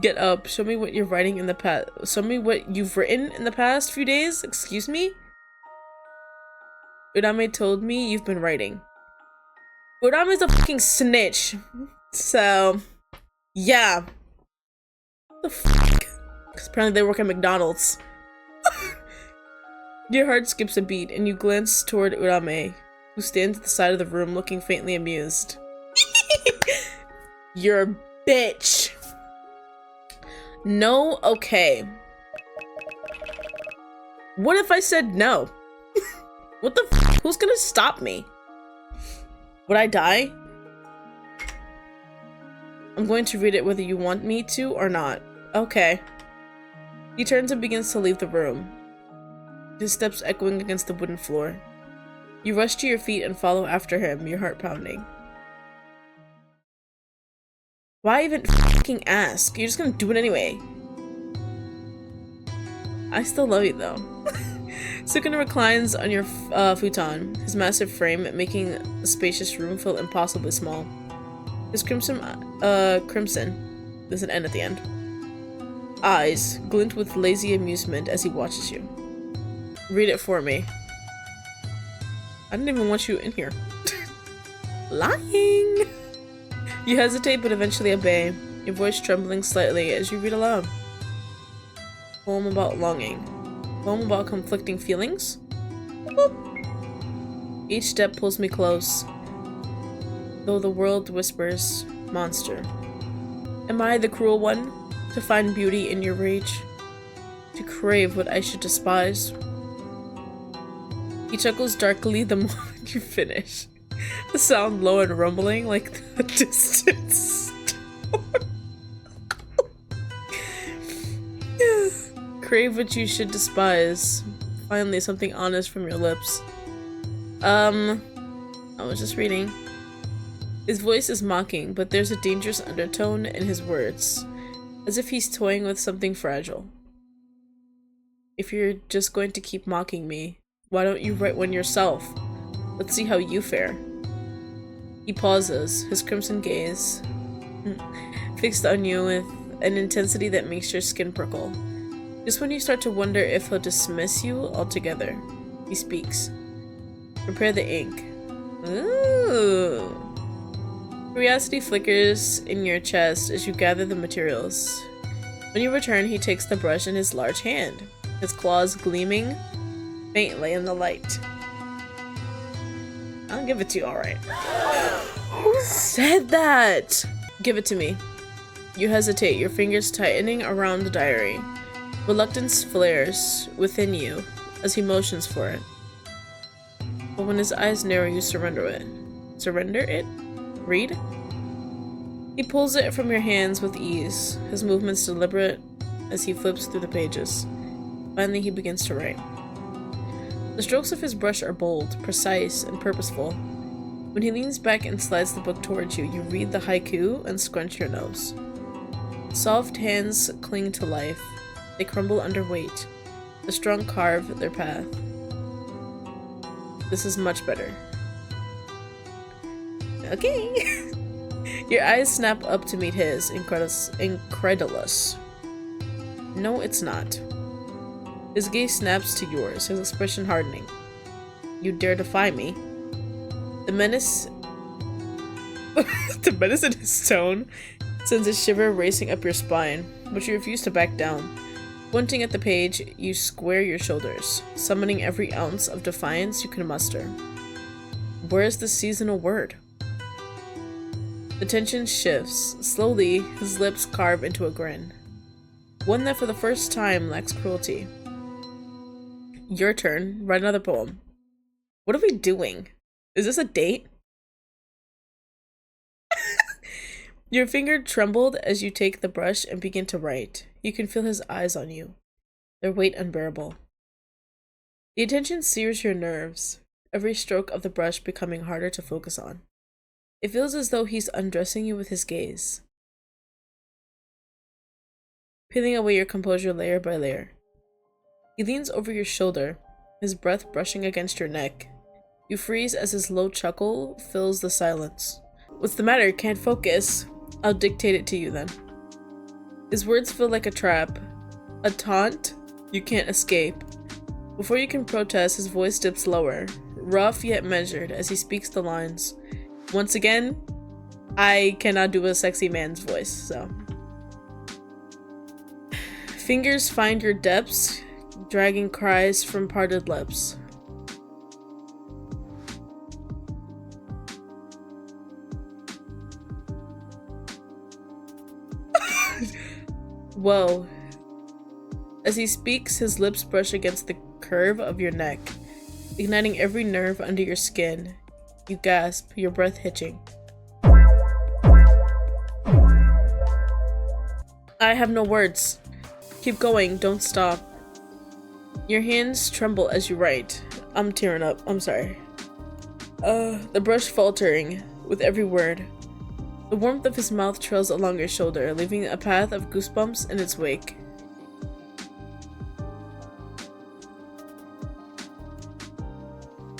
Get up. Show me what you're writing in the past. Show me what you've written in the past few days. Excuse me? Urame told me you've been writing. Urame's a fucking snitch. So, yeah. What the fuck? Because apparently they work at McDonald's. Your heart skips a beat, and you glance toward Urame, who stands at the side of the room looking faintly amused. You're a bitch. No? Okay. What if I said no? What the f? Who's gonna stop me? Would I die? I'm going to read it whether you want me to or not. Okay. He turns and begins to leave the room, his steps echoing against the wooden floor. You rush to your feet and follow after him, your heart pounding. Why even fucking ask? You're just gonna do it anyway. I still love you though. Sukuna reclines on your futon, his massive frame making the spacious room feel impossibly small. His crimson, there's an N at the end, eyes glint with lazy amusement as he watches you. Read it for me. I didn't even want you in here. Lying! You hesitate but eventually obey, your voice trembling slightly as you read aloud. Poem about longing. Poem about conflicting feelings? Boop. Each step pulls me close, though the world whispers, monster. Am I the cruel one? To find beauty in your rage? To crave what I should despise? He chuckles darkly the moment you finish. The sound low and rumbling like the distant storm. Crave what you should despise. Finally, something honest from your lips. I was just reading. His voice is mocking, but there's a dangerous undertone in his words, as if he's toying with something fragile. If you're just going to keep mocking me, why don't you write one yourself? Let's see how you fare. He pauses, his crimson gaze fixed on you with an intensity that makes your skin prickle. Just when you start to wonder if he'll dismiss you altogether, he speaks. Prepare the ink. Ooh. Curiosity flickers in your chest as you gather the materials. When you return, he takes the brush in his large hand, his claws gleaming faintly in the light. I'll give it to you, alright. Who said that? Give it to me. You hesitate, your fingers tightening around the diary. Reluctance flares within you as he motions for it. But when his eyes narrow, you surrender it. Surrender it? Read? He pulls it from your hands with ease, his movements deliberate as he flips through the pages. Finally, he begins to write. The strokes of his brush are bold, precise, and purposeful. When he leans back and slides the book towards you, you read the haiku and scrunch your nose. Soft hands cling to life. They crumble under weight. The strong carve their path. This is much better. Okay. Your eyes snap up to meet his, incredulous. No, it's not. His gaze snaps to yours, his expression hardening. You dare defy me? The menace in his tone sends a shiver racing up your spine, but you refuse to back down. Squinting at the page, you square your shoulders, summoning every ounce of defiance you can muster. Where is the seasonal word? The tension shifts. Slowly, his lips carve into a grin. One that for the first time lacks cruelty. Your turn. Write another poem. What are we doing? Is this a date? Your finger trembled as you take the brush and begin to write. You can feel his eyes on you, their weight unbearable. The attention sears your nerves, every stroke of the brush becoming harder to focus on. It feels as though he's undressing you with his gaze, peeling away your composure layer by layer. He leans over your shoulder, his breath brushing against your neck. You freeze as his low chuckle fills the silence. What's the matter? Can't focus? I'll dictate it to you then. His words feel like a trap, a taunt you can't escape. Before you can protest, his voice dips lower, rough yet measured as he speaks the lines. Once again, I cannot do a sexy man's voice, so. Fingers find your depths, dragging cries from parted lips. Whoa. As he speaks, his lips brush against the curve of your neck, igniting every nerve under your skin. You gasp, your breath hitching. I have no words. Keep going, don't stop. Your hands tremble as you write. I'm tearing up, I'm sorry. The brush faltering with every word. The warmth of his mouth trails along your shoulder, leaving a path of goosebumps in its wake.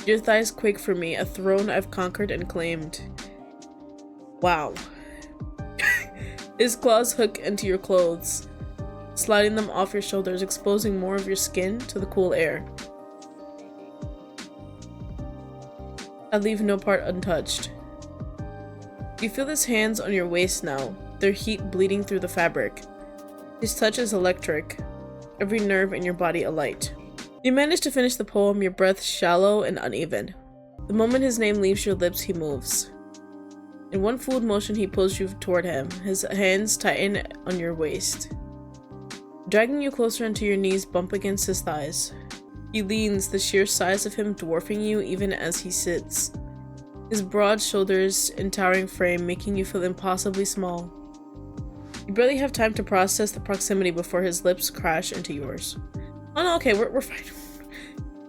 Your thighs quake for me, a throne I've conquered and claimed. Wow. His claws hook into your clothes, sliding them off your shoulders, exposing more of your skin to the cool air. I leave no part untouched. You feel his hands on your waist now, their heat bleeding through the fabric. His touch is electric, every nerve in your body alight. You manage to finish the poem, your breath shallow and uneven. The moment his name leaves your lips, he moves. In one fluid motion, he pulls you toward him, his hands tighten on your waist. Dragging you closer into your knees bump against his thighs. He leans, the sheer size of him dwarfing you even as he sits. His broad shoulders and towering frame making you feel impossibly small. You barely have time to process the proximity before his lips crash into yours. Oh no, okay, we're fine.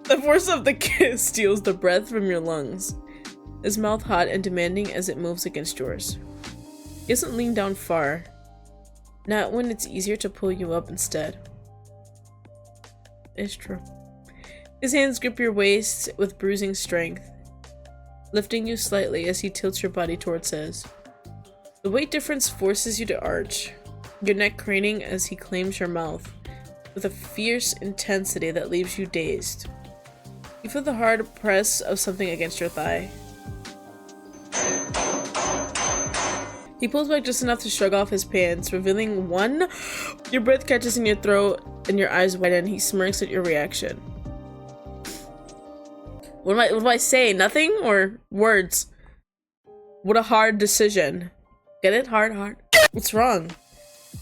The force of the kiss steals the breath from your lungs, his mouth hot and demanding as it moves against yours. He doesn't lean down far, not when it's easier to pull you up instead. It's true. His hands grip your waist with bruising strength, lifting you slightly as he tilts your body towards his. The weight difference forces you to arch, your neck craning as he claims your mouth, with a fierce intensity that leaves you dazed. You feel the hard press of something against your thigh. He pulls back just enough to shrug off his pants, revealing one. Your breath catches in your throat and your eyes widen. He smirks at your reaction. What do I say? Nothing? Or words? What a hard decision. Get it? Hard. What's wrong?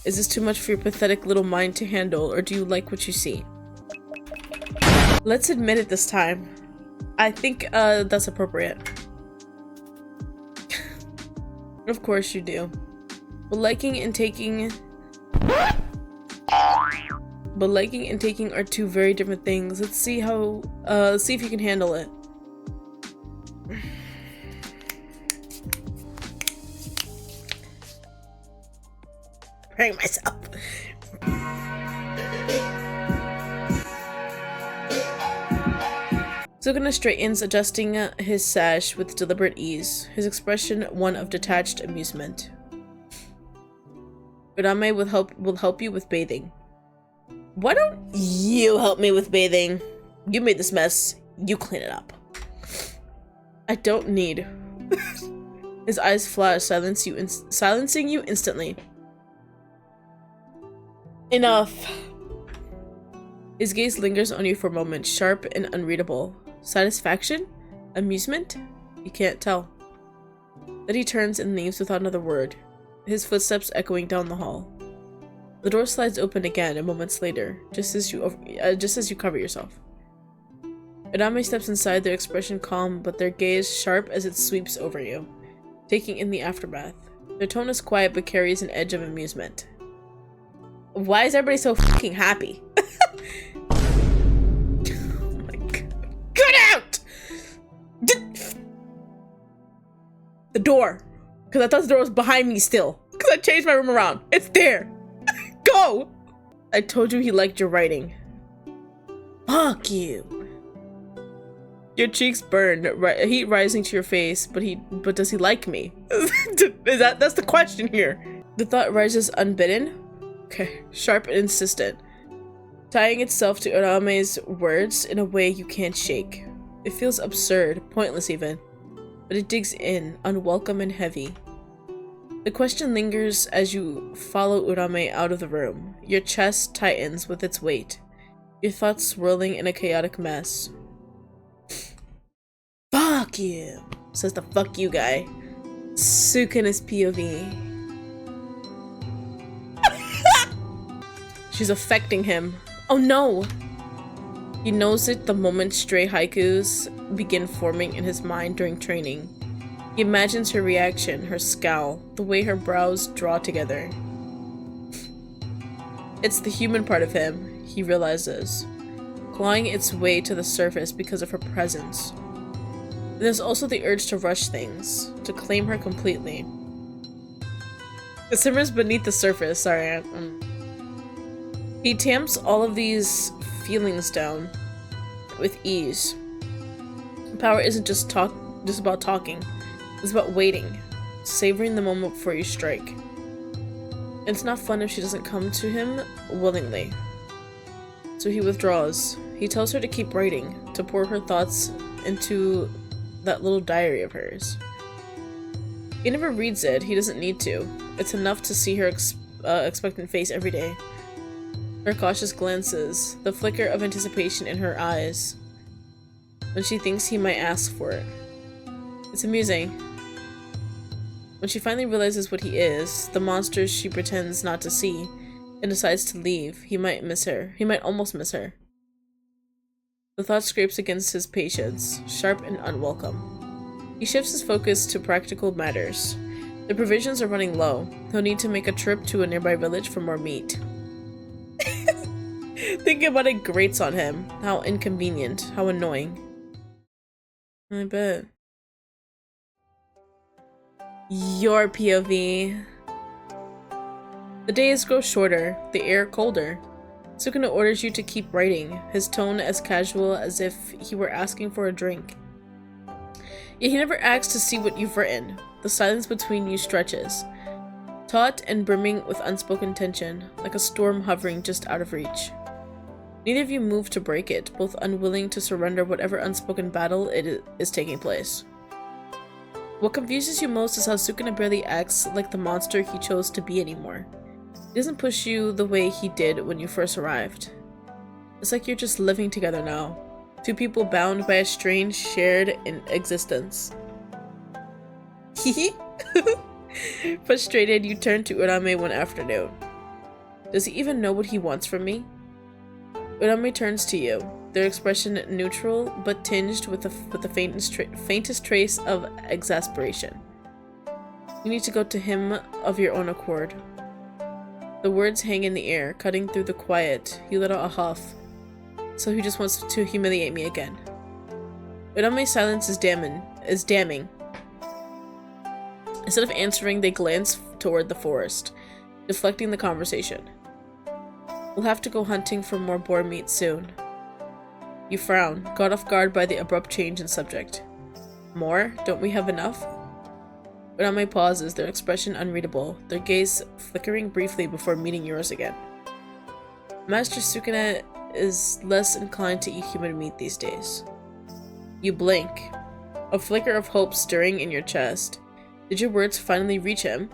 Is this too much for your pathetic little mind to handle, or do you like what you see? Let's admit it this time. I think that's appropriate. Of course you do. Well, liking and taking but liking and taking are two very different things. Let's see if you can handle it. Preparing myself. Sukuna straightens, adjusting his sash with deliberate ease, his expression one of detached amusement. Urame will help you with bathing. Why don't you help me with bathing? You made this mess. You clean it up. I don't need. His eyes flash, silencing you instantly. Enough. His gaze lingers on you for a moment, sharp and unreadable. Satisfaction? Amusement? You can't tell. Then he turns and leaves without another word, his footsteps echoing down the hall. The door slides open again, and moments later, just as you cover yourself. Urame steps inside, their expression calm, but their gaze sharp as it sweeps over you, taking in the aftermath. Their tone is quiet but carries an edge of amusement. Why is everybody so fucking happy? Oh my god. Get out! The door. Because I thought the door was behind me still. Because I changed my room around. It's there. Go! I told you he liked your writing. Fuck you. Your cheeks burn, heat rising to your face, but does he like me? That's the question here. The thought rises unbidden. Okay, sharp and insistent, tying itself to Urame's words in a way you can't shake. It feels absurd, pointless even, but it digs in, unwelcome and heavy. The question lingers as you follow Urame out of the room. Your chest tightens with its weight, your thoughts swirling in a chaotic mess. Fuck you, says the fuck you guy. Sukuna's POV. She's affecting him. Oh no! He knows it the moment stray haikus begin forming in his mind during training. He imagines her reaction, her scowl, the way her brows draw together. It's the human part of him, he realizes, clawing its way to the surface because of her presence. And there's also the urge to rush things, to claim her completely. It simmers beneath the surface, sorry. He tamps all of these feelings down with ease. Power isn't just about talking. It's about waiting, savoring the moment before you strike. It's not fun if she doesn't come to him willingly. So he withdraws. He tells her to keep writing, to pour her thoughts into that little diary of hers. He never reads it. He doesn't need to. It's enough to see her expectant face every day. Her cautious glances, the flicker of anticipation in her eyes when she thinks he might ask for it. It's amusing. When she finally realizes what he is, the monster she pretends not to see, and decides to leave, he might miss her. He might almost miss her. The thought scrapes against his patience, sharp and unwelcome. He shifts his focus to practical matters. The provisions are running low. He'll need to make a trip to a nearby village for more meat. Thinking about it grates on him. How inconvenient. How annoying. I bet. Your POV. The days grow shorter, the air colder. Sukuna orders you to keep writing, his tone as casual as if he were asking for a drink. Yet he never asks to see what you've written. The silence between you stretches, taut and brimming with unspoken tension, like a storm hovering just out of reach. Neither of you move to break it, both unwilling to surrender whatever unspoken battle is taking place. What confuses you most is how Sukuna barely acts like the monster he chose to be anymore. He doesn't push you the way he did when you first arrived. It's like you're just living together now. Two people bound by a strange shared existence. Hehe. Frustrated, you turn to Urame one afternoon. Does he even know what he wants from me? Urame turns to you, their expression neutral but tinged with the faintest trace of exasperation. You need to go to him of your own accord. The words hang in the air, cutting through the quiet. He let out a huff. So he just wants to humiliate me again. Urame's silence is damning. Instead of answering, they glance toward the forest, deflecting the conversation. We'll have to go hunting for more boar meat soon. You frown, caught off guard by the abrupt change in subject. More? Don't we have enough? Urame pauses, their expression unreadable, their gaze flickering briefly before meeting yours again. Master Sukuna is less inclined to eat human meat these days. You blink, a flicker of hope stirring in your chest. Did your words finally reach him?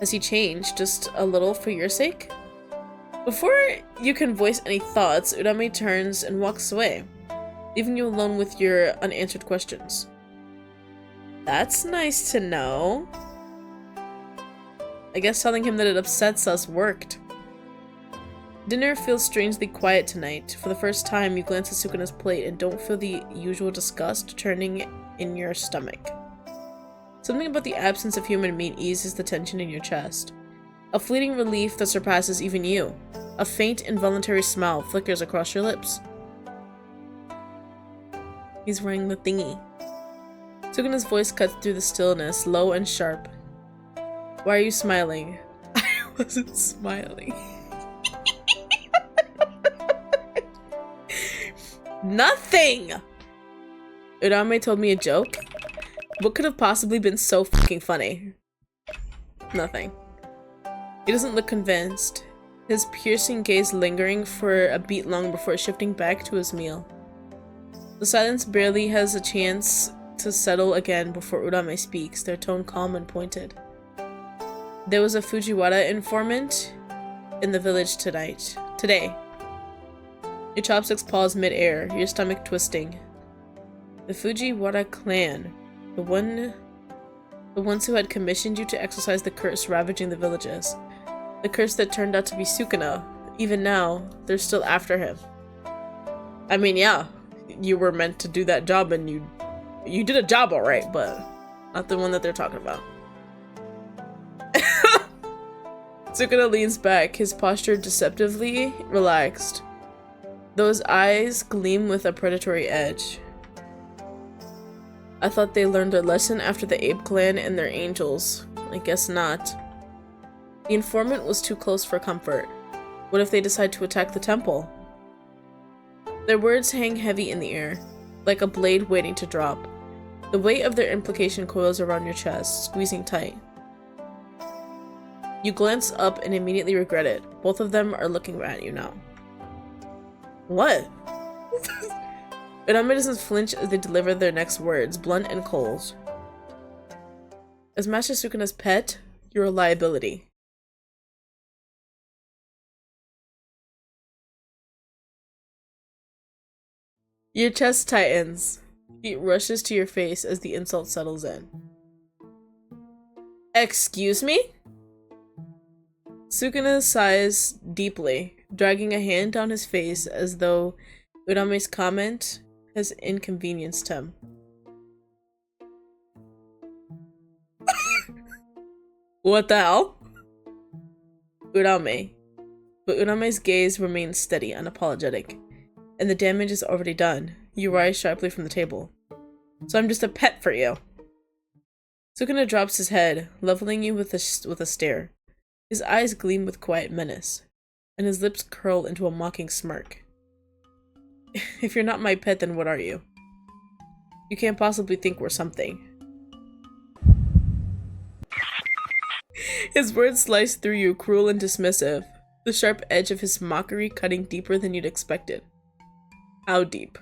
Has he changed just a little for your sake? Before you can voice any thoughts, Urame turns and walks away, leaving you alone with your unanswered questions. That's nice to know. I guess telling him that it upsets us worked. Dinner feels strangely quiet tonight. For the first time, you glance at Sukuna's plate and don't feel the usual disgust turning in your stomach. Something about the absence of human meat eases the tension in your chest. A fleeting relief that surpasses even you. A faint, involuntary smile flickers across your lips. He's wearing the thingy. Sukuna's voice cuts through the stillness, low and sharp. Why are you smiling? I wasn't smiling. Nothing! Urame told me a joke? What could have possibly been so fucking funny? Nothing. He doesn't look convinced, his piercing gaze lingering for a beat long before shifting back to his meal. The silence barely has a chance to settle again before Urame speaks, their tone calm and pointed. There was a Fujiwara informant in the village today. Your chopsticks pause mid-air, your stomach twisting. The Fujiwara clan, the ones who had commissioned you to exorcise the curse ravaging the villages. The curse that turned out to be Sukuna. Even now, they're still after him. I mean, yeah, you were meant to do that job and you did a job alright, but not the one that they're talking about. Sukuna leans back, his posture deceptively relaxed. Those eyes gleam with a predatory edge. I thought they learned their lesson after the Ape clan and their angels. I guess not. The informant was too close for comfort. What if they decide to attack the temple? Their words hang heavy in the air, like a blade waiting to drop. The weight of their implication coils around your chest, squeezing tight. You glance up and immediately regret it. Both of them are looking at you now. What? Urame doesn't flinch as they deliver their next words, blunt and cold. As Master Sukuna's pet, you're a liability. Your chest tightens. Heat rushes to your face as the insult settles in. Excuse me? Sukuna sighs deeply, dragging a hand down his face as though Urame's comment has inconvenienced him. What the hell? Urame. But Urame's gaze remains steady, unapologetic. And the damage is already done. You rise sharply from the table. So I'm just a pet for you. Sukuna drops his head, leveling you with a stare. His eyes gleam with quiet menace, and his lips curl into a mocking smirk. If you're not my pet, then what are you? You can't possibly think we're something. His words slice through you, cruel and dismissive, the sharp edge of his mockery cutting deeper than you'd expected. How deep?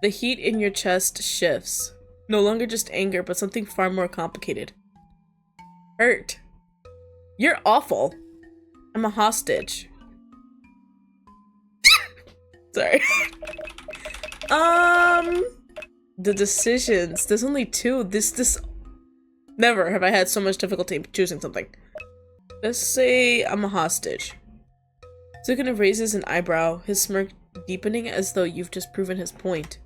The heat in your chest shifts, no longer just anger, but something far more complicated. Hurt. You're awful. I'm a hostage. Sorry. The decisions. There's only two. Never have I had so much difficulty choosing something. Let's say I'm a hostage. Sukuna raises an eyebrow, his smirk deepening as though you've just proven his point.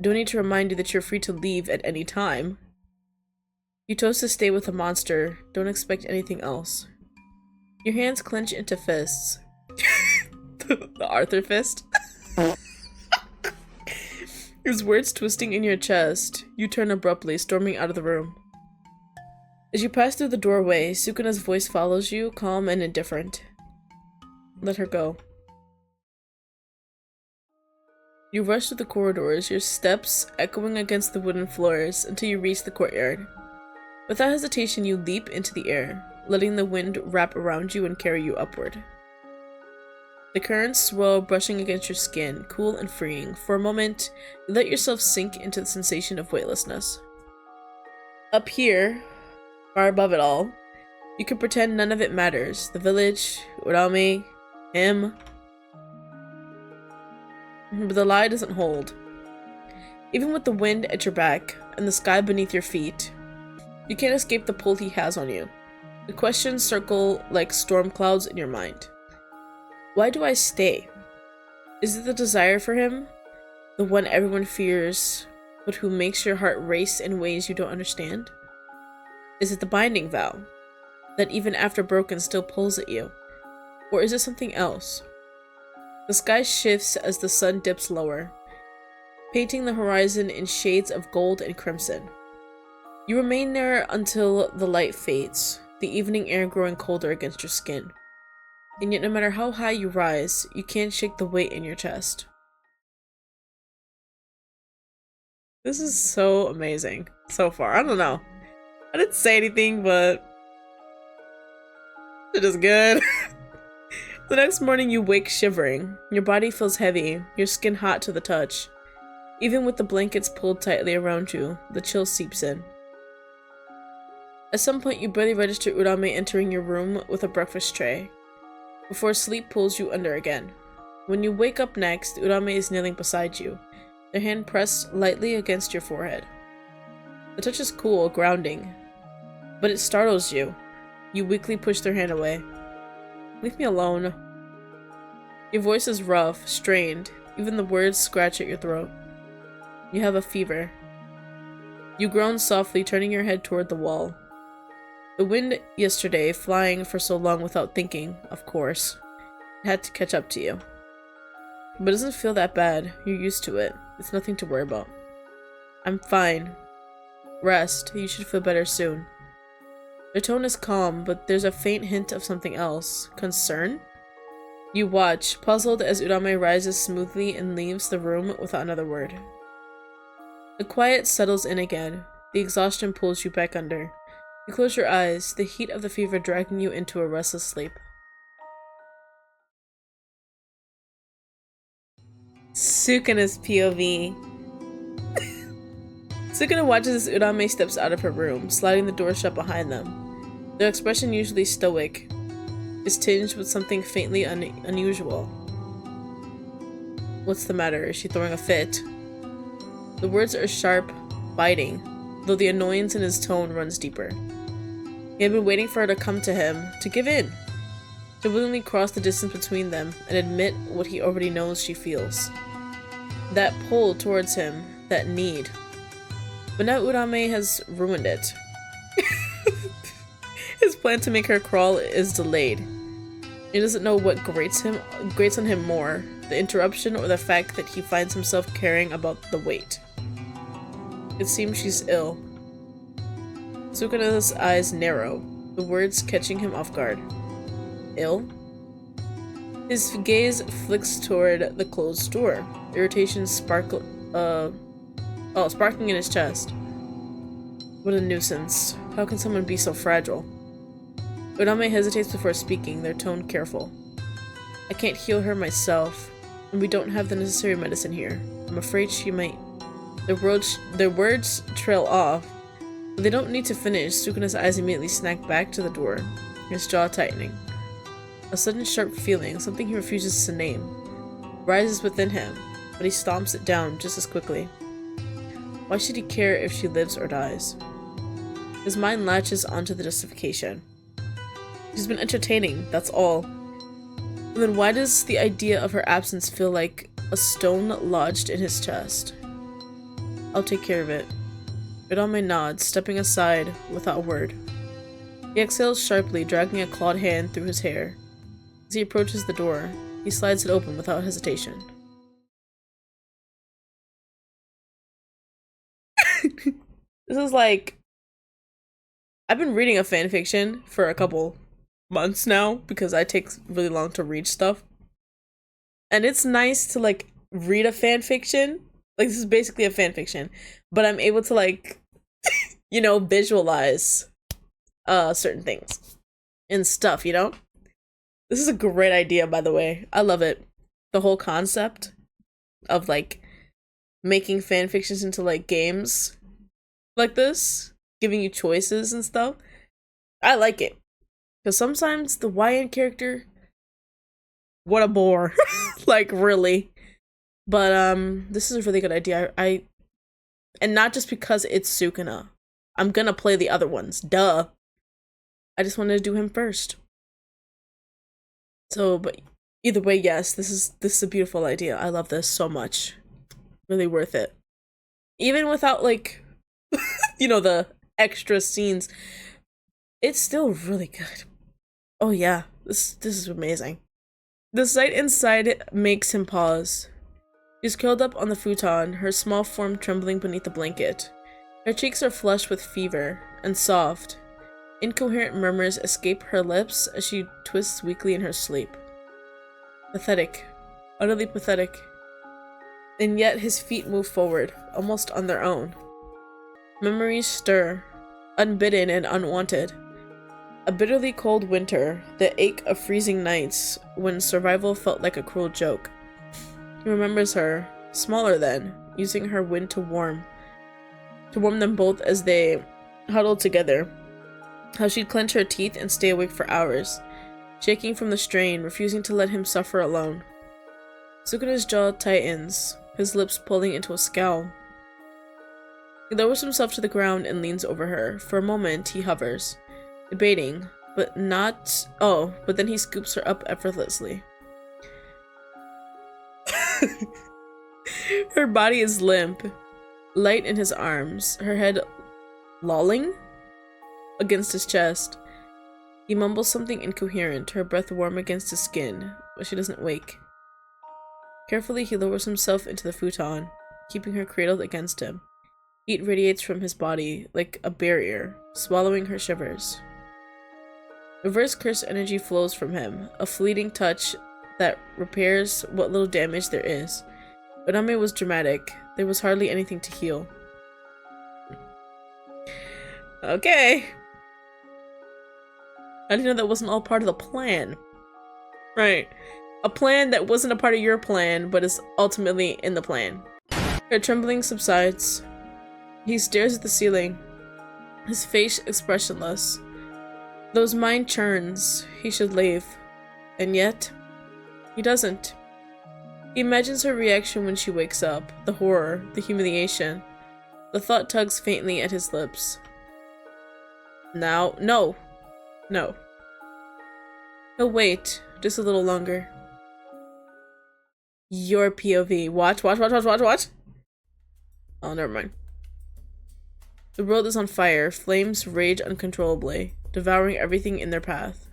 Don't need to remind you that you're free to leave at any time. You chose to stay with a monster. Don't expect anything else. Your hands clench into fists. The Arthur fist? His words twisting in your chest, you turn abruptly, storming out of the room. As you pass through the doorway, Sukuna's voice follows you, calm and indifferent. Let her go. You rush through the corridors, your steps echoing against the wooden floors until you reach the courtyard. Without hesitation, you leap into the air, letting the wind wrap around you and carry you upward. The currents swirl, brushing against your skin, cool and freeing. For a moment, you let yourself sink into the sensation of weightlessness. Up here, far above it all, you can pretend none of it matters. The village, Urame, him. But the lie doesn't hold. Even with the wind at your back and the sky beneath your feet, you can't escape the pull he has on you. The questions circle like storm clouds in your mind. Why do I stay? Is it the desire for him? The one everyone fears, but who makes your heart race in ways you don't understand? Is it the binding vow, that even after broken still pulls at you? Or is it something else? The sky shifts as the sun dips lower, painting the horizon in shades of gold and crimson. You remain there until the light fades, the evening air growing colder against your skin. And yet no matter how high you rise, you can't shake the weight in your chest. This is so amazing so far. I don't know. I didn't say anything, but it is good. The next morning you wake shivering. Your body feels heavy, your skin hot to the touch. Even with the blankets pulled tightly around you, the chill seeps in. At some point you barely register Urame entering your room with a breakfast tray, before sleep pulls you under again. When you wake up next, Urame is kneeling beside you, their hand pressed lightly against your forehead. The touch is cool, grounding, but it startles you. You weakly push their hand away. Leave me alone. Your voice is rough, strained, even the words scratch at your throat. You have a fever. You groan softly, turning your head toward the wall. The wind yesterday, flying for so long without thinking, of course, had to catch up to you. But it doesn't feel that bad. You're used to it. It's nothing to worry about. I'm fine. Rest. You should feel better soon. Their tone is calm, but there's a faint hint of something else. Concern? You watch, puzzled as Urame rises smoothly and leaves the room without another word. The quiet settles in again. The exhaustion pulls you back under. You close your eyes, the heat of the fever dragging you into a restless sleep. Sukuna's POV. Sukuna watches as Urame steps out of her room, sliding the door shut behind them. Their expression, usually stoic, is tinged with something faintly unusual. What's the matter? Is she throwing a fit? The words are sharp, biting, though the annoyance in his tone runs deeper. He had been waiting for her to come to him, to give in, to willingly cross the distance between them and admit what he already knows she feels. That pull towards him, that need. But now Urame has ruined it. His plan to make her crawl is delayed. He doesn't know what grates on him more, the interruption or the fact that he finds himself caring about the weight. It seems she's ill. Sukuna's eyes narrow, the words catching him off guard. Ill? His gaze flicks toward the closed door, irritation sparkling in his chest. What a nuisance. How can someone be so fragile? Urame hesitates before speaking, their tone careful. I can't heal her myself, and we don't have the necessary medicine here. I'm afraid she might... Their words trail off, but they don't need to finish. Sukuna's eyes immediately snack back to the door, his jaw tightening. A sudden sharp feeling, something he refuses to name, rises within him, but he stomps it down just as quickly. Why should he care if she lives or dies? His mind latches onto the justification. She's been entertaining, that's all. And then why does the idea of her absence feel like a stone lodged in his chest? I'll take care of it. Urame nods, stepping aside without a word. He exhales sharply, dragging a clawed hand through his hair. As he approaches the door, he slides it open without hesitation. This is like... I've been reading a fanfiction for a couple months now because I take really long to read stuff. And it's nice to like read a fanfiction. Like this is basically a fanfiction, but I'm able to like, you know, visualize certain things and stuff, you know? This is a great idea, by the way. I love it. The whole concept of like making fanfictions into like games like this, giving you choices and stuff. I like it. Because sometimes the YN character, what a bore. Like, really. But, this is a really good idea. And not just because it's Sukuna. I'm gonna play the other ones. Duh. I just wanted to do him first. So, but either way, yes, this is a beautiful idea. I love this so much. Really worth it. Even without, like, you know, the extra scenes, it's still really good. Oh yeah, this is amazing. The sight inside makes him pause. She's curled up on the futon, her small form trembling beneath the blanket. Her cheeks are flushed with fever, and soft. Incoherent murmurs escape her lips as she twists weakly in her sleep. Pathetic. Utterly pathetic. And yet his feet move forward, almost on their own. Memories stir, unbidden and unwanted. A bitterly cold winter, the ache of freezing nights when survival felt like a cruel joke. He remembers her, smaller then, using her wind to warm them both as they huddled together. How she'd clench her teeth and stay awake for hours, shaking from the strain, refusing to let him suffer alone. Sukuna's jaw tightens, his lips pulling into a scowl. He lowers himself to the ground and leans over her. For a moment, he hovers, debating, but then he scoops her up effortlessly. Her body is limp, light in his arms, her head lolling against his chest. He mumbles something incoherent, her breath warm against his skin, but she doesn't wake. Carefully, he lowers himself into the futon, keeping her cradled against him. Heat radiates from his body like a barrier, swallowing her shivers. Reverse curse energy flows from him, a fleeting touch that repairs what little damage there is. But Ame was dramatic. There was hardly anything to heal. Okay. I didn't know that wasn't all part of the plan. Right. A plan that wasn't a part of your plan, but is ultimately in the plan. Her trembling subsides. He stares at the ceiling, his face expressionless. Though his mind churns, he should leave. And yet, he doesn't. He imagines her reaction when she wakes up, the horror, the humiliation. The thought tugs faintly at his lips. Now, no. No. He'll wait, just a little longer. Your POV. Watch. Oh, never mind. The world is on fire. Flames rage uncontrollably, devouring everything in their path.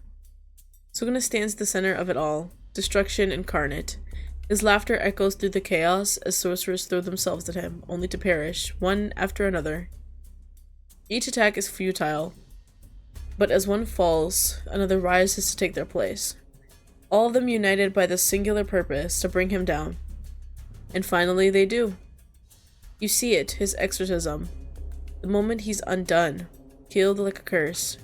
Sukuna stands at the center of it all, destruction incarnate. His laughter echoes through the chaos as sorcerers throw themselves at him, only to perish, one after another. Each attack is futile, but as one falls, another rises to take their place. All of them united by the singular purpose to bring him down. And finally they do. You see it, his exorcism. The moment he's undone, killed like a curse.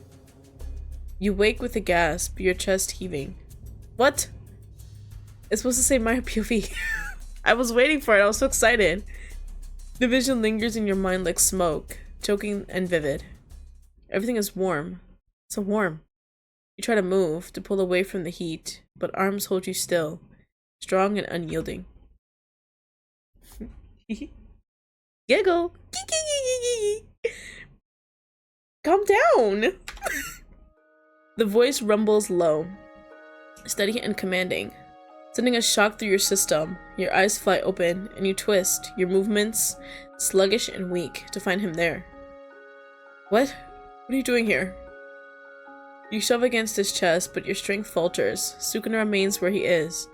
You wake with a gasp, your chest heaving. What? It's supposed to say my POV. I was waiting for it, I was so excited. The vision lingers in your mind like smoke, choking and vivid. Everything is warm. So warm. You try to move, to pull away from the heat, but arms hold you still, strong and unyielding. Giggle. Calm down. The voice rumbles low, steady and commanding, sending a shock through your system. Your eyes fly open, and you twist, your movements sluggish and weak, to find him there. What? What are you doing here? You shove against his chest, but your strength falters. Sukuna remains where he is,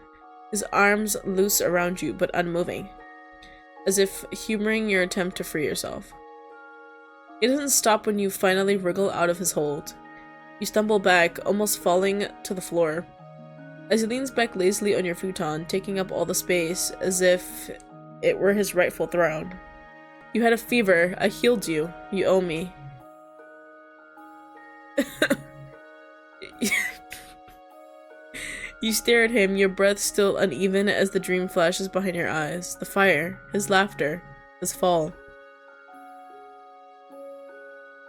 his arms loose around you but unmoving, as if humoring your attempt to free yourself. He doesn't stop when you finally wriggle out of his hold. You stumble back, almost falling to the floor, as he leans back lazily on your futon, taking up all the space as if it were his rightful throne. You had a fever. I healed you. You owe me. You stare at him, your breath still uneven as the dream flashes behind your eyes. The fire, his laughter, his fall.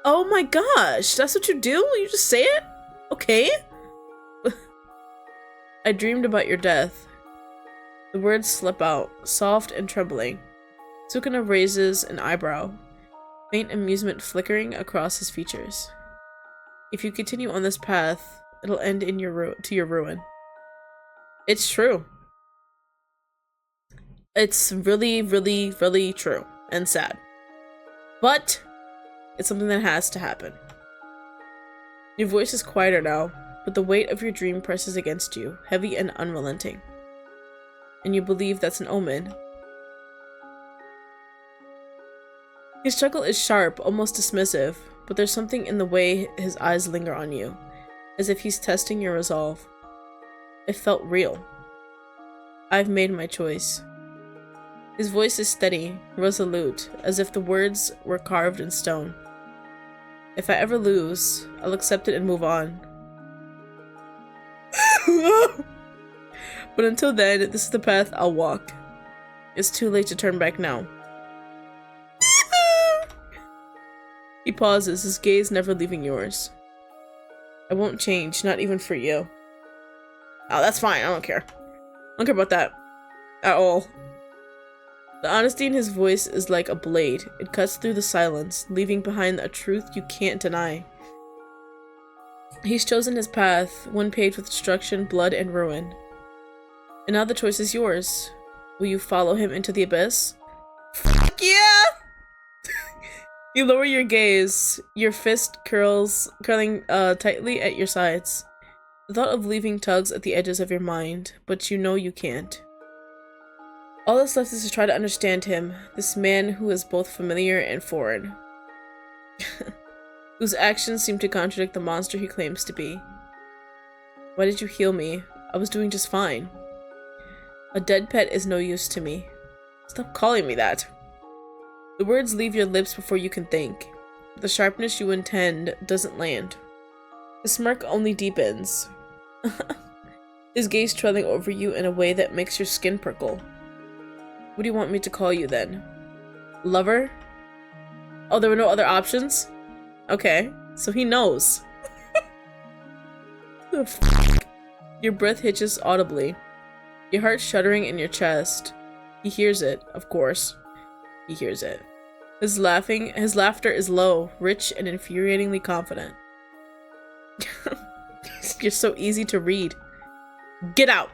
Oh my gosh, that's what you do? You just say it? Okay. I dreamed about your death. The words slip out, soft and trembling. Sukuna raises an eyebrow, faint amusement flickering across his features. If you continue on this path, it'll end in your ruin. It's true. It's really, really, really true and sad. But it's something that has to happen. Your voice is quieter now, but the weight of your dream presses against you, heavy and unrelenting. And you believe that's an omen. His chuckle is sharp, almost dismissive, but there's something in the way his eyes linger on you, as if he's testing your resolve. It felt real. I've made my choice. His voice is steady, resolute, as if the words were carved in stone. If I ever lose, I'll accept it and move on. But until then, this is the path I'll walk. It's too late to turn back now. He pauses, his gaze never leaving yours. I won't change, not even for you. Oh, that's fine, I don't care. I don't care about that. At all. The honesty in his voice is like a blade. It cuts through the silence, leaving behind a truth you can't deny. He's chosen his path, one paved with destruction, blood, and ruin. And now the choice is yours. Will you follow him into the abyss? Fuck yeah! You lower your gaze, your fist curling tightly at your sides. The thought of leaving tugs at the edges of your mind, but you know you can't. All that's left is to try to understand him, this man who is both familiar and foreign. Whose actions seem to contradict the monster he claims to be. Why did you heal me? I was doing just fine. A dead pet is no use to me. Stop calling me that. The words leave your lips before you can think. The sharpness you intend doesn't land. The smirk only deepens. His gaze trailing over you in a way that makes your skin prickle. What do you want me to call you then? Lover? Oh, there were no other options? Okay, so he knows. The f***? Your breath hitches audibly. Your heart shuddering in your chest. He hears it, of course. He hears it. His laughter is low, rich, and infuriatingly confident. You're so easy to read. Get out!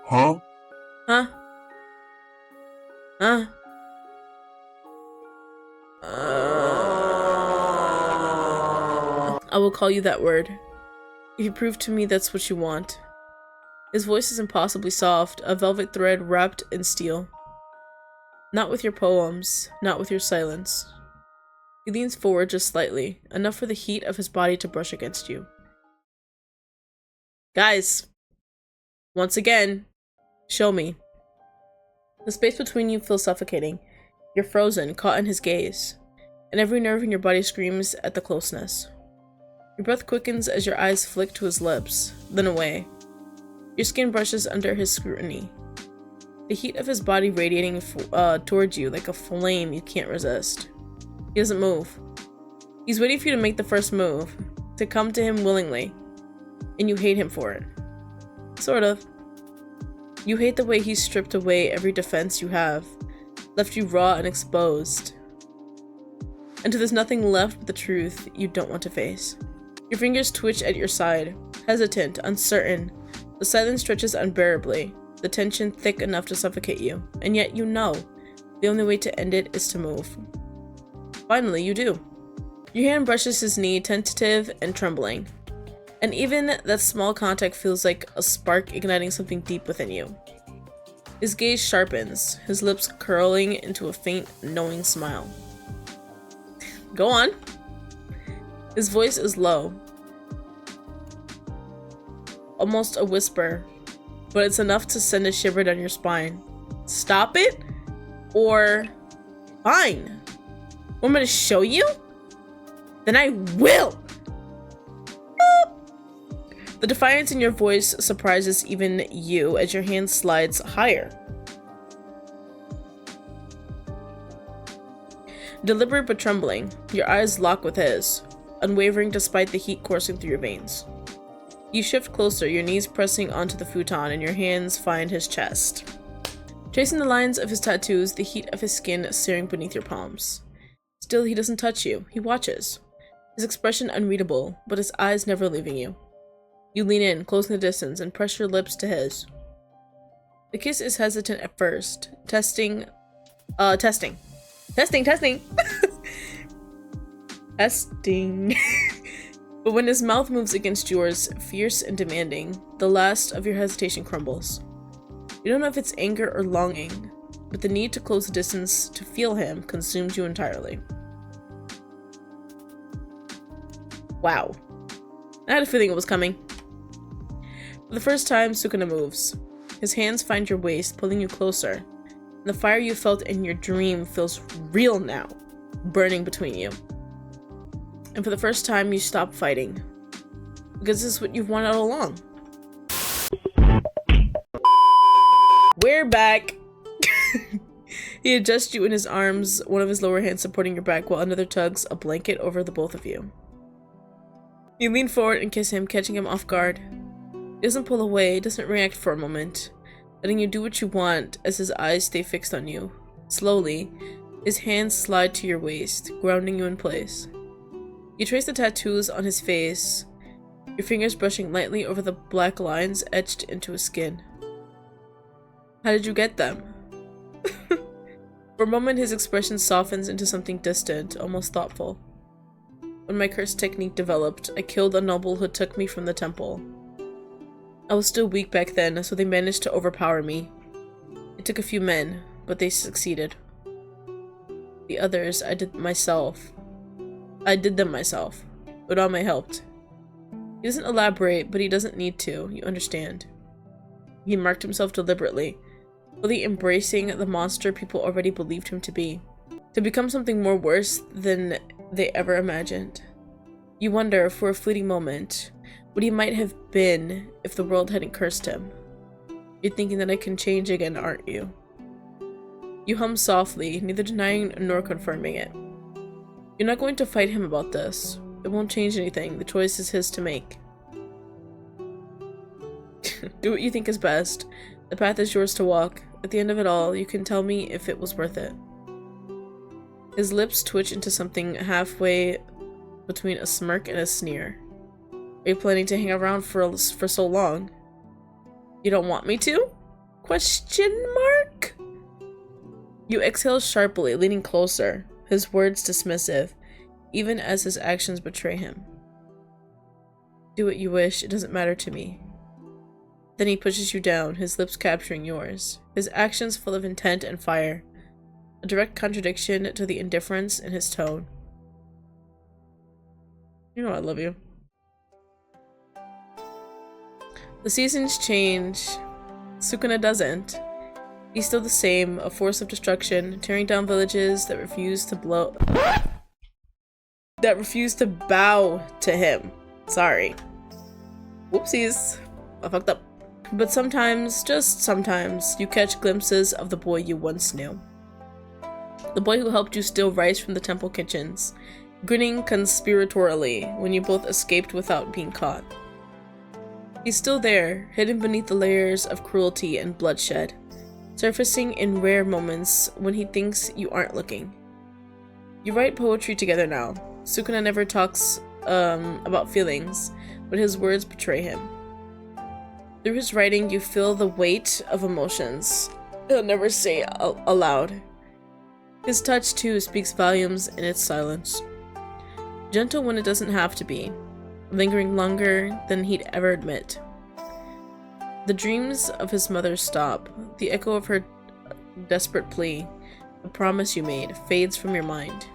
Huh? Huh? Huh? I will call you that word. If you prove to me that's what you want. His voice is impossibly soft, a velvet thread wrapped in steel. Not with your poems, not with your silence. He leans forward just slightly, enough for the heat of his body to brush against you. Guys, once again, show me. The space between you feels suffocating. You're frozen, caught in his gaze, and every nerve in your body screams at the closeness. Your breath quickens as your eyes flick to his lips, then away. Your skin brushes under his scrutiny. The heat of his body radiating towards you like a flame you can't resist. He doesn't move. He's waiting for you to make the first move, to come to him willingly, and you hate him for it. Sort of. You hate the way he's stripped away every defense you have, left you raw and exposed, until there's nothing left but the truth you don't want to face. Your fingers twitch at your side, hesitant, uncertain. The silence stretches unbearably, the tension thick enough to suffocate you, and yet you know the only way to end it is to move. Finally, you do. Your hand brushes his knee, tentative and trembling. And even that small contact feels like a spark igniting something deep within you. His gaze sharpens, his lips curling into a faint, knowing smile. Go on. His voice is low. Almost a whisper, but it's enough to send a shiver down your spine. Stop it? Or fine. Want me to show you? Then I will! The defiance in your voice surprises even you as your hand slides higher. Deliberate but trembling, your eyes lock with his, unwavering despite the heat coursing through your veins. You shift closer, your knees pressing onto the futon and your hands find his chest. Tracing the lines of his tattoos, the heat of his skin searing beneath your palms. Still, he doesn't touch you, he watches. His expression unreadable, but his eyes never leaving you. You lean in, closing the distance, and press your lips to his. The kiss is hesitant at first. Testing. Testing. Testing! But when his mouth moves against yours, fierce and demanding, the last of your hesitation crumbles. You don't know if it's anger or longing, but the need to close the distance to feel him consumes you entirely. Wow. I had a feeling it was coming. For the first time, Sukuna moves. His hands find your waist, pulling you closer. And the fire you felt in your dream feels real now, burning between you. And for the first time, you stop fighting. Because this is what you've wanted all along. We're back! He adjusts you in his arms, one of his lower hands supporting your back while another tugs a blanket over the both of you. You lean forward and kiss him, catching him off guard. He doesn't pull away, doesn't react for a moment, letting you do what you want as his eyes stay fixed on you. Slowly, his hands slide to your waist, grounding you in place. You trace the tattoos on his face, your fingers brushing lightly over the black lines etched into his skin. How did you get them? For a moment, his expression softens into something distant, almost thoughtful. When my curse technique developed, I killed a noble who took me from the temple. I was still weak back then, so they managed to overpower me. It took a few men, but they succeeded. The others, I did them myself, but Ame helped. He doesn't elaborate, but he doesn't need to, you understand. He marked himself deliberately, fully embracing the monster people already believed him to be, to become something more worse than they ever imagined. You wonder, for a fleeting moment, what he might have been if the world hadn't cursed him. You're thinking that I can change again, aren't you? You hum softly, neither denying nor confirming it. You're not going to fight him about this. It won't change anything. The choice is his to make. Do what you think is best. The path is yours to walk. At the end of it all, you can tell me if it was worth it. His lips twitch into something halfway between a smirk and a sneer. Are you planning to hang around for so long? You don't want me to? Question mark? You exhale sharply, leaning closer, his words dismissive, even as his actions betray him. Do what you wish, it doesn't matter to me. Then he pushes you down, his lips capturing yours, his actions full of intent and fire, a direct contradiction to the indifference in his tone. You know I love you. The seasons change. Sukuna doesn't. He's still the same, a force of destruction, tearing down villages that refuse to bow to him. Sorry. Whoopsies. I fucked up. But sometimes, just sometimes, you catch glimpses of the boy you once knew. The boy who helped you steal rice from the temple kitchens, grinning conspiratorially when you both escaped without being caught. He's still there, hidden beneath the layers of cruelty and bloodshed, surfacing in rare moments when he thinks you aren't looking. You write poetry together now. Sukuna never talks about feelings, but his words betray him. Through his writing, you feel the weight of emotions he'll never say aloud. His touch, too, speaks volumes in its silence. Gentle when it doesn't have to be, lingering longer than he'd ever admit. The dreams of his mother stop. The echo of her desperate plea, the promise you made, fades from your mind.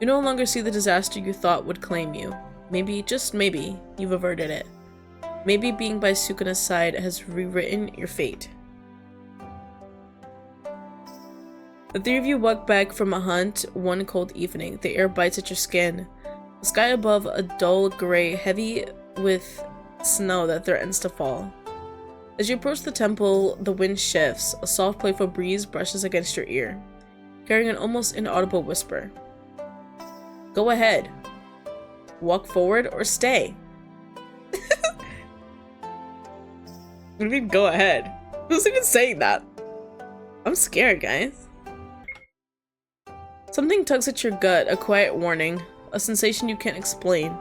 You no longer see the disaster you thought would claim you. Maybe, just maybe, you've averted it. Maybe being by Sukuna's side has rewritten your fate. The three of you walk back from a hunt one cold evening. The air bites at your skin. The sky above a dull gray, heavy with snow that threatens to fall. As you approach the temple, the wind shifts. A soft, playful breeze brushes against your ear, carrying an almost inaudible whisper. Go ahead. Walk forward or stay. What do you mean, go ahead? Who's even saying that? I'm scared, guys. Something tugs at your gut, a quiet warning, a sensation you can't explain.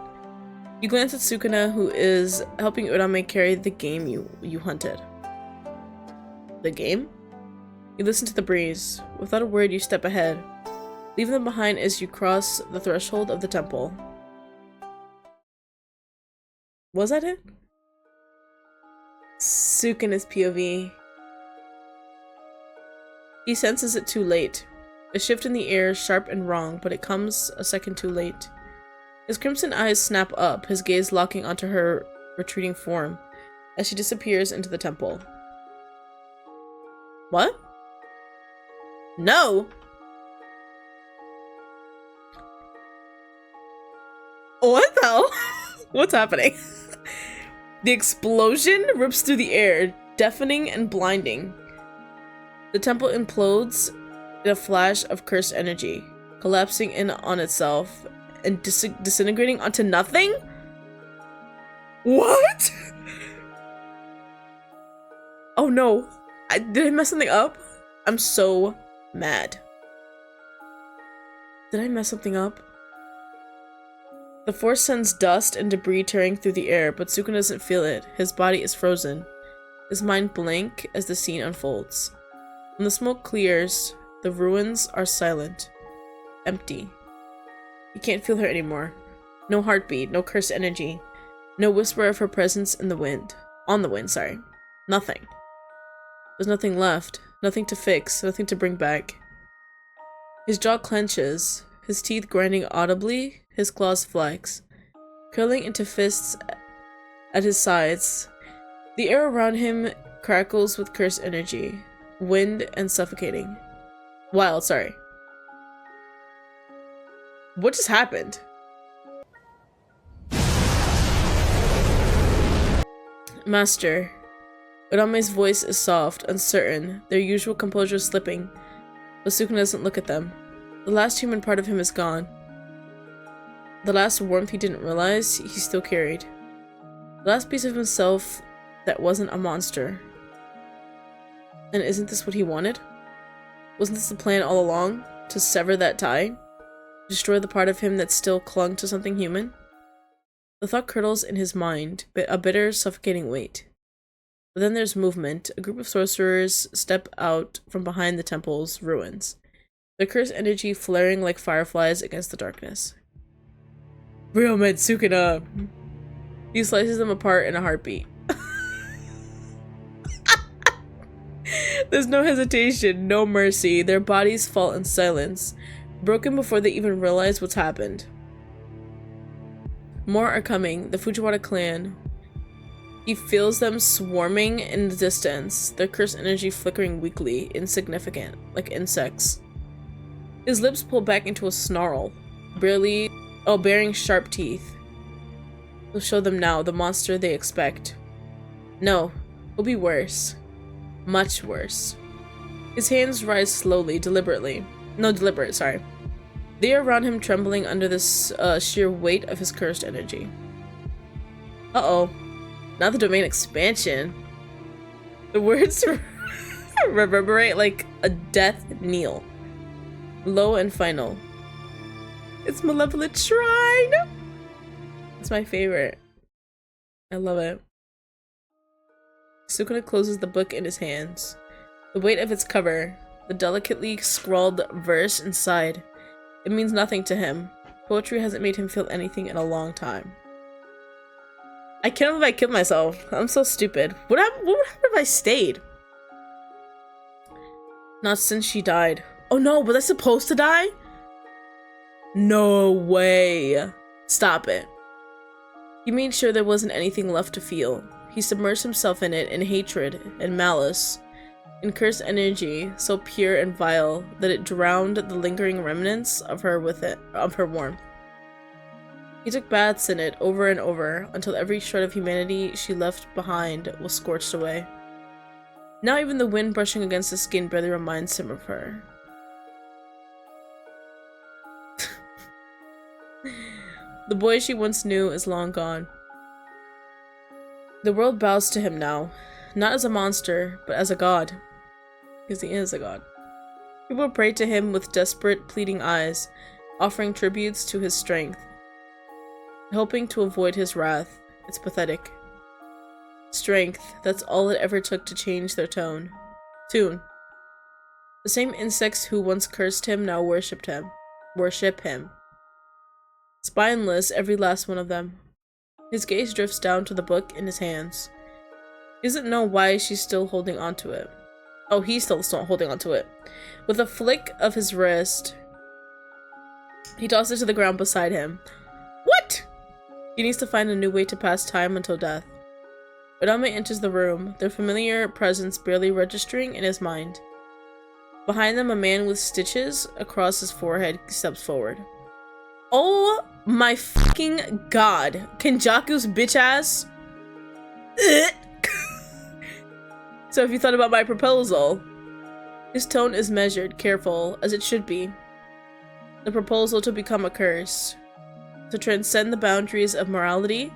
You glance at Sukuna, who is helping Urame carry the game you hunted. The game? You listen to the breeze. Without a word, you step ahead, leaving them behind as you cross the threshold of the temple. Was that it? Sukuna's POV. He senses it too late. A shift in the air, sharp and wrong, but it comes a second too late. His crimson eyes snap up, his gaze locking onto her retreating form as she disappears into the temple. What? No! What the hell? What's happening? The explosion rips through the air, deafening and blinding. The temple implodes in a flash of cursed energy, collapsing in on itself and disintegrating onto nothing? What? Oh no. Did I mess something up? I'm so mad. Did I mess something up? The force sends dust and debris tearing through the air, but Sukuna doesn't feel it. His body is frozen, his mind blank as the scene unfolds. When the smoke clears, the ruins are silent, empty. You can't feel her anymore. No heartbeat, no cursed energy, no whisper of her presence in the wind. On the wind, sorry. Nothing. There's nothing left, nothing to fix, nothing to bring back. His jaw clenches, his teeth grinding audibly, his claws flex, curling into fists at his sides. The air around him crackles with cursed energy, wind and suffocating. Wild, sorry. What just happened? Master. Urame's voice is soft, uncertain, their usual composure slipping, but Sukuna doesn't look at them. The last human part of him is gone. The last warmth he didn't realize he still carried. The last piece of himself that wasn't a monster. And isn't this what he wanted? Wasn't this the plan all along? To sever that tie? Destroy the part of him that still clung to something human? The thought curdles in his mind, a bitter, suffocating weight. But then there's movement. A group of sorcerers step out from behind the temple's ruins, their cursed energy flaring like fireflies against the darkness. Real man Sukuna! He slices them apart in a heartbeat. There's no hesitation, no mercy. Their bodies fall in silence, broken before they even realize what's happened. More are coming, the Fujiwara clan. He feels them swarming in the distance, their cursed energy flickering weakly, insignificant, like insects. His lips pull back into a snarl, bearing sharp teeth. He'll show them now, the monster they expect. No, it'll be worse. Much worse. His hands rise slowly, deliberate, sorry. They are around him, trembling under this sheer weight of his cursed energy. Uh-oh. Not the domain expansion. The words reverberate like a death knell. Low and final. It's Malevolent Shrine! It's my favorite. I love it. Sukuna closes the book in his hands. The weight of its cover, the delicately scrawled verse inside, it means nothing to him. Poetry hasn't made him feel anything in a long time. I can't believe I killed myself. I'm so stupid. What would happen if I stayed? Not since she died. Oh no, was I supposed to die? No way. Stop it. He made sure there wasn't anything left to feel. He submerged himself in it in hatred and malice, in cursed energy so pure and vile that it drowned the lingering remnants of her warmth. He took baths in it over and over until every shred of humanity she left behind was scorched away. Now even the wind brushing against his skin barely reminds him of her. The boy she once knew is long gone. The world bows to him now, not as a monster, but as a god. Because he is a god. People pray to him with desperate, pleading eyes, offering tributes to his strength, hoping to avoid his wrath. It's pathetic. Strength, that's all it ever took to change their tune. The same insects who once cursed him now worship him. Spineless, every last one of them. His gaze drifts down to the book in his hands. He doesn't know why she's still holding onto it. Oh, he's still holding onto it. With a flick of his wrist, he tosses it to the ground beside him. What? He needs to find a new way to pass time until death. Urame enters the room, their familiar presence barely registering in his mind. Behind them, a man with stitches across his forehead steps forward. Oh my fucking god. Kenjaku's bitch ass. So if you thought about my proposal, his tone is measured, careful, as it should be. The proposal to become a curse. To transcend the boundaries of morality.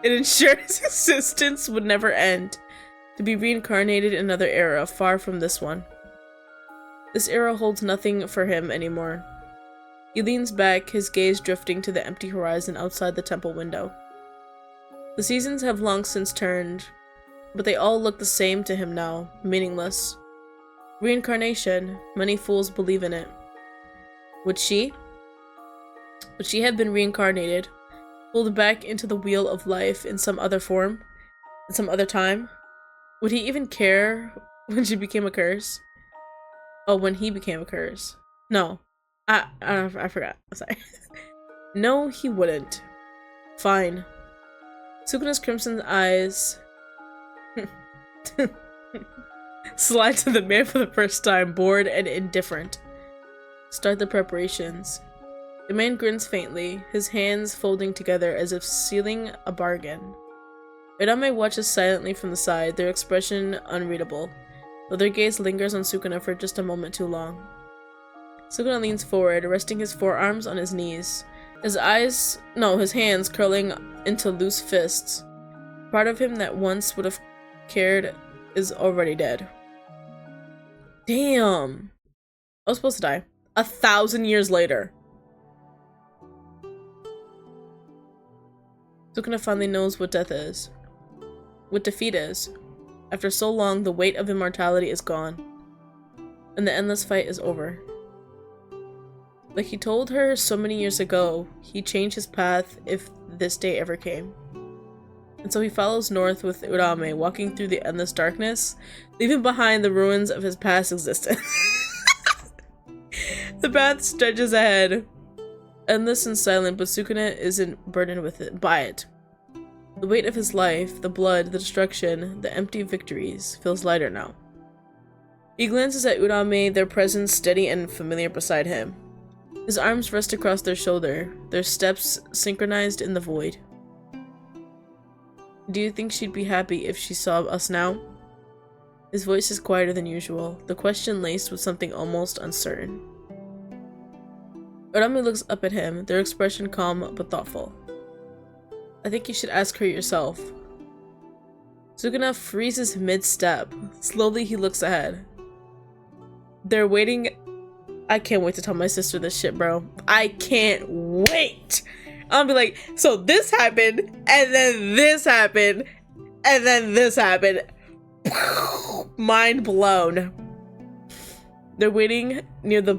It ensured his existence would never end. To be reincarnated in another era, far from this one. This era holds nothing for him anymore. He leans back, his gaze drifting to the empty horizon outside the temple window. The seasons have long since turned, but they all look the same to him now, meaningless. Reincarnation, many fools believe in it. Would she? Would she have been reincarnated, pulled back into the wheel of life in some other form, in some other time? Would he even care when she became a curse? Oh, when he became a curse. No. I forgot. Sorry. No, he wouldn't. Fine. Sukuna's crimson eyes slide to the man for the first time, bored and indifferent. Start the preparations. The man grins faintly, his hands folding together as if sealing a bargain. Urame watches silently from the side, their expression unreadable, though their gaze lingers on Sukuna for just a moment too long. Sukuna leans forward, resting his forearms on his knees, his hands curling into loose fists. Part of him that once would have cared is already dead. Damn! I was supposed to die. 1,000 years later. Sukuna finally knows what death is. What defeat is. After so long, the weight of immortality is gone. And the endless fight is over. Like he told her so many years ago, he'd change his path if this day ever came. And so he follows north with Urame, walking through the endless darkness, leaving behind the ruins of his past existence. The path stretches ahead, endless and silent, but Sukuna isn't burdened by it. The weight of his life, the blood, the destruction, the empty victories, feels lighter now. He glances at Urame, their presence steady and familiar beside him. His arms rest across their shoulder, their steps synchronized in the void. Do you think she'd be happy if she saw us now? His voice is quieter than usual, the question laced with something almost uncertain. Urame looks up at him, their expression calm but thoughtful. I think you should ask her yourself. Sukuna freezes mid-step. Slowly he looks ahead. They're waiting. I can't wait to tell my sister this shit, bro. I can't wait. I'll be like, so this happened, and then this happened, and then this happened. Mind blown. They're waiting near the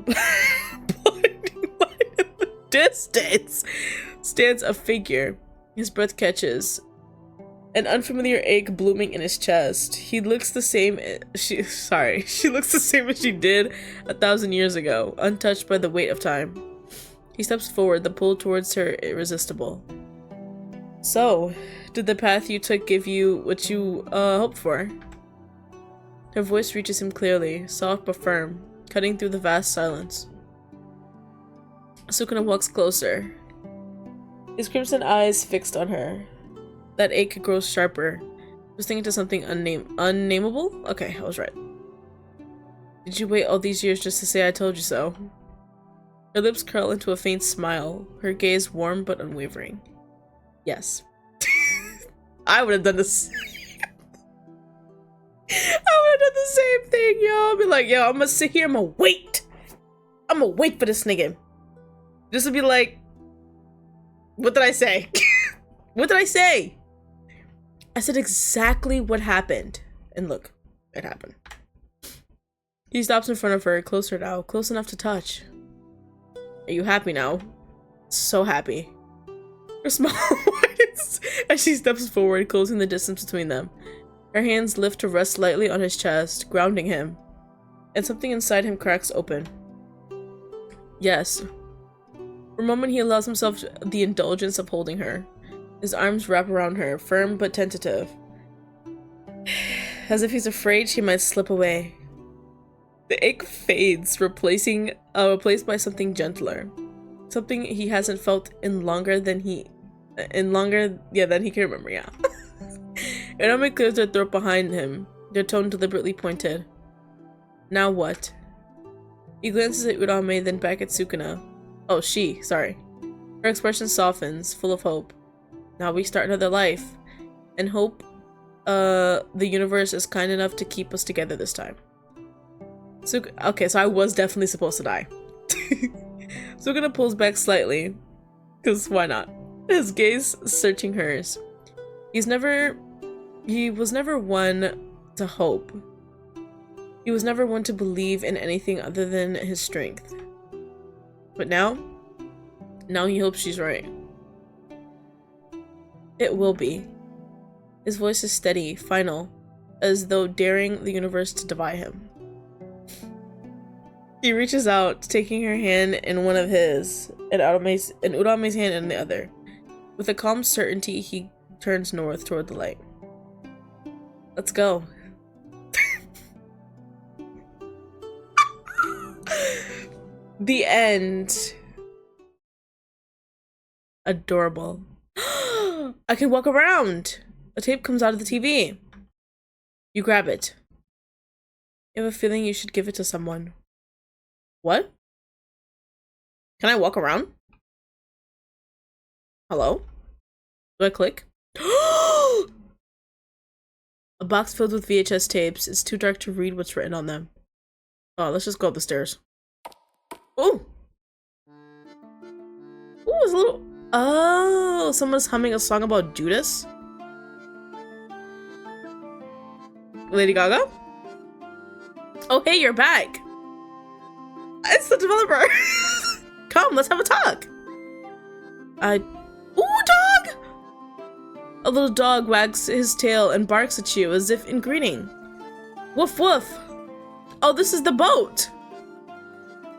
distance stands a figure. His breath catches. An unfamiliar ache blooming in his chest. He looks the same. She looks the same as she did 1,000 years ago, untouched by the weight of time. He steps forward, the pull towards her irresistible. So, did the path you took give you what you hoped for? Her voice reaches him clearly, soft but firm, cutting through the vast silence. Sukuna walks closer, his crimson eyes fixed on her. That ache grows sharper, twisting into something unnameable? Okay, I was right. Did you wait all these years just to say I told you so? Her lips curl into a faint smile, her gaze warm but unwavering. Yes. I would have done this. I would have done the same thing, yo. I'd be like, yo, I'm gonna sit here, I'm gonna wait. I'm gonna wait for this nigga. Just to be like, what did I say? What did I say? I said exactly what happened. And look, it happened. He stops in front of her, closer now, close enough to touch. Are you happy now? So happy. Her smile widens as she steps forward, closing the distance between them. Her hands lift to rest lightly on his chest, grounding him. And something inside him cracks open. Yes. For a moment he allows himself the indulgence of holding her. His arms wrap around her, firm but tentative. As if he's afraid she might slip away. The ache fades, replaced by something gentler. Something he hasn't felt in longer than he can remember, yeah. Urame clears their throat behind him, their tone deliberately pointed. Now what? He glances at Urame, then back at Sukuna. Oh, sorry. Her expression softens, full of hope. Now we start another life. And hope, the universe is kind enough to keep us together this time. Okay, so I was definitely supposed to die. Sukuna pulls back slightly, because why not? His gaze searching hers. He was never one to hope. He was never one to believe in anything other than his strength. But now he hopes she's right. It will be. His voice is steady, final, as though daring the universe to defy him. He reaches out, taking her hand in one of his, and Urame's hand in the other. With a calm certainty, he turns north toward the light. Let's go. The end. Adorable. I can walk around. A tape comes out of the TV. You grab it. You have a feeling you should give it to someone. What? Can I walk around? Hello? Do I click? A box filled with VHS tapes. It's too dark to read what's written on them. Oh, let's just go up the stairs. Ooh! Ooh, it's a little... Oh, someone's humming a song about Judas? Lady Gaga? Oh, hey, you're back! It's the developer! Come, let's have a talk! Ooh, dog! A little dog wags his tail and barks at you as if in greeting. Woof woof! Oh, this is the boat!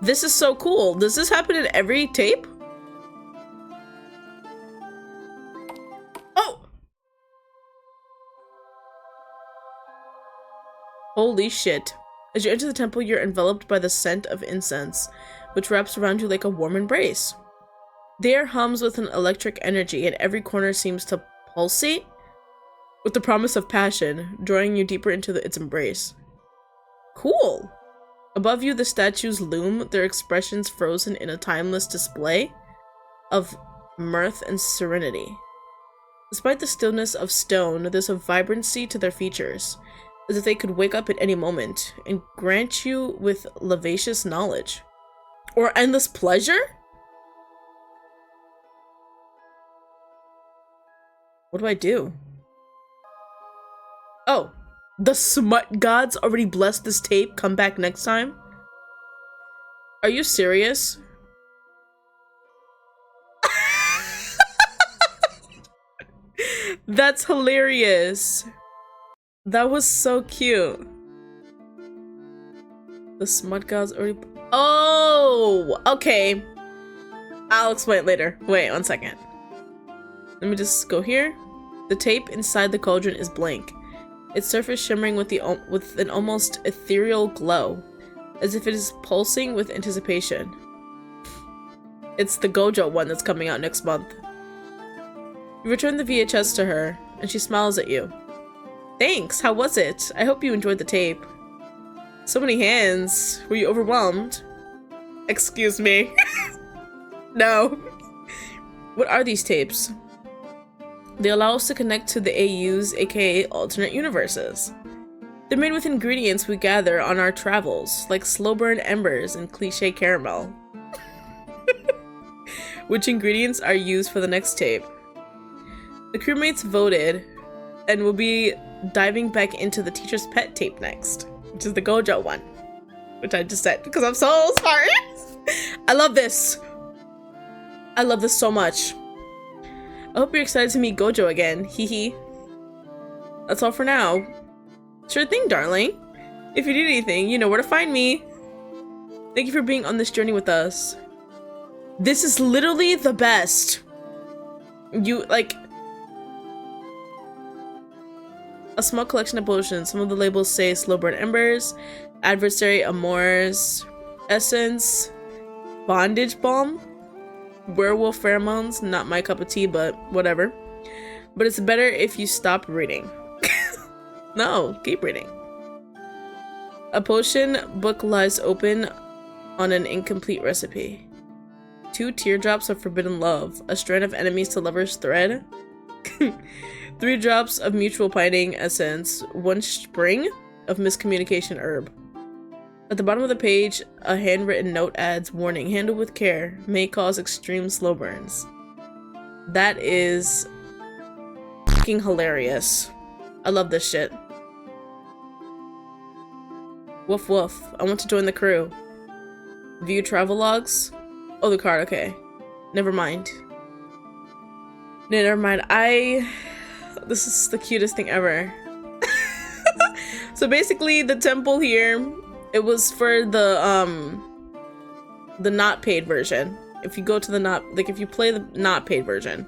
This is so cool. Does this happen in every tape? Oh! Holy shit. As you enter the temple, you're enveloped by the scent of incense, which wraps around you like a warm embrace. The air hums with an electric energy, and every corner seems to pulsate with the promise of passion, drawing you deeper into its embrace. Cool! Above you, the statues loom, their expressions frozen in a timeless display of mirth and serenity. Despite the stillness of stone, there's a vibrancy to their features, as if they could wake up at any moment and grant you with lascivious knowledge. Or endless pleasure? What do I do? Oh, the smut gods already blessed this tape. Come back next time? Are you serious? That's hilarious. That was so cute. The smut god's already. Oh, okay. I'll explain it later. Wait 1 second. Let me just go here. The tape inside the cauldron is blank. Its surface shimmering with an almost ethereal glow, as if it is pulsing with anticipation. It's the Gojo one that's coming out next month. You return the VHS to her, and she smiles at you. Thanks, how was it? I hope you enjoyed the tape. So many hands. Were you overwhelmed? Excuse me. No. What are these tapes? They allow us to connect to the AUs, aka alternate universes. They're made with ingredients we gather on our travels, like slow burn embers and cliche caramel. Which ingredients are used for the next tape? The crewmates voted, and we'll be diving back into the teacher's pet tape next, which is the Gojo one, which I just said because I'm so sorry. I love this. I love this so much. I hope you're excited to meet Gojo again. Hee hee. That's all for now. Sure thing, darling. If you need anything, you know where to find me. Thank you for being on this journey with us. This is literally the best. You, like... A small collection of potions. Some of the labels say Slow Burn Embers, Adversary Amours, Essence, Bondage Balm, Werewolf Pheromones. Not my cup of tea, but whatever. But it's better if you stop reading. No, keep reading. A potion book lies open on an incomplete recipe. 2 teardrops of forbidden love, a strand of enemies to lovers thread, 3 drops of mutual pining essence, 1 spring of miscommunication herb. At the bottom of the page, a handwritten note adds, warning, handled with care, may cause extreme slow burns. That is fucking hilarious. I love this shit. Woof woof. I want to join the crew. View travel logs? Oh, the card, okay. Never mind. No, never mind. This is the cutest thing ever. So basically, the temple here, it was for the not paid version. If you go to the if you play the not paid version,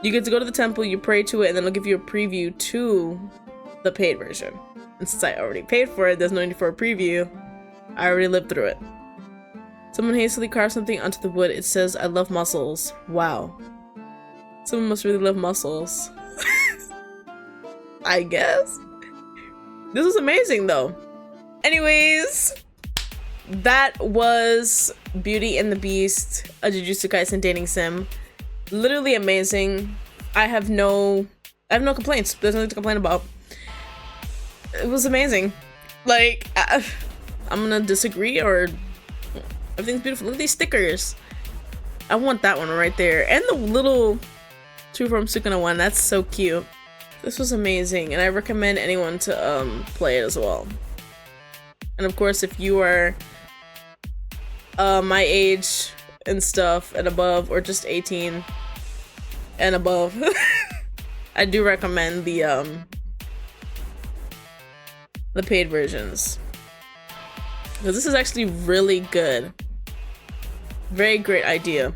you get to go to the temple, you pray to it, and then it'll give you a preview to the paid version. And since I already paid for it, there's no need for a preview. I already lived through it. Someone hastily carved something onto the wood. It says, I love mussels. Wow. Someone must really love mussels. I guess. This was amazing though. Anyways, that was Beauty and the Beast, a Jujutsu Kaisen dating sim. Literally amazing. I have no complaints. There's nothing to complain about. It was amazing. Like, I'm gonna disagree, or everything's beautiful. Look at these stickers. I want that one right there. And the little True from Sukuna one. That's so cute. This was amazing, and I recommend anyone to play it as well. And of course, if you are my age and stuff and above, or just 18 and above, I do recommend the paid versions, because this is actually really good. Very great idea,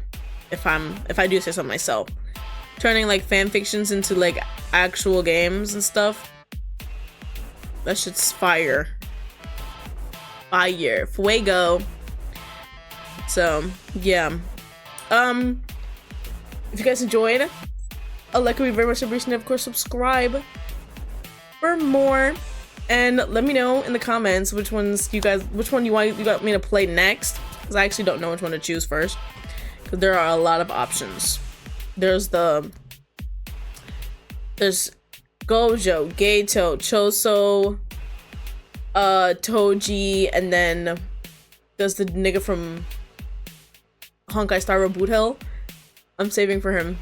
if I do say so myself. Turning like fan fictions into like actual games and stuff. That shit's fire. Fire. Fuego. So yeah. If you guys enjoyed, a like would be very much appreciated. Of course, subscribe for more. And let me know in the comments which one you got me to play next, because I actually don't know which one to choose first, because there are a lot of options. There's Gojo, Geito, Choso, Toji, and then there's the nigga from Honkai Star Rail Boot Hill. I'm saving for him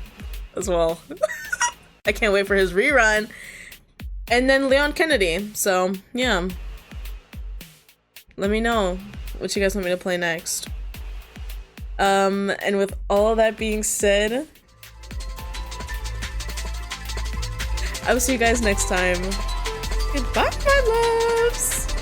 as well. I can't wait for his rerun. And then Leon Kennedy. So yeah, let me know what you guys want me to play next. And with all that being said, I will see you guys next time. Goodbye, my loves!